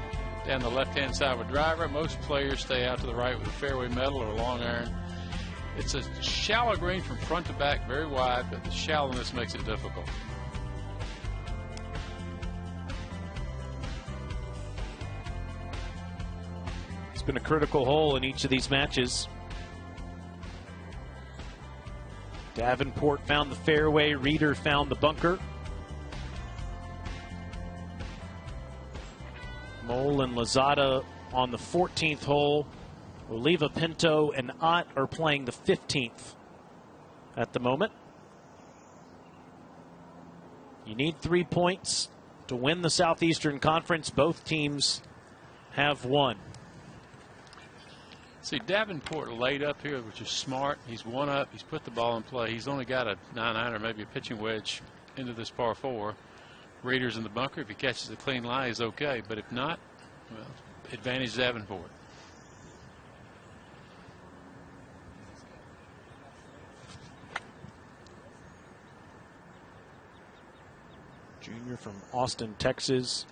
down the left-hand side of a driver. Most players stay out to the right with a fairway metal or a long iron. It's a shallow green from front to back, very wide, but the shallowness makes it difficult. It's been a critical hole in each of these matches. Davenport found the fairway, Reeder found the bunker. Mole and Lozada on the 14th hole. Oliva Pinto and Ott are playing the 15th at the moment. You need 3 points to win the Southeastern Conference. Both teams have won. See, Davenport laid up here, which is smart. He's 1 up. He's put the ball in play. He's only got a 9-iron or maybe a pitching wedge into this par 4. Reeder's in the bunker. If he catches a clean lie, he's okay. But if not, well, advantage Davenport. Junior from Austin, Texas,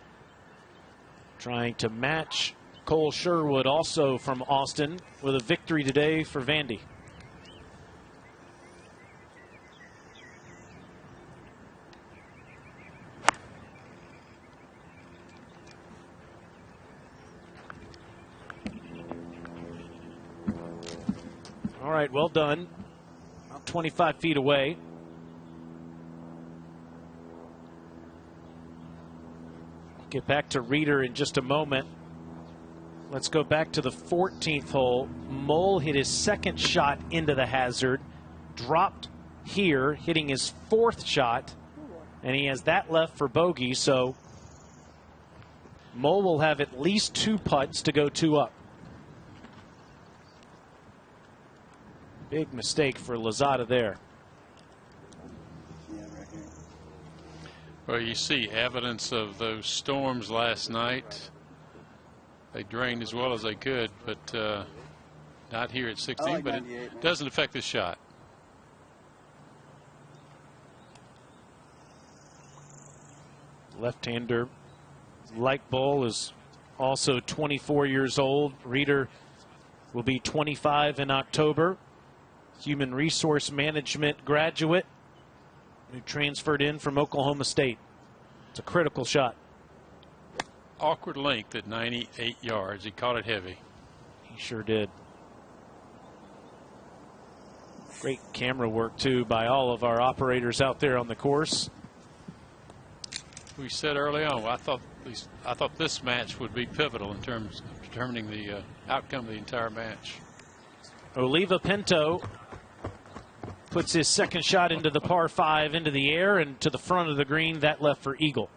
trying to match Cole Sherwood, also from Austin, with a victory today for Vandy. All right, well done. About 25 feet away. Get back to Reeder in just a moment. Let's go back to the 14th hole. Mole hit his second shot into the hazard, dropped here, hitting his 4th shot, and he has that left for bogey, so Mole will have at least 2 putts to go 2 up. Big mistake for Lozada there. Well, you see evidence of those storms last night. They drained as well as they could, but not here at 16. like but 98, it man. doesn't affect this shot. Left-hander Light Bull is also 24 years old. Reeder will be 25 in October. Human resource management graduate who transferred in from Oklahoma State. It's a critical shot. Awkward length at 98 yards. He caught it heavy. He sure did. Great camera work, too, by all of our operators out there on the course. We said early on, I thought this match would be pivotal in terms of determining the outcome of the entire match. Oliva Pinto puts his second shot into the par 5 into the air and to the front of the green. That left for eagle.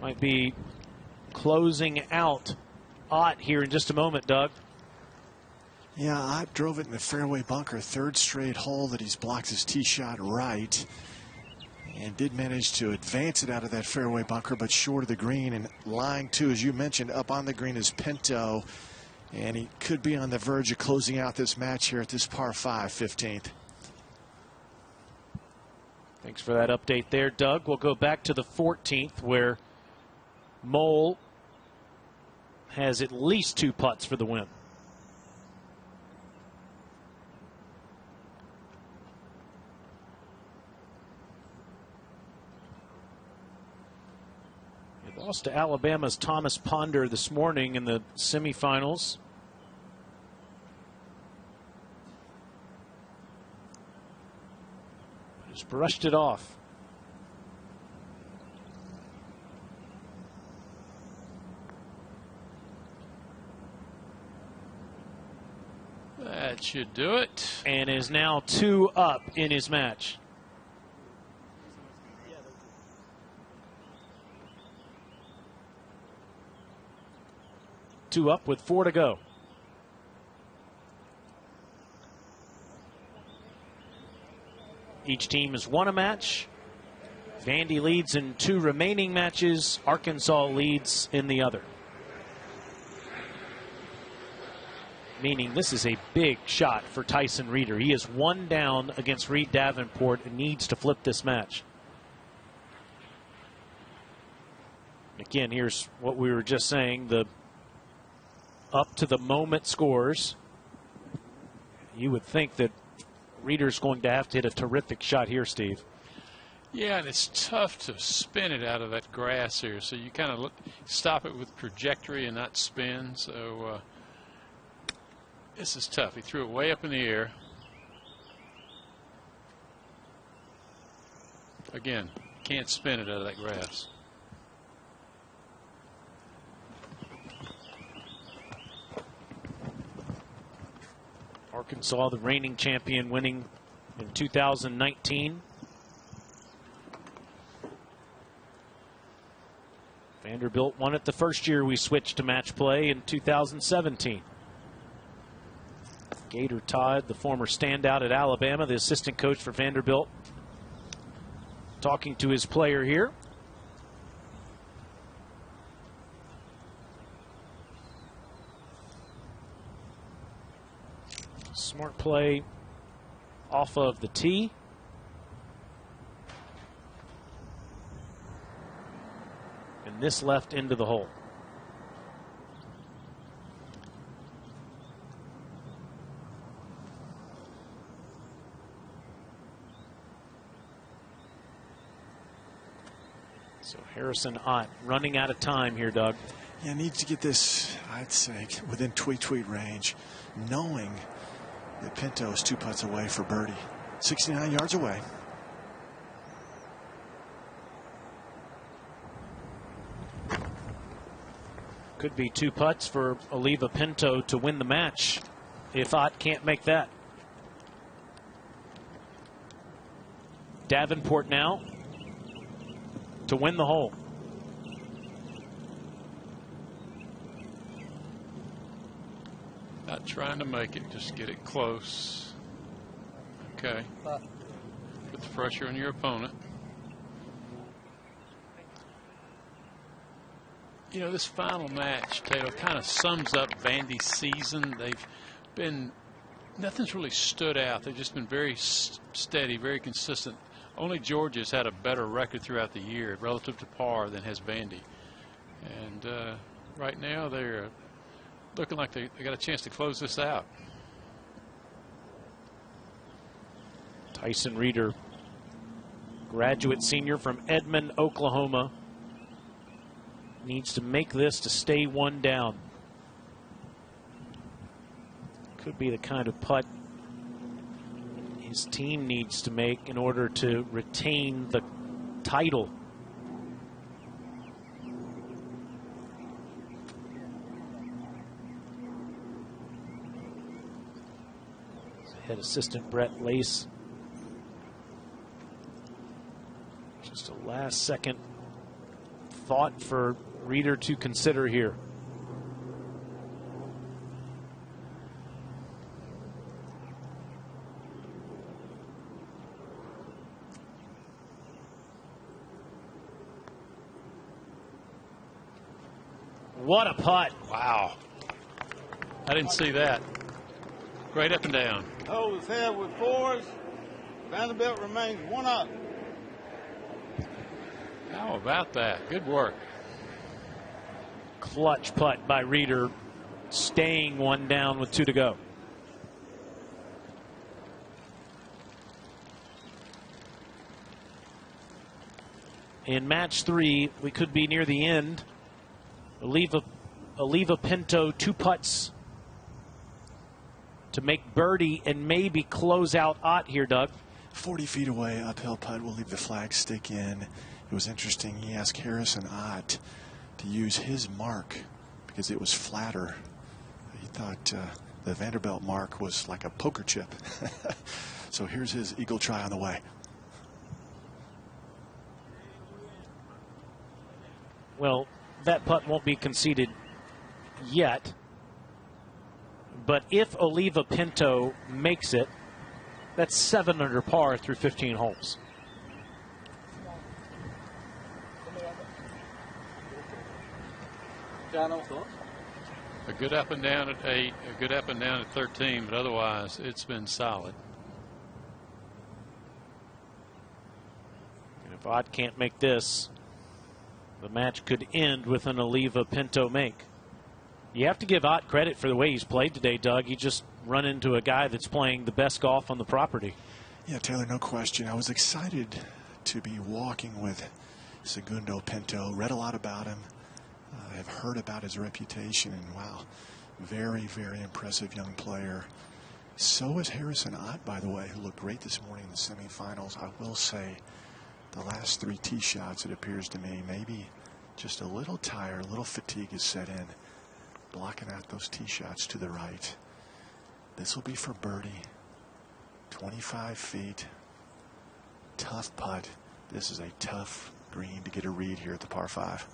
Might be closing out Ott here in just a moment, Doug. Yeah, Ott drove it in the fairway bunker, third straight hole that he's blocked his tee shot right, and did manage to advance it out of that fairway bunker, but short of the green. And lying to, as you mentioned, up on the green is Pinto, and he could be on the verge of closing out this match here at this par 5, 15th. Thanks for that update there, Doug. We'll go back to the 14th, where Mole has at least 2 putts for the win. He lost to Alabama's Thomas Ponder this morning in the semifinals. Just brushed it off. That should do it. And is now 2 up in his match. Two up with 4 to go. Each team has won a match. Vandy leads in 2 remaining matches. Arkansas leads in the other. Meaning this is a big shot for Tyson Reeder. He is 1 down against Reed Davenport and needs to flip this match. Again, here's what we were just saying, the up to the moment scores. You would think that Reeder's going to have to hit a terrific shot here, Steve. Yeah, and it's tough to spin it out of that grass here. So you kind of stop it with trajectory and not spin. So this is tough. He threw it way up in the air. Again, can't spin it out of that grass. Arkansas, the reigning champion, winning in 2019. Vanderbilt won it the first year we switched to match play in 2017. Gator Todd, the former standout at Alabama, the assistant coach for Vanderbilt, talking to his player here. Smart play off of the tee. And this left into the hole. So Harrison Ott running out of time here, Doug. Yeah, needs to get this, I'd say, within tweet range, knowing that Pinto is 2 putts away for birdie. 69 yards away. Could be 2 putts for Oliva Pinto to win the match if Ott can't make that. Davenport now to win the hole. Not trying to make it, just get it close. Okay. the pressure on your opponent. You know, this final match, Taylor, kind of sums up Vandy's season. They've been, nothing's really stood out. They've just been very steady, very consistent. Only Georgia's had a better record throughout the year relative to par than has Vandy. And right now they're looking like they got a chance to close this out. Tyson Reeder, graduate senior from Edmond, Oklahoma, needs to make this to stay one down. Could be the kind of putt his team needs to make in order to retain the title. Head assistant Brett Lace. Just a last second thought for Reeder to consider here. What a putt. Wow. I didn't see that. Great up and down. Hold his head with fours. Vanderbilt remains 1 up. How about that? Good work. Clutch putt by Reeder, staying one down with 2 to go. In match 3, we could be near the end. Oliva Pinto, 2 putts to make birdie and maybe close out Ott here, Doug. 40 feet away, uphill putt will leave the flag stick in. It was interesting. He asked Harrison Ott to use his mark because it was flatter. He thought the Vanderbilt mark was like a poker chip. So here's his eagle try on the way. Well, that putt won't be conceded yet. But if Oliva Pinto makes it, that's 7 under par through 15 holes. A good up and down at 8, a good up and down at 13, but otherwise it's been solid. And if Ott can't make this, the match could end with an Oliva Pinto make. You have to give Ott credit for the way he's played today, Doug. You just run into a guy that's playing the best golf on the property. Yeah, Taylor, no question. I was excited to be walking with Segundo Pinto. Read a lot about him. I've heard about his reputation, and wow, very, very impressive young player. So is Harrison Ott, by the way, who looked great this morning in the semifinals. I will say the last 3 tee shots, it appears to me, maybe just a little tired, a little fatigue has set in, blocking out those tee shots to the right. This will be for birdie. 25 feet. Tough putt. This is a tough green to get a read here at the par 5.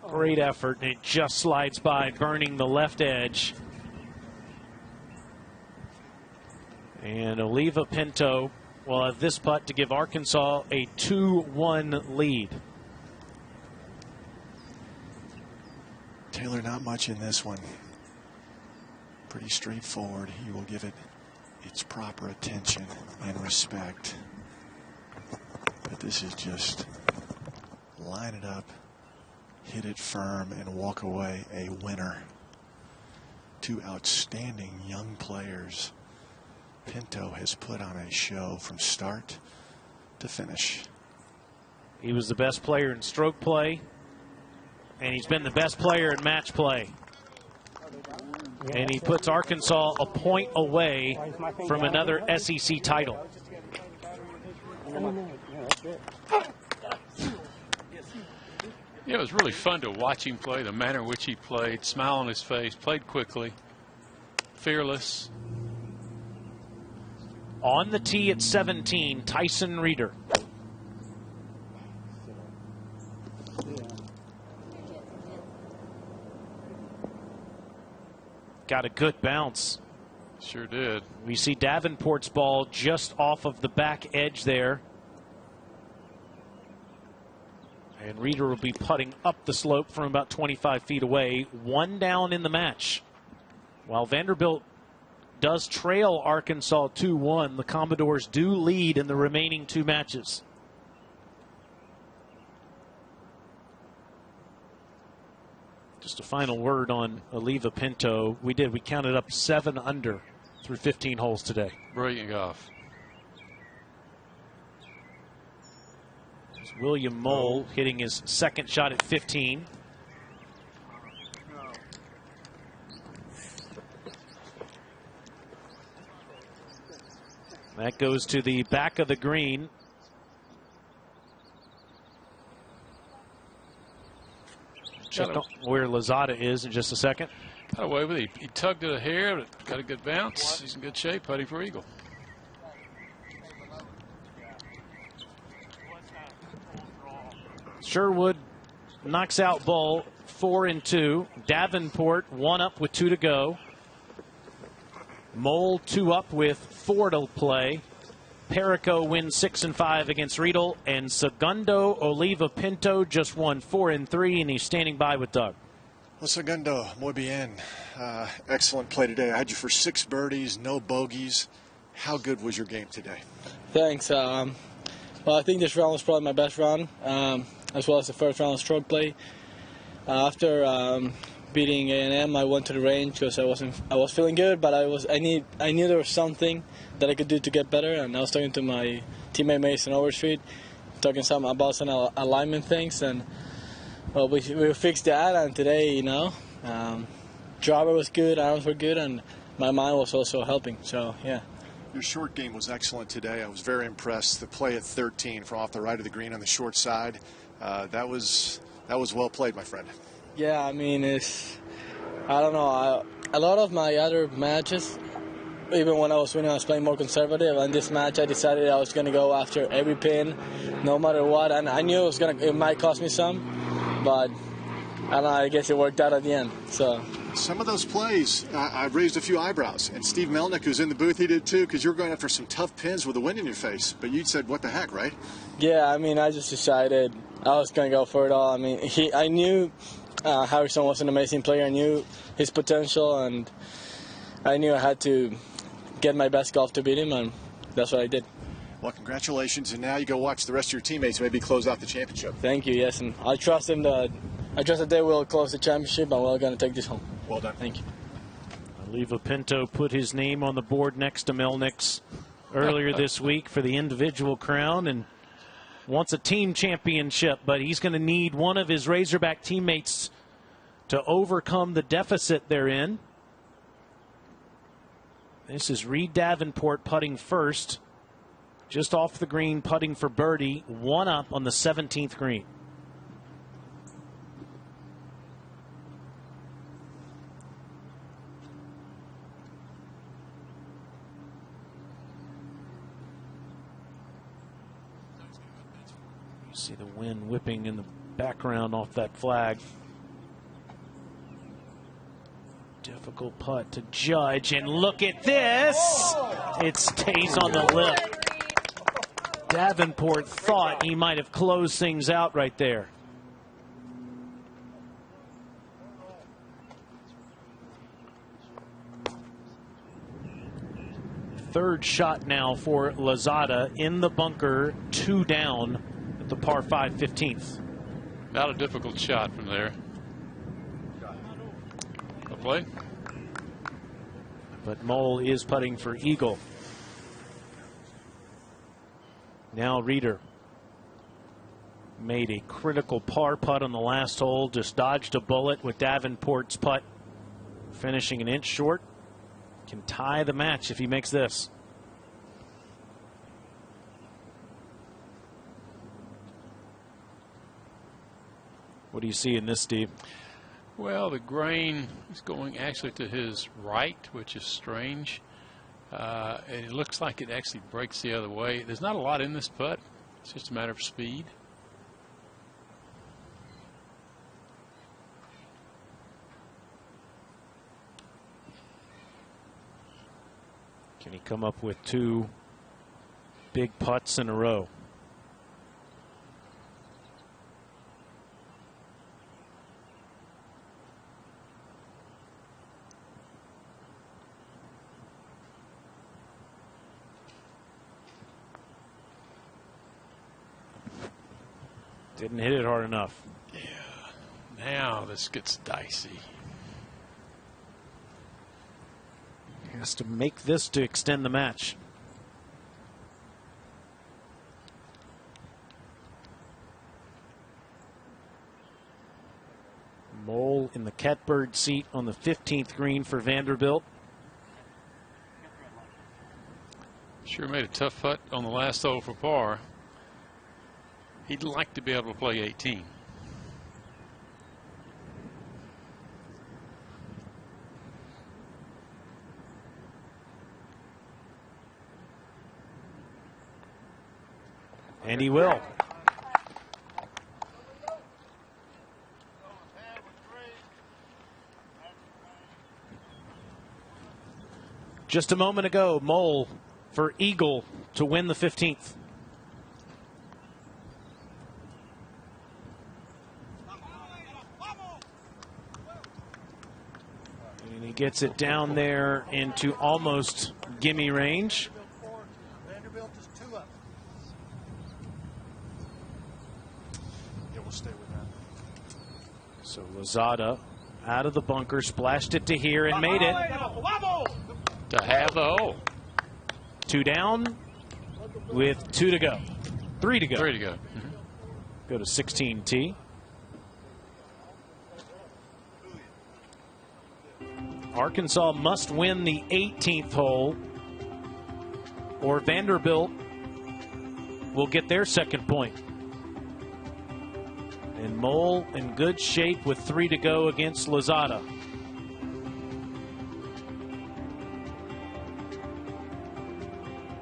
Great effort, and it just slides by, burning the left edge. And Oliva Pinto will have this putt to give Arkansas a 2-1 lead. Taylor, not much in this one. Pretty straightforward. He will give it its proper attention and respect. But this is just line it up, hit it firm, and walk away a winner. 2 outstanding young players. Pinto has put on a show from start to finish. He was the best player in stroke play, and he's been the best player in match play. And he puts Arkansas a point away from another SEC title. Yeah, it was really fun to watch him play, the manner in which he played, smile on his face, played quickly, fearless. On the tee at 17, Tyson Reeder. got a good bounce. Sure did. We see Davenport's ball just off of the back edge there. And Reeder will be putting up the slope from about 25 feet away. 1 down in the match. While Vanderbilt does trail Arkansas 2-1, the Commodores do lead in the remaining 2 matches. Just a final word on Oliva Pinto. We counted up 7 under through 15 holes today. Brilliant golf. There's William Mole hitting his second shot at 15. That goes to the back of the green. Check on where Lozada is in just a second. Got away with it. He tugged it a hair, but got a good bounce. He's in good shape, putting for eagle. Sherwood knocks out ball 4 and 2. Davenport 1 up with 2 to go. Mole 2 up with 4 to play. Perico wins 6 and 5 against Riedel, and Segundo Oliva Pinto just won 4 and 3, and he's standing by with Doug. Well, Segundo, muy bien. Excellent play today. I had you for 6 birdies, no bogeys. How good was your game today? Thanks. Well, I think this round was probably my best round, as well as the first round of stroke play. After beating A&M, I went to the range because I was feeling good, but I knew there was something that I could do to get better, and I was talking to my teammate Mason Overstreet, talking about some alignment things, and well, we fixed that, and today, driver was good, irons were good, and my mind was also helping, so yeah. Your short game was excellent today. I was very impressed. The play at 13 from off the right of the green on the short side, that was well played, my friend. Yeah, I mean, I don't know. A lot of my other matches, even when I was winning, I was playing more conservative. And this match, I decided I was going to go after every pin, no matter what. And I knew it might cost me some, but I don't know, I guess it worked out at the end. So some of those plays, I raised a few eyebrows. And Steve Melnick, who's in the booth, he did too, because you were going after some tough pins with the wind in your face. But you said, what the heck, right? Yeah, I mean, I just decided I was going to go for it all. I mean, I knew Harrison was an amazing player. I knew his potential, and I knew I had to get my best golf to beat him, and that's what I did. Well, congratulations, and now you go watch the rest of your teammates maybe close out the championship. Thank you, yes, and I trust that they will close the championship, and we're going to take this home. Well done. Thank you. Oliva Pinto put his name on the board next to Melnick's earlier this week for the individual crown, and wants a team championship, but he's going to need one of his Razorback teammates to overcome the deficit they're in. This is Reed Davenport putting first, just off the green, putting for birdie, 1 up on the 17th green. You see the wind whipping in the background off that flag. Difficult putt to judge, and look at this. It stays on the lip. Davenport thought he might have closed things out right there. Third shot now for Lozada in the bunker, 2 down at the par 5 15th. Not a difficult shot from there. Play. But Mole is putting for eagle. Now Reeder made a critical par putt on the last hole, just dodged a bullet with Davenport's putt finishing an inch short. Can tie the match if he makes this. What do you see in this, Steve? Well, the grain is going actually to his right, which is strange. And it looks like it actually breaks the other way. There's not a lot in this putt. It's just a matter of speed. Can he come up with 2 big putts in a row? Didn't hit it hard enough. Yeah. Now this gets dicey. He has to make this to extend the match. Mole in the catbird seat on the 15th green for Vanderbilt. Sure made a tough putt on the last hole for par. He'd like to be able to play 18. And he will. Just a moment ago, Mole for eagle to win the 15th. And he gets it down there into almost gimme range. Vanderbilt is 2 up. Yeah, we'll stay with that. So Lozada out of the bunker, splashed it to here and made it. To have the hole. 2 down with 2 to go. 3 to go. 3 to go. Go to 16T. Arkansas must win the 18th hole, or Vanderbilt will get their second point. And Mole in good shape with 3 to go against Lozada.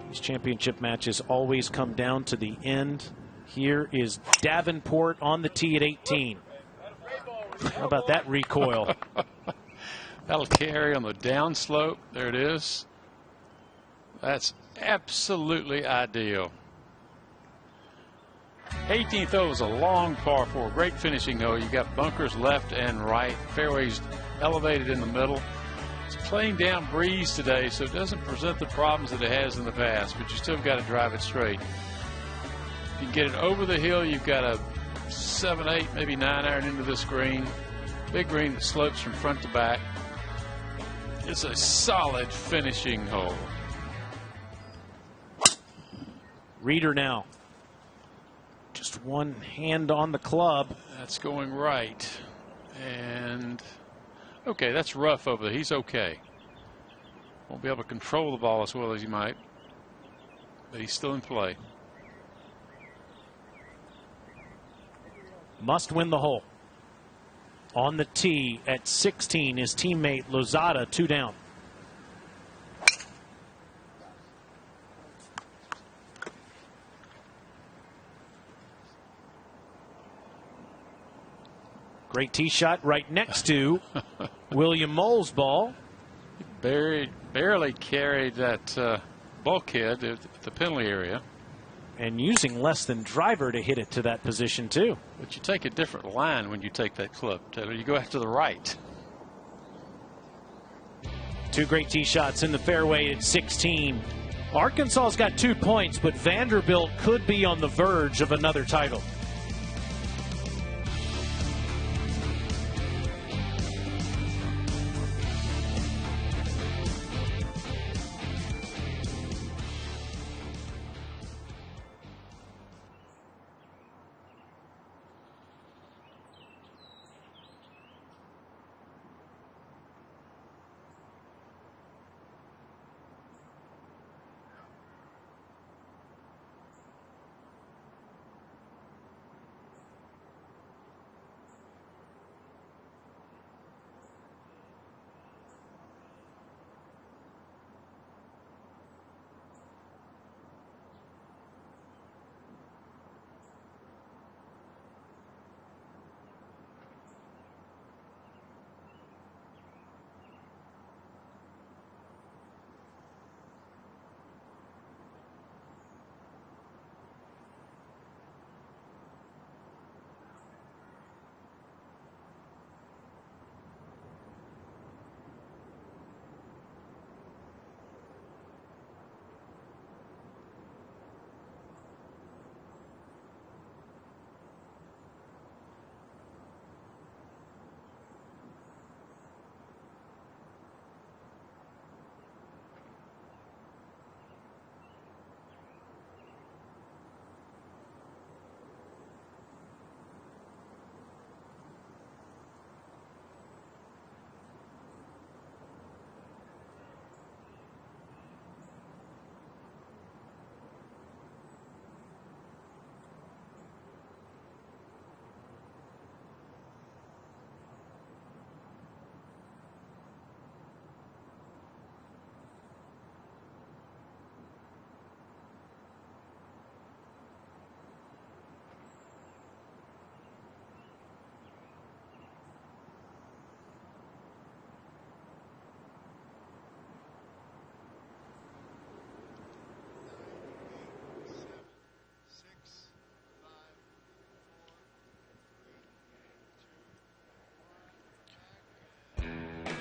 These championship matches always come down to the end. Here is Davenport on the tee at 18. How about that recoil? That'll carry on the downslope. There it is. That's absolutely ideal. 18th hole is a long par 4. Great finishing hole. You got bunkers left and right. Fairways elevated in the middle. It's playing down breeze today, so it doesn't present the problems that it has in the past, but you still got to drive it straight. If you can get it over the hill, you've got a 7, 8, maybe 9 iron into this green. Big green that slopes from front to back. It's a solid finishing hole. Reader now. Just one hand on the club. That's going right. And okay, that's rough over there. He's okay. Won't be able to control the ball as well as he might, but he's still in play. Must win the hole. On the tee at 16, his teammate Lozada, 2 down. Great tee shot right next to William Mole's ball. Barely carried that bulkhead at the penalty area. And using less than driver to hit it to that position, too. But you take a different line when you take that club, Taylor. You go out to the right. 2 great tee shots in the fairway at 16. Arkansas's got 2 points, but Vanderbilt could be on the verge of another title.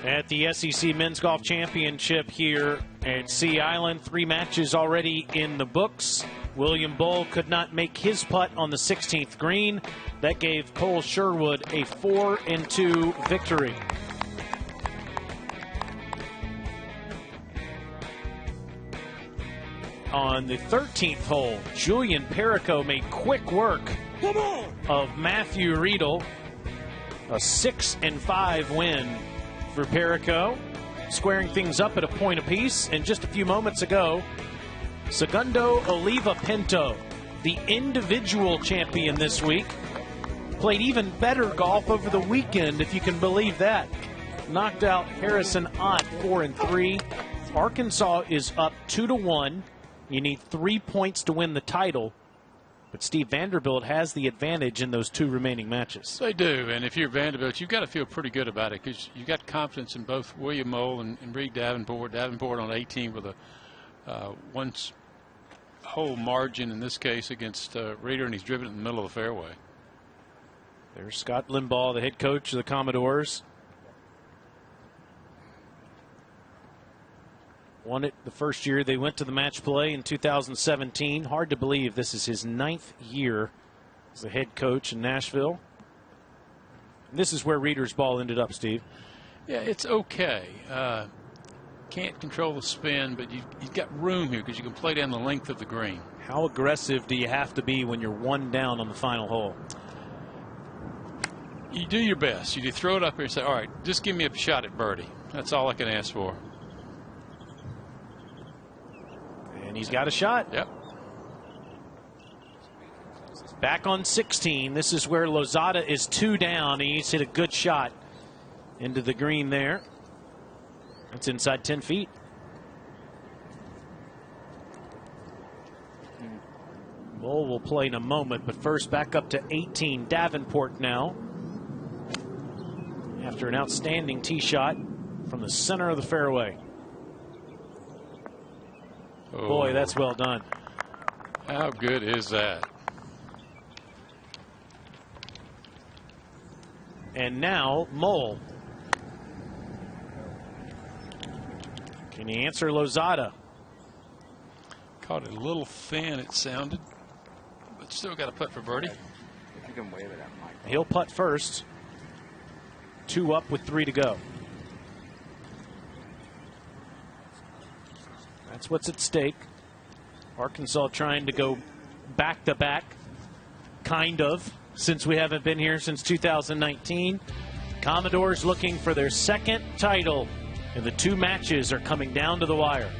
At the SEC Men's Golf Championship here at Sea Island, 3 matches already in the books. William Bull could not make his putt on the 16th green. That gave Cole Sherwood a 4-2 victory. On the 13th hole, Julian Perico made quick work of Matthew Riedel. A 6-5 win for Perico, squaring things up at a point apiece. And just a few moments ago, Segundo Oliva Pinto, the individual champion this week, played even better golf over the weekend, if you can believe that. Knocked out Harrison Ott 4-3. Arkansas is up 2-1. You need 3 points to win the title. But Steve, Vanderbilt has the advantage in those 2 remaining matches. They do, and if you're Vanderbilt, you've got to feel pretty good about it because you've got confidence in both William Mole and Reed Davenport. Davenport on 18 with a one-hole margin in this case against Reeder, and he's driven it in the middle of the fairway. There's Scott Limbaugh, the head coach of the Commodores. Won it the first year they went to the match play in 2017. Hard to believe this is his 9th year as the head coach in Nashville. And this is where Reeder's ball ended up, Steve. Yeah, it's okay. Can't control the spin, but you've got room here because you can play down the length of the green. How aggressive do you have to be when you're 1 down on the final hole? You do your best. You throw it up here and say, all right, just give me a shot at birdie. That's all I can ask for. And he's got a shot. Yep. Back on 16. This is where Lozada is 2 down. He's hit a good shot into the green there. It's inside 10 feet. Bull will play in a moment, but first back up to 18. Davenport now. After an outstanding tee shot from the center of the fairway. Oh. Boy, that's well done. How good is that? And now Mole. Can he answer Lozada? Caught it a little thin, it sounded, but still got a putt for birdie. If you can wave it at Mike. He'll putt first. 2 up with 3 to go. That's what's at stake. Arkansas trying to go back-to-back, kind of, since we haven't been here since 2019. Commodores looking for their 2nd title, and the 2 matches are coming down to the wire.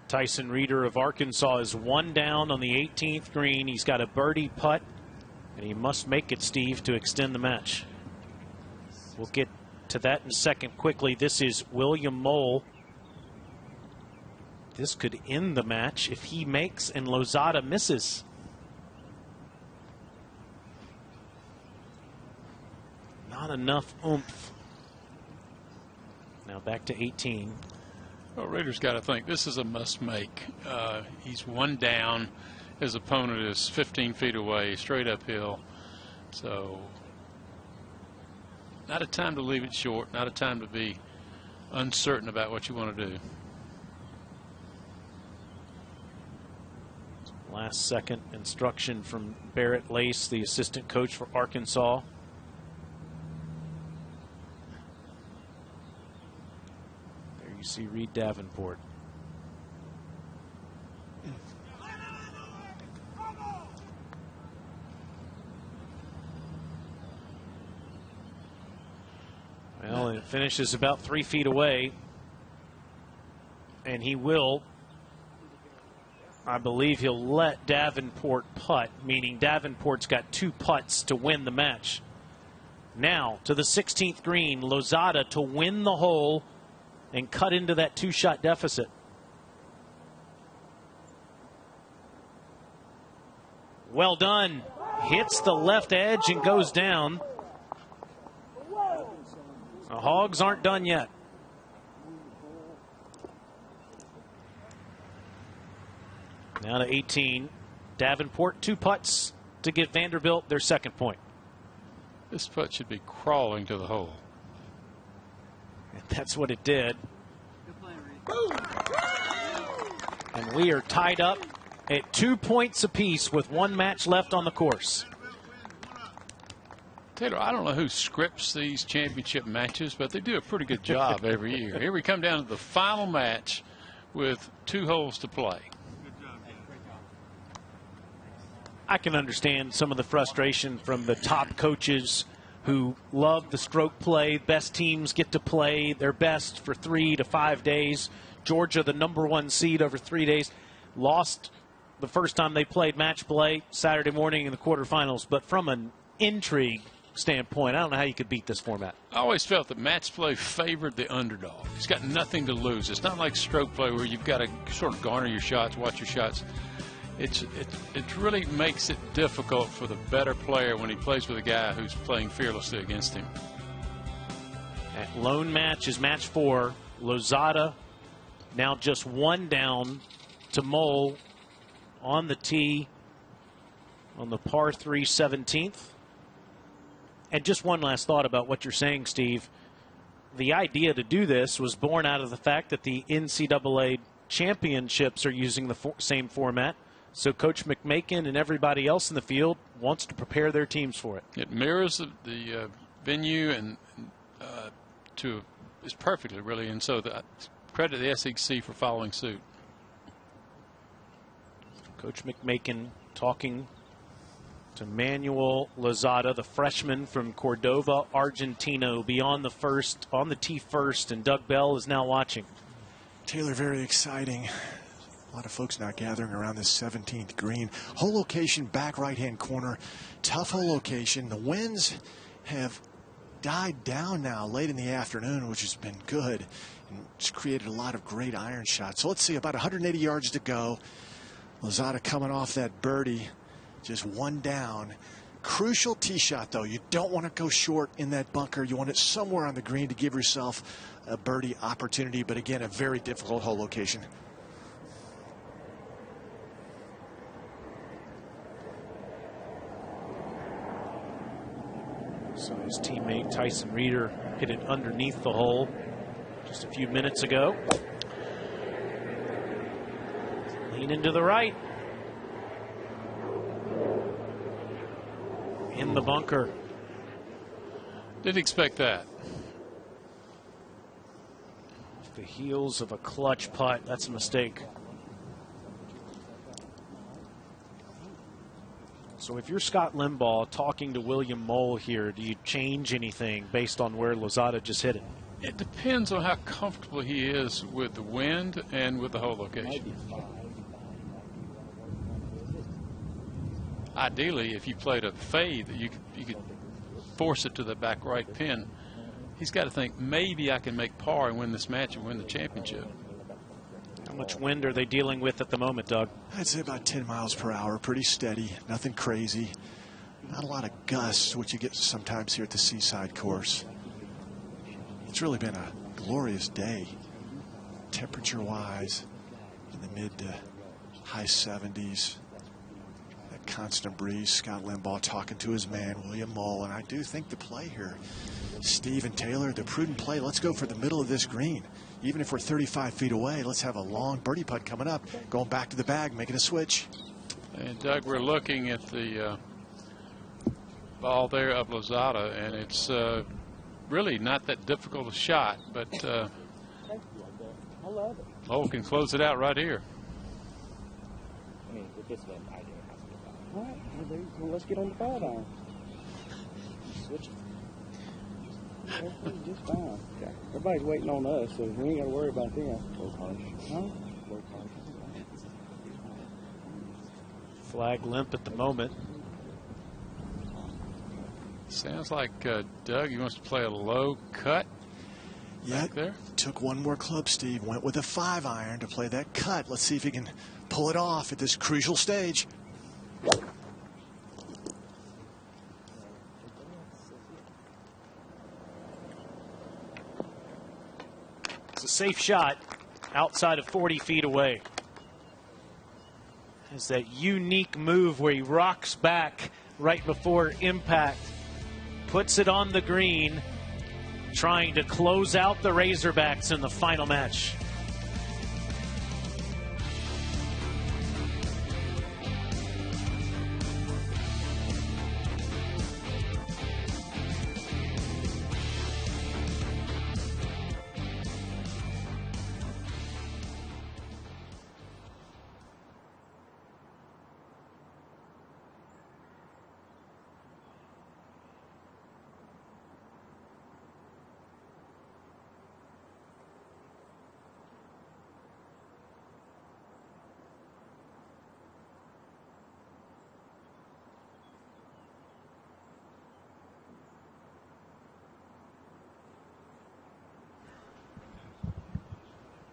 Tyson Reeder of Arkansas is one down on the 18th green. He's got a birdie putt, and he must make it, Steve, to extend the match. We'll get to that in a second quickly. This is William Mole. This could end the match if he makes and Lozada misses. Not enough oomph. Now back to 18. Well, Reeder's got to think this is a must-make. He's one down. His opponent is 15 feet away, straight uphill. So not a time to leave it short, not a time to be uncertain about what you want to do. Last second instruction from Barrett Lace, the assistant coach for Arkansas. There you see Reed Davenport. Well, it finishes about 3 feet away, and he will, I believe he'll let Davenport putt, meaning Davenport's got 2 putts to win the match. Now to the 16th green, Lozada to win the hole and cut into that 2-shot deficit. Well done. Hits the left edge and goes down. The Hogs aren't done yet. Now to 18. Davenport, 2 putts to give Vanderbilt their second point. This putt should be crawling to the hole. And that's what it did. And we are tied up at 2 points apiece with 1 match left on the course. Taylor, I don't know who scripts these championship matches, but they do a pretty good job every year. Here we come down to the final match with 2 holes to play. I can understand some of the frustration from the top coaches who love the stroke play. Best teams get to play their best for 3 to 5 days. Georgia, the #1 seed over 3 days, lost the first time they played match play Saturday morning in the quarterfinals. But from an intrigue standpoint, I don't know how you could beat this format. I always felt that match play favored the underdog. He's got nothing to lose. It's not like stroke play where you've got to sort of garner your shots, watch your shots. It really makes it difficult for the better player when he plays with a guy who's playing fearlessly against him. That lone match is match 4. Lozada now just 1 down to Mole on the tee on the par 3 17th. And just one last thought about what you're saying, Steve. The idea to do this was born out of the fact that the NCAA championships are using the same format. So Coach McMakin and everybody else in the field wants to prepare their teams for it. It mirrors the venue and is perfectly, really. And so credit the SEC for following suit. Coach McMakin talking to Manuel Lozada, the freshman from Cordova, Argentina, will be on the tee first, and Doug Bell is now watching. Taylor, very exciting. A lot of folks now gathering around this 17th green. Hole location, back right-hand corner. Tough hole location. The winds have died down now late in the afternoon, which has been good. And it's created a lot of great iron shots. So let's see, about 180 yards to go. Lozada coming off that birdie. Just 1 down. Crucial tee shot, though. You don't want to go short in that bunker. You want it somewhere on the green to give yourself a birdie opportunity. But again, a very difficult hole location. So his teammate Tyson Reeder hit it underneath the hole just a few minutes ago. Lean into the right. In the bunker. Didn't expect that. Off the heels of a clutch putt. That's a mistake. So if you're Scott Limbaugh talking to William Mole here, do you change anything based on where Lozada just hit it? It depends on how comfortable he is with the wind and with the hole location. Ideally, if you played a fade, that you could force it to the back right pin. He's got to think, maybe I can make par and win this match and win the championship. How much wind are they dealing with at the moment, Doug? I'd say about 10 miles per hour, pretty steady, nothing crazy. Not a lot of gusts, which you get sometimes here at the Seaside course. It's really been a glorious day, temperature-wise, in the mid to high 70s. That constant breeze. Scott Limbaugh talking to his man, William Mull, and I do think the play here, Steve and Taylor, the prudent play, let's go for the middle of this green. Even if we're 35 feet away, let's have a long birdie putt coming up, going back to the bag, making a switch. And Doug, we're looking at the ball there of Lozada, and it's really not that difficult a shot, but Lowell can close it out right here. I mean, with this one, I didn't have to get by. All right, well, let's get on the 5-iron. Switch it. Everything's just fine. Yeah. Everybody's waiting on us, so we ain't got to worry about them. Low harsh. Huh? Low harsh. Flag limp at the moment. Sounds like Doug, he wants to play a low cut. Yeah, there. Took one more club, Steve. Went with a 5-iron to play that cut. Let's see if he can pull it off at this crucial stage. It's a safe shot outside of 40 feet away. It's that unique move where he rocks back right before impact, puts it on the green, trying to close out the Razorbacks in the final match.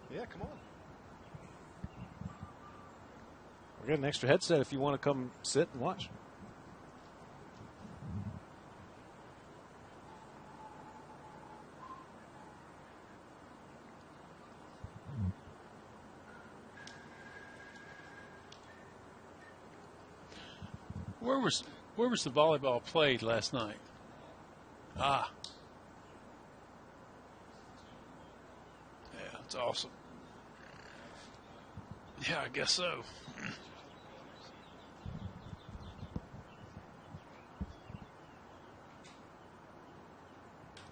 Yeah, come on. We got an extra headset if you want to come sit and watch. Where was the volleyball played last night? Ah. Yeah, it's awesome. Yeah, I guess so.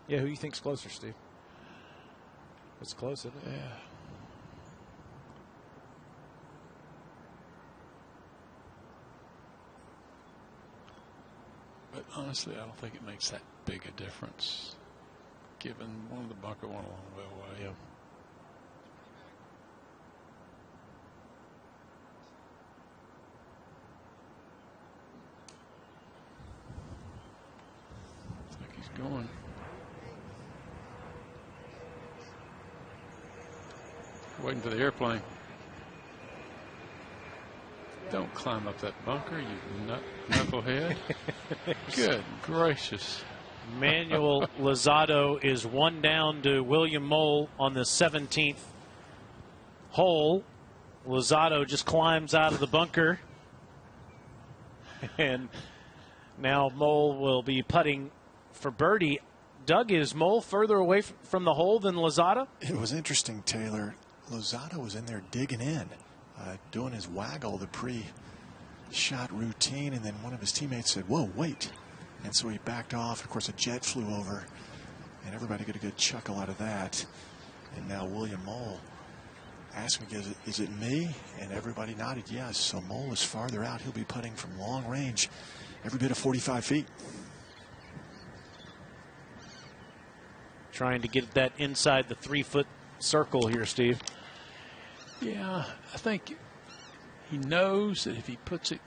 Yeah, who do you think's closer, Steve? It's close, isn't it? Yeah. But honestly, I don't think it makes that big a difference, given one of the bunker went a long way away. Yeah. Looks like he's going. Waiting for the airplane. Don't climb up that bunker, you knucklehead. Good gracious. Manuel Lozado is one down to William Mole on the 17th hole. Lozado just climbs out of the bunker. And now Mole will be putting for birdie. Doug, is Mole further away from the hole than Lozado? It was interesting, Taylor. Lozado was in there digging in, doing his waggle, the pre-shot routine, and then one of his teammates said, "Whoa, wait." And so he backed off. Of course, a jet flew over, and everybody got a good chuckle out of that. And now William Mole asking, is it me? And everybody nodded yes. So Mole is farther out. He'll be putting from long range, every bit of 45 feet. trying to get that inside the 3-foot circle here, Steve. Yeah, I think he knows that if he puts it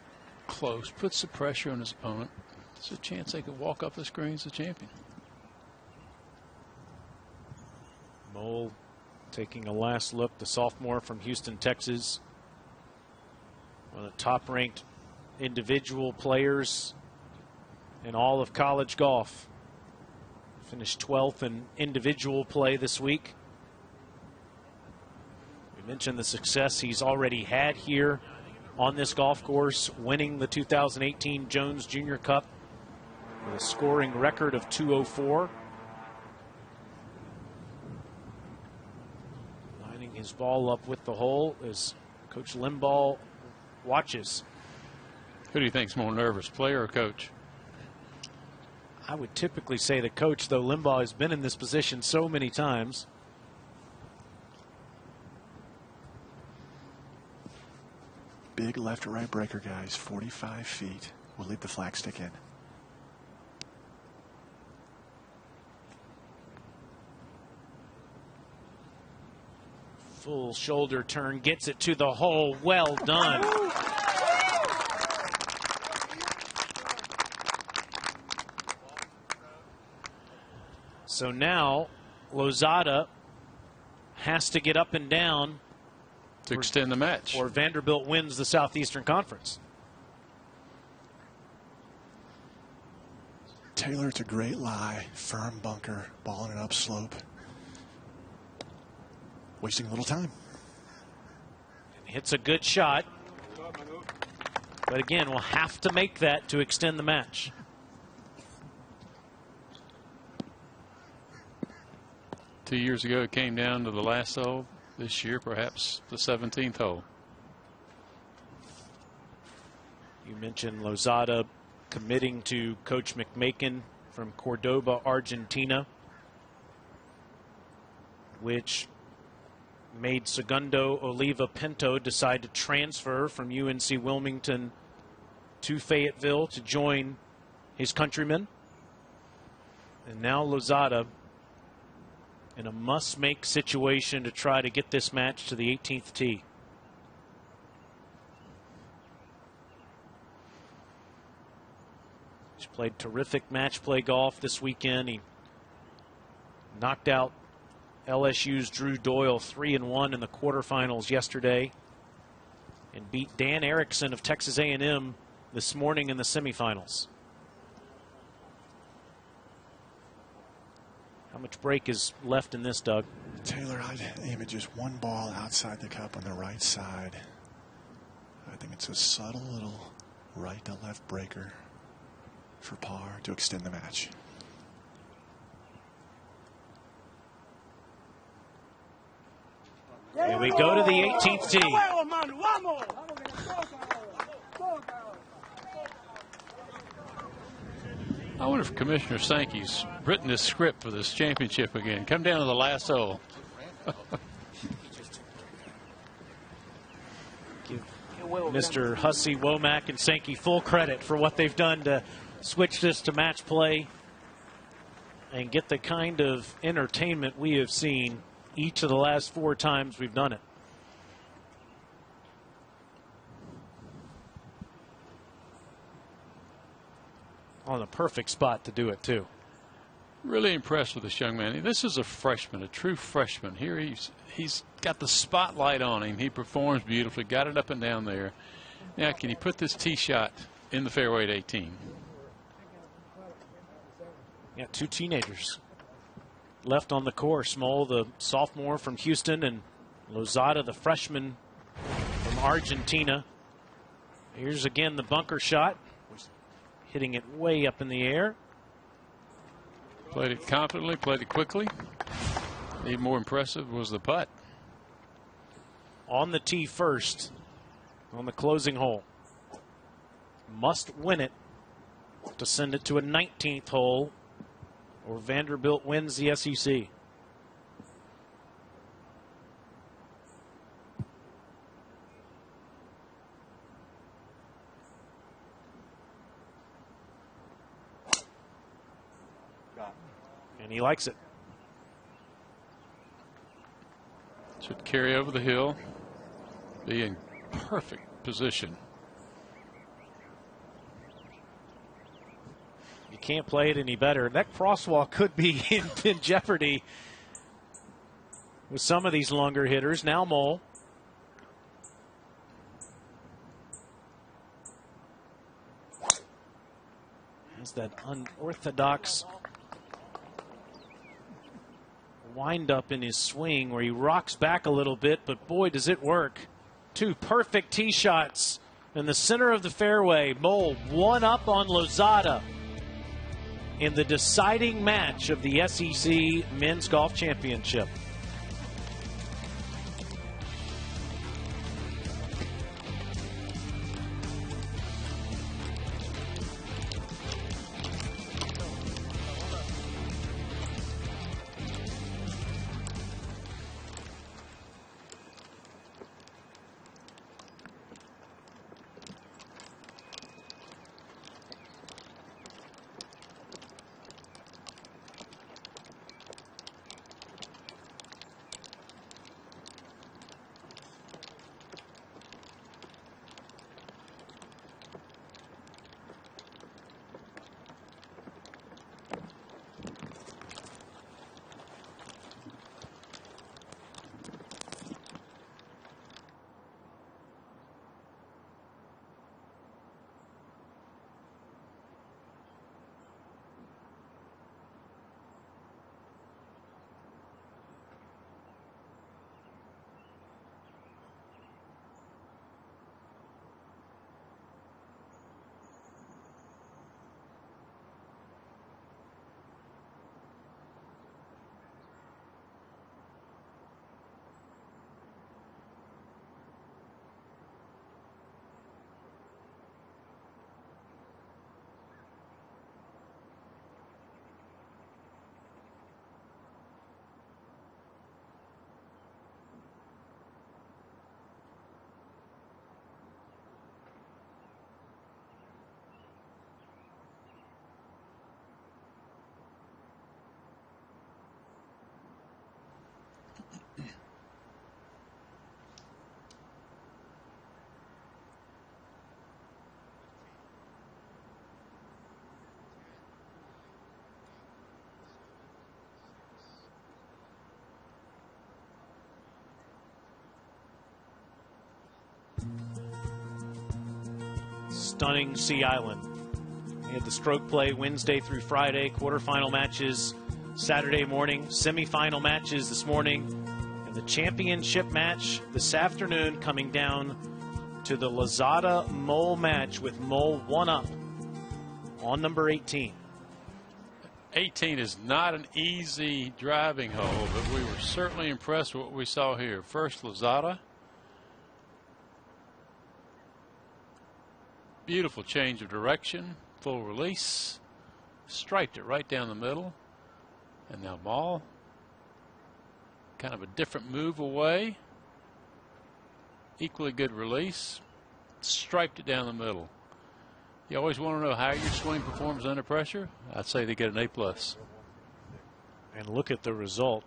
close, puts the pressure on his opponent, there's a chance they could walk off the screen as the champion. Mole taking a last look, the sophomore from Houston, Texas. One of the top-ranked individual players in all of college golf. Finished 12th in individual play this week. We mentioned the success he's already had here on this golf course, winning the 2018 Jones Junior Cup with a scoring record of 204. Lining his ball up with the hole as Coach Limbaugh watches. Who do you think's more nervous, player or coach? I would typically say the coach, though Limbaugh has been in this position so many times. Big left to right breaker, guys. 45 feet. We'll leave the flag stick in. Full shoulder turn, gets it to the hole. Well done. So now Lozada has to get up and down to extend the match, or Vanderbilt wins the Southeastern Conference. Taylor, it's a great lie. Firm bunker, ball in an upslope. Wasting a little time. And hits a good shot. But again, we'll have to make that to extend the match. Two years ago, it came down to the last hole. This year, perhaps the 17th hole. You mentioned Lozada committing to Coach McMakin from Cordoba, Argentina, which made Segundo Oliva Pinto decide to transfer from UNC Wilmington to Fayetteville to join his countrymen. And now Lozada in a must-make situation to try to get this match to the 18th tee. He's played terrific match play golf this weekend. He knocked out LSU's Drew Doyle 3-1 in the quarterfinals yesterday and beat Dan Erickson of Texas A&M this morning in the semifinals. How much break is left in this, Doug? Taylor, I'd aim at just one ball outside the cup on the right side. I think it's a subtle little right to left breaker for par to extend the match. And we go to the 18th tee. I wonder if Commissioner Sankey's written this script for this championship again. Come down to the last hole. Give Mr. Hussey, Womack, and Sankey full credit for what they've done to switch this to match play and get the kind of entertainment we have seen each of the last 4 times we've done it. On the perfect spot to do it, too. Really impressed with this young man. This is a freshman, a true freshman. Here he's got the spotlight on him. He performs beautifully, got it up and down there. Now, can he put this tee shot in the fairway at 18? Yeah, 2 teenagers left on the course. Mole, the sophomore from Houston, and Lozada, the freshman from Argentina. Here's again the bunker shot. Hitting it way up in the air. Played it confidently, played it quickly. Even more impressive was the putt. On the tee first, on the closing hole. Must win it to send it to a 19th hole, or Vanderbilt wins the SEC. And he likes it. Should carry over the hill. Be in perfect position. You can't play it any better. That crosswalk could be in jeopardy with some of these longer hitters. Now Mole. Has that unorthodox wind up in his swing where he rocks back a little bit, but boy, does it work. Two perfect tee shots in the center of the fairway. Mole one up on Lozada in the deciding match of the SEC Men's Golf Championship. Stunning Sea Island. We had the stroke play Wednesday through Friday, quarterfinal matches Saturday morning, semifinal matches this morning, and the championship match this afternoon, coming down to the Lozada Mole match with Mole one up on number 18. 18 is not an easy driving hole, but we were certainly impressed with what we saw here. First, Lozada. Beautiful change of direction, full release, striped it right down the middle, and now Mole, kind of a different move away, equally good release, striped it down the middle. You always want to know how your swing performs under pressure. I'd say they get an A+. And look at the result.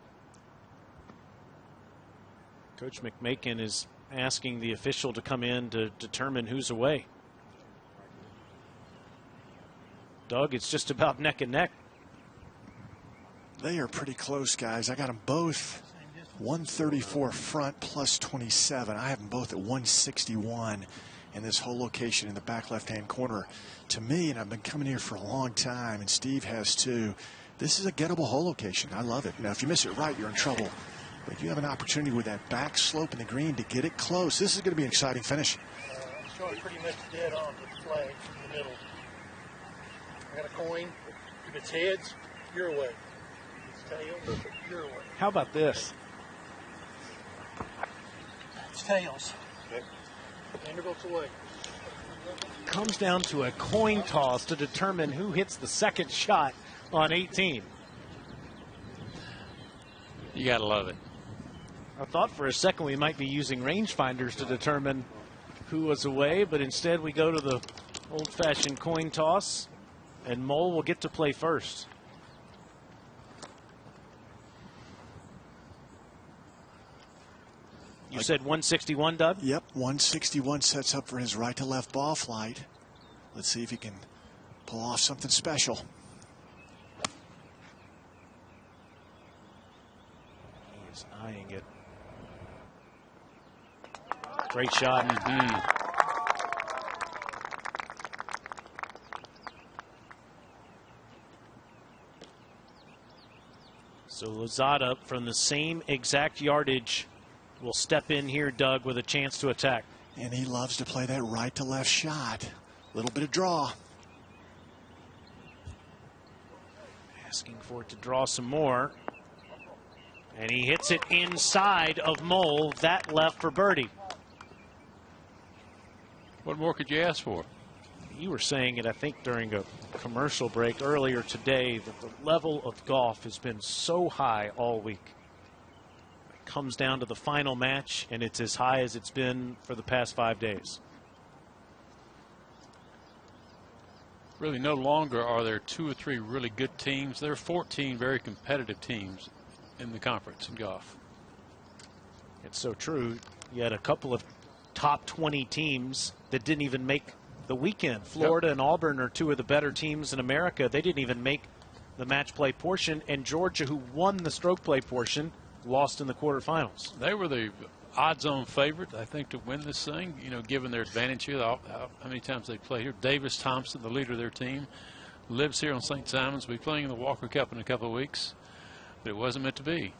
Coach McMakin is asking the official to come in to determine who's away. Doug, it's just about neck and neck. They are pretty close, guys. I got them both 134 front plus 27. I have them both at 161 in this whole location in the back left-hand corner. To me, and I've been coming here for a long time, and Steve has too, this is a gettable hole location. I love it. Now, if you miss it right, you're in trouble. But you have an opportunity with that back slope in the green to get it close. This is going to be an exciting finish. Short pretty much dead on with the flag in the middle. I got a coin. If it's heads, you're away. If it's tails, you're away. How about this? It's tails. Okay. Vanderbilt's away. Comes down to a coin toss to determine who hits the second shot on 18. You got to love it. I thought for a second we might be using rangefinders to determine who was away, but instead we go to the old-fashioned coin toss, and Mole will get to play first. You said 161, Doug? Yep, 161 sets up for his right to left ball flight. Let's see if he can pull off something special. He is eyeing it. Great shot. So Lozada, from the same exact yardage, will step in here, Doug, with a chance to attack. And he loves to play that right to left shot. A little bit of draw. Asking for it to draw some more. And he hits it inside of Mole. That left for birdie. What more could you ask for? You were saying it, I think, during a commercial break earlier today, that the level of golf has been so high all week. It comes down to the final match, and it's as high as it's been for the past 5 days. Really, no longer are there 2 or 3 really good teams. There are 14 very competitive teams in the conference in golf. It's so true. You had a couple of top 20 teams that didn't even make the weekend. Florida and Auburn are 2 of the better teams in America. They didn't even make the match play portion. And Georgia, who won the stroke play portion, lost in the quarterfinals. They were the odds-on favorite, I think, to win this thing, you know, given their advantage here, how many times they played here. Davis Thompson, the leader of their team, lives here on St. Simons. Will be playing in the Walker Cup in a couple of weeks. But it wasn't meant to be.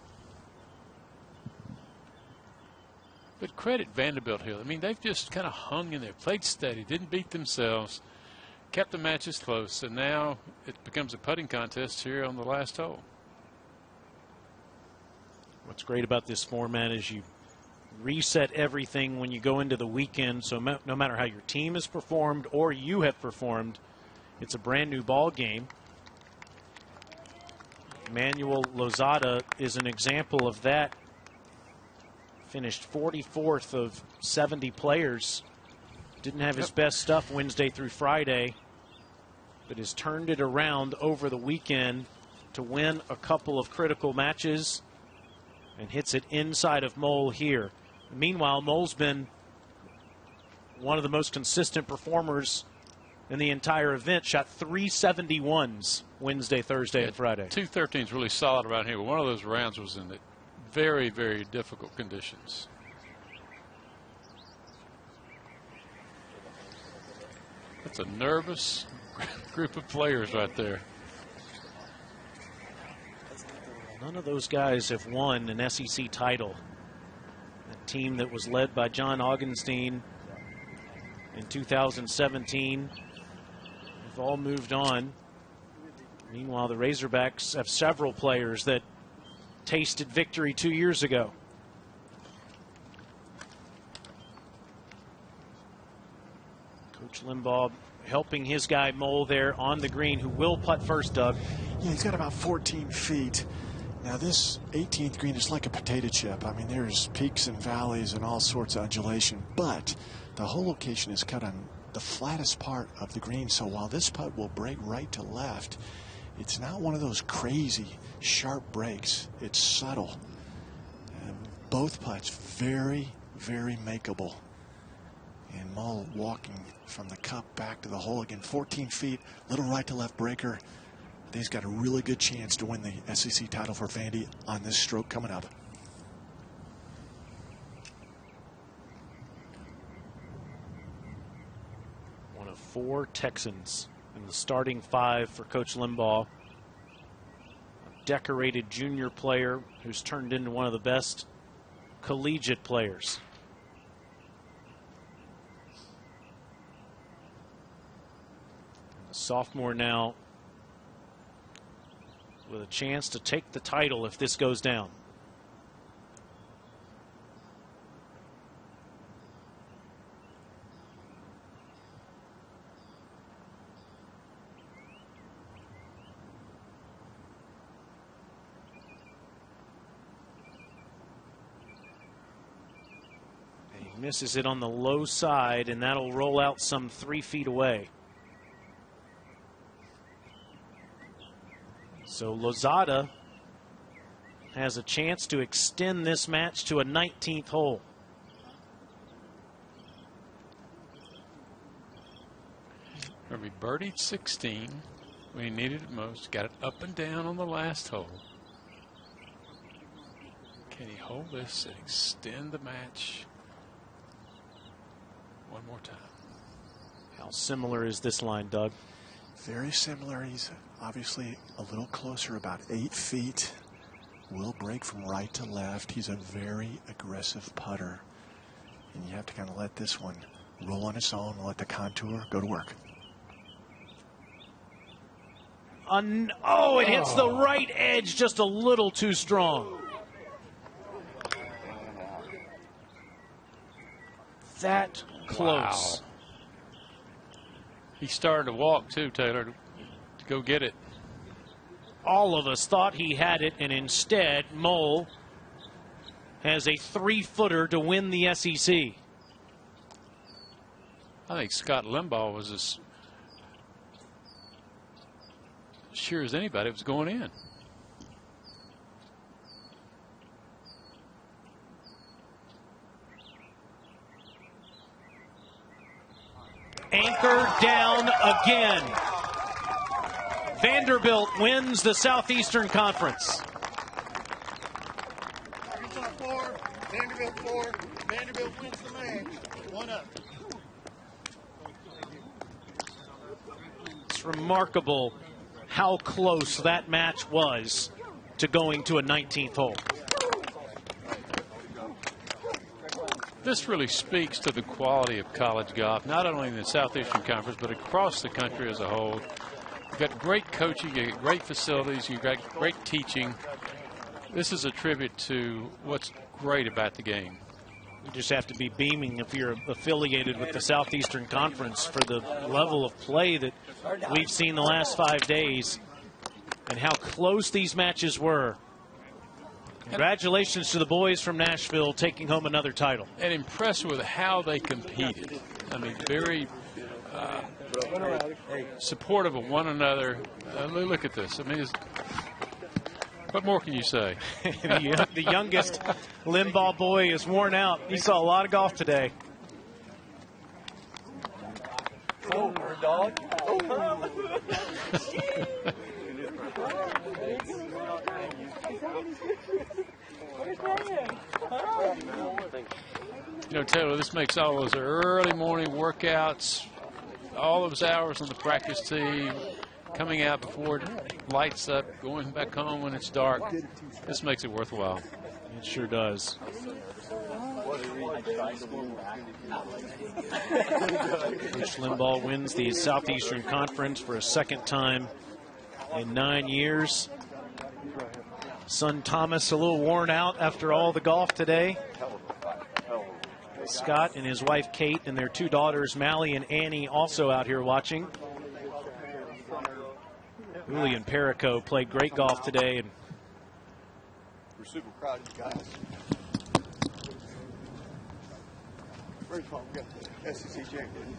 But credit Vanderbilt here. I mean, they've just kind of hung in there, played steady, didn't beat themselves, kept the matches close, and now it becomes a putting contest here on the last hole. What's great about this format is you reset everything when you go into the weekend, so no matter how your team has performed or you have performed, it's a brand new ball game. Manuel Lozada is an example of that. Finished 44th of 70 players. Didn't have his best stuff Wednesday through Friday, but has turned it around over the weekend to win a couple of critical matches and hits it inside of Mole here. Meanwhile, Mole's been one of the most consistent performers in the entire event. Shot 371s Wednesday, Thursday, and Friday. 213 is really solid around here. But one of those rounds was in the very, very difficult conditions. That's a nervous group of players right there. None of those guys have won an SEC title. A team that was led by John Augenstein in 2017. They've all moved on. Meanwhile, the Razorbacks have several players that tasted victory 2 years ago. Coach Limbaugh helping his guy Mole there on the green, who will putt first, Doug. Yeah, he's got about 14 feet. Now this 18th green is like a potato chip. I mean, there's peaks and valleys and all sorts of undulation, but the whole location is cut on the flattest part of the green. So while this putt will break right to left, it's not one of those crazy sharp breaks. It's subtle. And both putts very, very makeable. And Mole walking from the cup back to the hole again. 14 feet, little right to left breaker. I think he's got a really good chance to win the SEC title for Vandy on this stroke coming up. One of 4 Texans in the starting 5 for Coach Limbaugh. A decorated junior player who's turned into one of the best collegiate players. A sophomore now with a chance to take the title if this goes down. And he misses it on the low side, and that'll roll out some 3 feet away. So Lozada has a chance to extend this match to a 19th hole. Remember, he birdied 16 when he needed it most. Got it up and down on the last hole. Can he hold this and extend the match one more time? How similar is this line, Doug? Very similar. He's obviously a little closer, about 8 feet. Will break from right to left. He's a very aggressive putter. And you have to kind of let this one roll on its own and let the contour go to work. Oh, it hits the right edge just a little too strong. That close. Wow. He started to walk too, Taylor, to go get it. All of us thought he had it, and instead, Mole has a 3-footer to win the SEC. I think Scott Limbaugh was as sure as anybody it was going in. Anchor down again. Vanderbilt wins the Southeastern Conference. Arkansas 4, Vanderbilt 4. Vanderbilt wins the match. 1 up. It's remarkable how close that match was to going to a 19th hole. This really speaks to the quality of college golf, not only in the Southeastern Conference, but across the country as a whole. You've got great coaching, you've got great facilities, you've got great teaching. This is a tribute to what's great about the game. You just have to be beaming if you're affiliated with the Southeastern Conference for the level of play that we've seen the last 5 days and how close these matches were. Congratulations to the boys from Nashville taking home another title. And impressed with how they competed. I mean, very supportive of one another. Look at this. I mean, what more can you say? The youngest Limbaugh boy is worn out. He saw a lot of golf today. Over, dog. You know, Taylor, this makes all those early morning workouts, all those hours on the practice tee, coming out before it lights up, going back home when it's dark. This makes it worthwhile. It sure does. Coach Limbaugh wins the Southeastern Conference for a second time in 9 years. Son Thomas a little worn out after all the golf today. Scott and his wife Kate and their 2 daughters Mally and Annie also out here watching. Julian Perico played great golf today, and we're super proud of you guys. First of all, we got the SEC champion.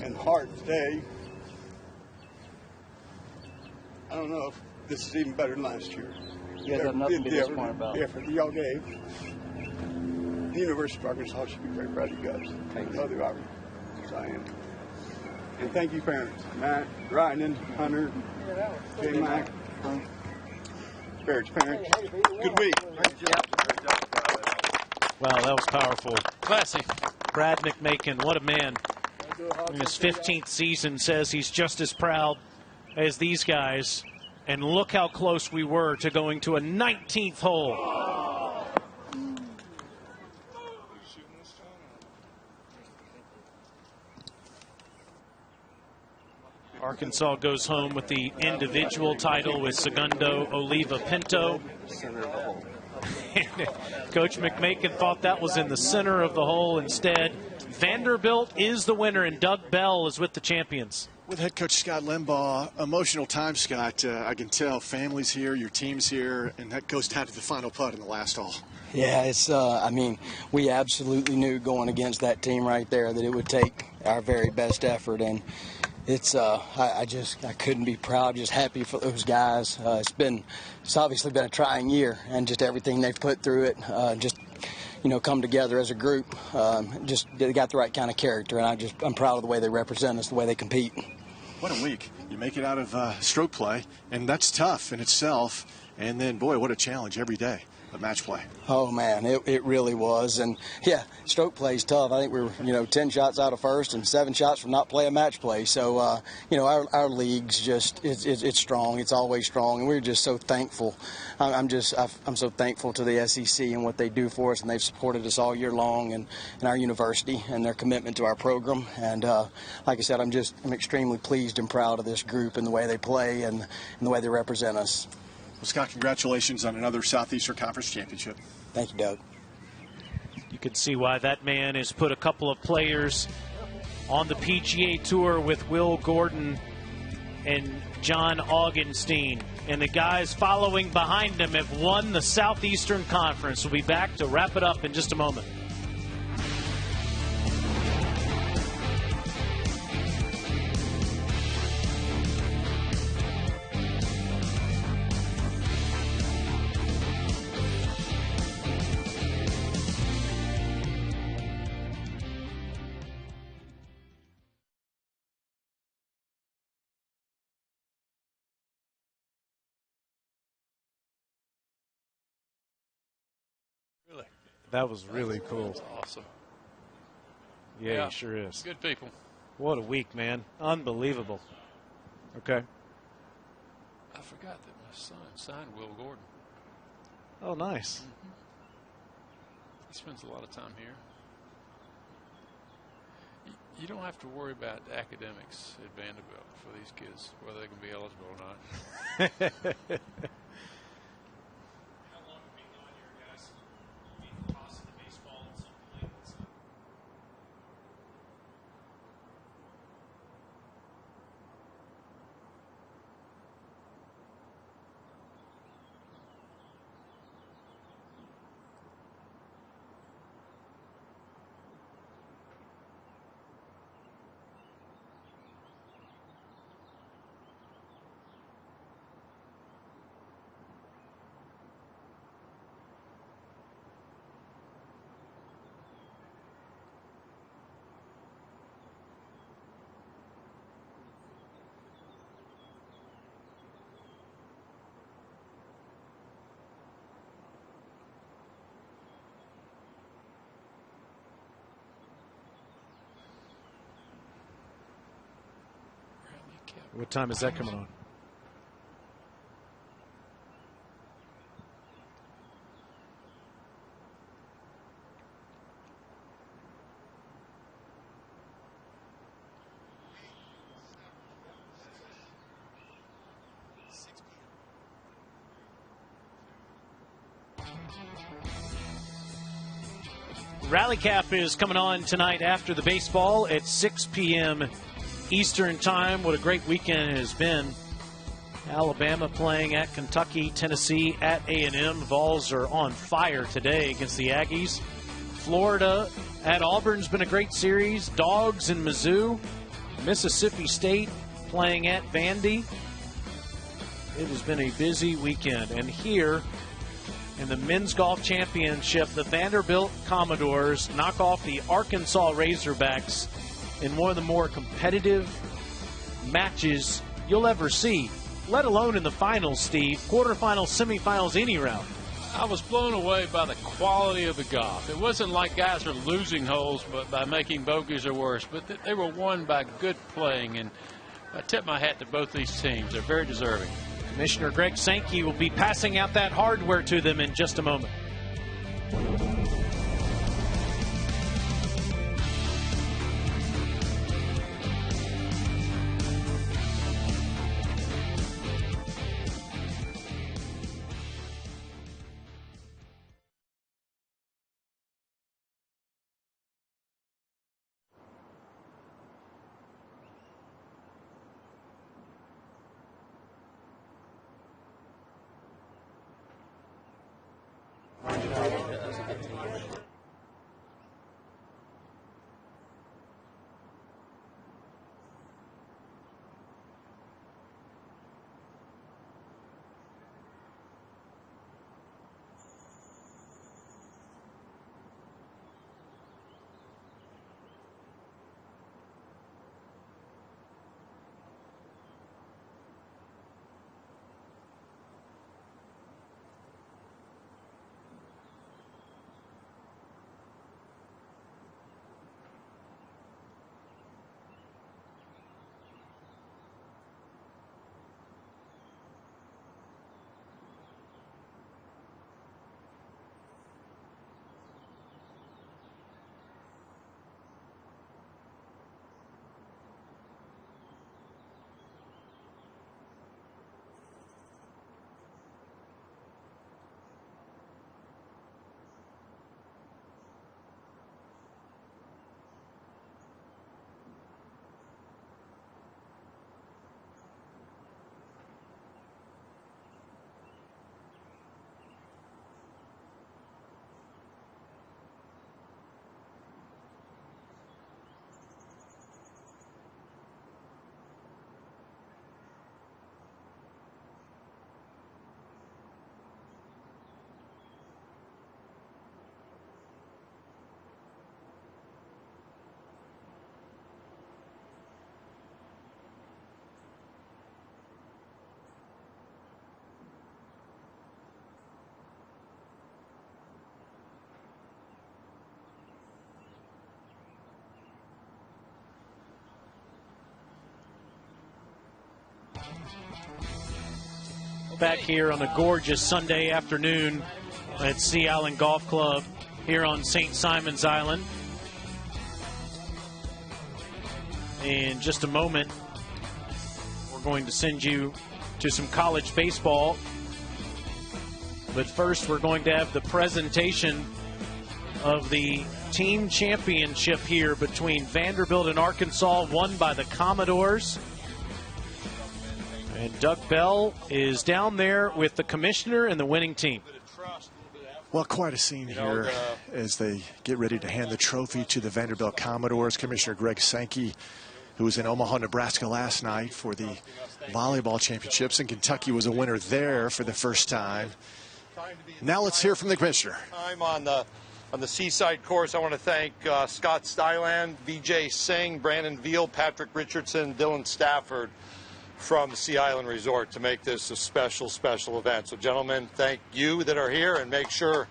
And Hart today, I don't know if this is even better than last year. You guys have nothing to be disappointed about. The effort y'all gave. The University of Arkansas should be very proud of you guys. Thank you. I know they are. Yes, I am. And thank you, parents. Matt, Ryan, Hunter, J. Mac. Parents. Good week. wow, that was powerful. Classy. Brad McMakin, what a man. In his 15th season says he's just as proud as these guys. And look how close we were to going to a 19th hole. Arkansas goes home with the individual title with Segundo Oliva Pinto. Coach McMakin thought that was in the center of the hole. Instead, Vanderbilt is the winner, and Doug Bell is with the champions. With head coach Scott Limbaugh, emotional time, Scott. I can tell family's here, your team's here, and that goes down to the final putt in the last hole. Yeah, it's, I mean, we absolutely knew going against that team right there that it would take our very best effort, and it's, I couldn't be proud, just happy for those guys. It's obviously been a trying year, and just everything they've put through it, just, come together as a group. Just they got the right kind of character, and I'm proud of the way they represent us, the way they compete. What a week. You make it out of stroke play, and that's tough in itself. And then, boy, what a challenge every day of match play. Oh, man, it really was. And, yeah, stroke play is tough. I think we were, 10 shots out of first and 7 shots from not playing match play. So, our league's just, it's strong. It's always strong. And we're just so thankful. I'm so thankful to the SEC and what they do for us. And they've supported us all year long and our university and their commitment to our program. And, like I said, I'm extremely pleased and proud of this group and the way they play and the way they represent us. Well, Scott, congratulations on another Southeastern Conference championship. Thank you, Doug. You can see why that man has put a couple of players on the PGA Tour with Will Gordon and John Augenstein. And the guys following behind him have won the Southeastern Conference. We'll be back to wrap it up in just a moment. That was really cool. That's awesome. Yeah, he sure is. Good people. What a week, man. Unbelievable. Okay. I forgot that my son signed Will Gordon. Oh, nice. Mm-hmm. He spends a lot of time here. You don't have to worry about academics at Vanderbilt for these kids, whether they can be eligible or not. What time is that coming on? Rally Cap is coming on tonight after the baseball at 6 p.m. Eastern Time. What a great weekend it has been. Alabama playing at Kentucky, Tennessee at A&M. Vols are on fire today against the Aggies. Florida at Auburn's been a great series. Dogs in Mizzou. Mississippi State playing at Vandy. It has been a busy weekend. And here in the Men's Golf Championship, the Vanderbilt Commodores knock off the Arkansas Razorbacks in one of the more competitive matches you'll ever see, let alone in the finals, Steve. Quarterfinals, semifinals, any round. I was blown away by the quality of the golf. It wasn't like guys were losing holes but by making bogeys or worse, but they were won by good playing, and I tip my hat to both these teams. They're very deserving. Commissioner Greg Sankey will be passing out that hardware to them in just a moment. Back here on a gorgeous Sunday afternoon at Sea Island Golf Club here on St. Simon's Island. In just a moment, we're going to send you to some college baseball. But first, we're going to have the presentation of the team championship here between Vanderbilt and Arkansas, won by the Commodores. And Doug Bell is down there with the commissioner and the winning team. Well, quite a scene here as they get ready to hand the trophy to the Vanderbilt Commodores. Commissioner Greg Sankey, who was in Omaha, Nebraska last night for the volleyball championships, and Kentucky was a winner there for the first time. Now let's hear from the commissioner. I'm on the Seaside course. I want to thank Scott Styland, VJ Singh, Brandon Veal, Patrick Richardson, Dylan Stafford from the Sea Island Resort to make this a special, special event. So, gentlemen, thank you that are here, and make sure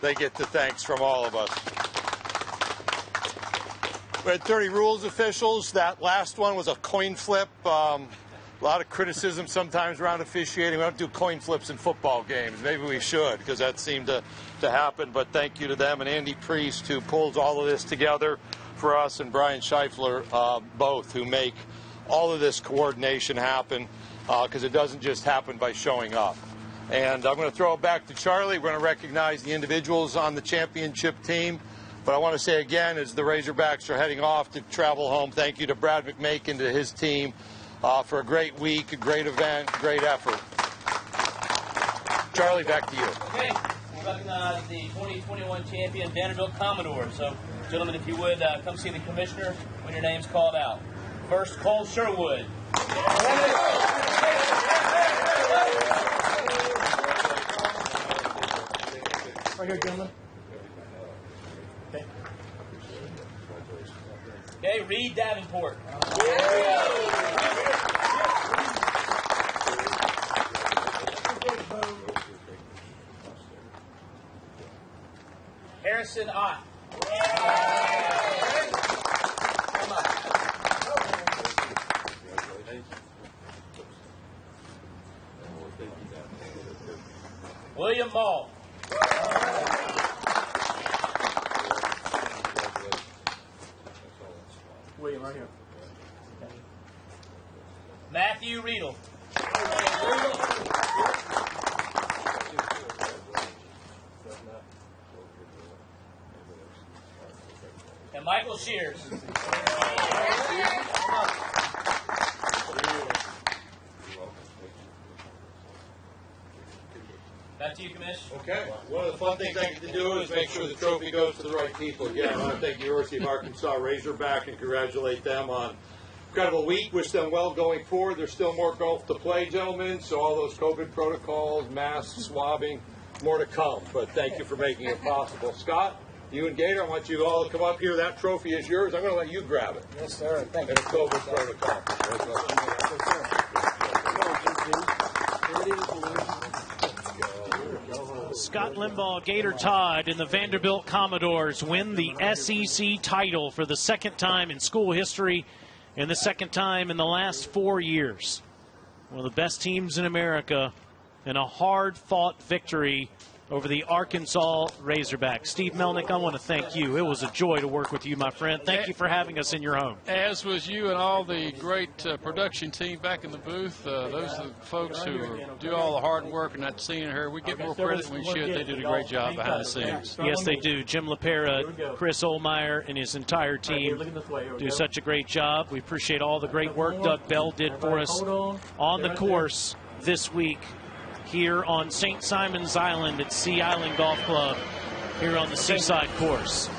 they get the thanks from all of us. We had 30 rules officials. That last one was a coin flip. A lot of criticism sometimes around officiating. We don't do coin flips in football games. Maybe we should, because that seemed to happen. But thank you to them, and Andy Priest, who pulls all of this together for us, and Brian Scheifler, both, who make all of this coordination happen, because it doesn't just happen by showing up. And I'm going to throw it back to Charlie. We're going to recognize the individuals on the championship team. But I want to say again, as the Razorbacks are heading off to travel home, thank you to Brad McMakin, to his team, for a great week, a great event, great effort. Charlie, back to you. Okay, we're recognize the 2021 champion Vanderbilt Commodores. So, gentlemen, if you would come see the commissioner when your name's called out. First, Cole Sherwood. Right here, gentlemen. Okay, Reed Davenport. Harrison Ott. William Ball. William, right here. Matthew Riedel. And Michael Shears. Back to you, Commish. Okay. One of the fun things I get to do is make sure the trophy goes to the right people. Again, I want to thank the University of Arkansas Razorback and congratulate them on an incredible week. Wish them well going forward. There's still more golf to play, gentlemen, so all those COVID protocols, masks, swabbing, more to come. But thank you for making it possible. Scott, you and Gator, I want you all to come up here. That trophy is yours. I'm going to let you grab it. Yes, sir. Thank you. And a COVID protocol. Scott Limbaugh, Gator Todd, and the Vanderbilt Commodores win the SEC title for the second time in school history and the second time in the last 4 years. One of the best teams in America, and a hard-fought victory over the Arkansas Razorbacks. Steve Melnick, I want to thank you. It was a joy to work with you, my friend. Thank you for having us in your home. As was you and all the great production team back in the booth. Those are the folks who do all the hard work and not seeing her. We get more credit than we should. They did a great job behind the scenes. Yes, they do. Jim LaPera, Chris Olmeyer, and his entire team do such a great job. We appreciate all the great work Doug Bell did for us on the course this week here on St. Simon's Island at Sea Island Golf Club here on the Seaside course.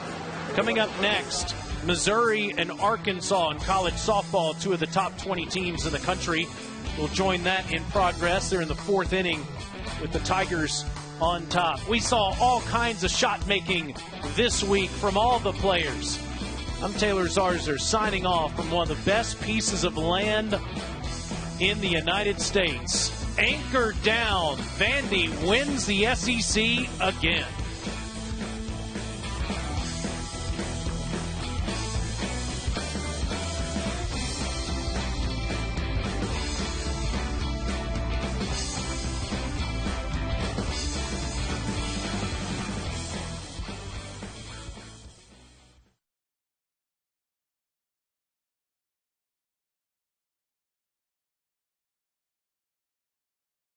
Coming up next, Missouri and Arkansas in college softball, two of the top 20 teams in the country. We'll join that in progress. They're in the fourth inning with the Tigers on top. We saw all kinds of shot making this week from all the players. I'm Taylor Zarzer signing off from one of the best pieces of land in the United States. Anchor down. Vandy wins the SEC again.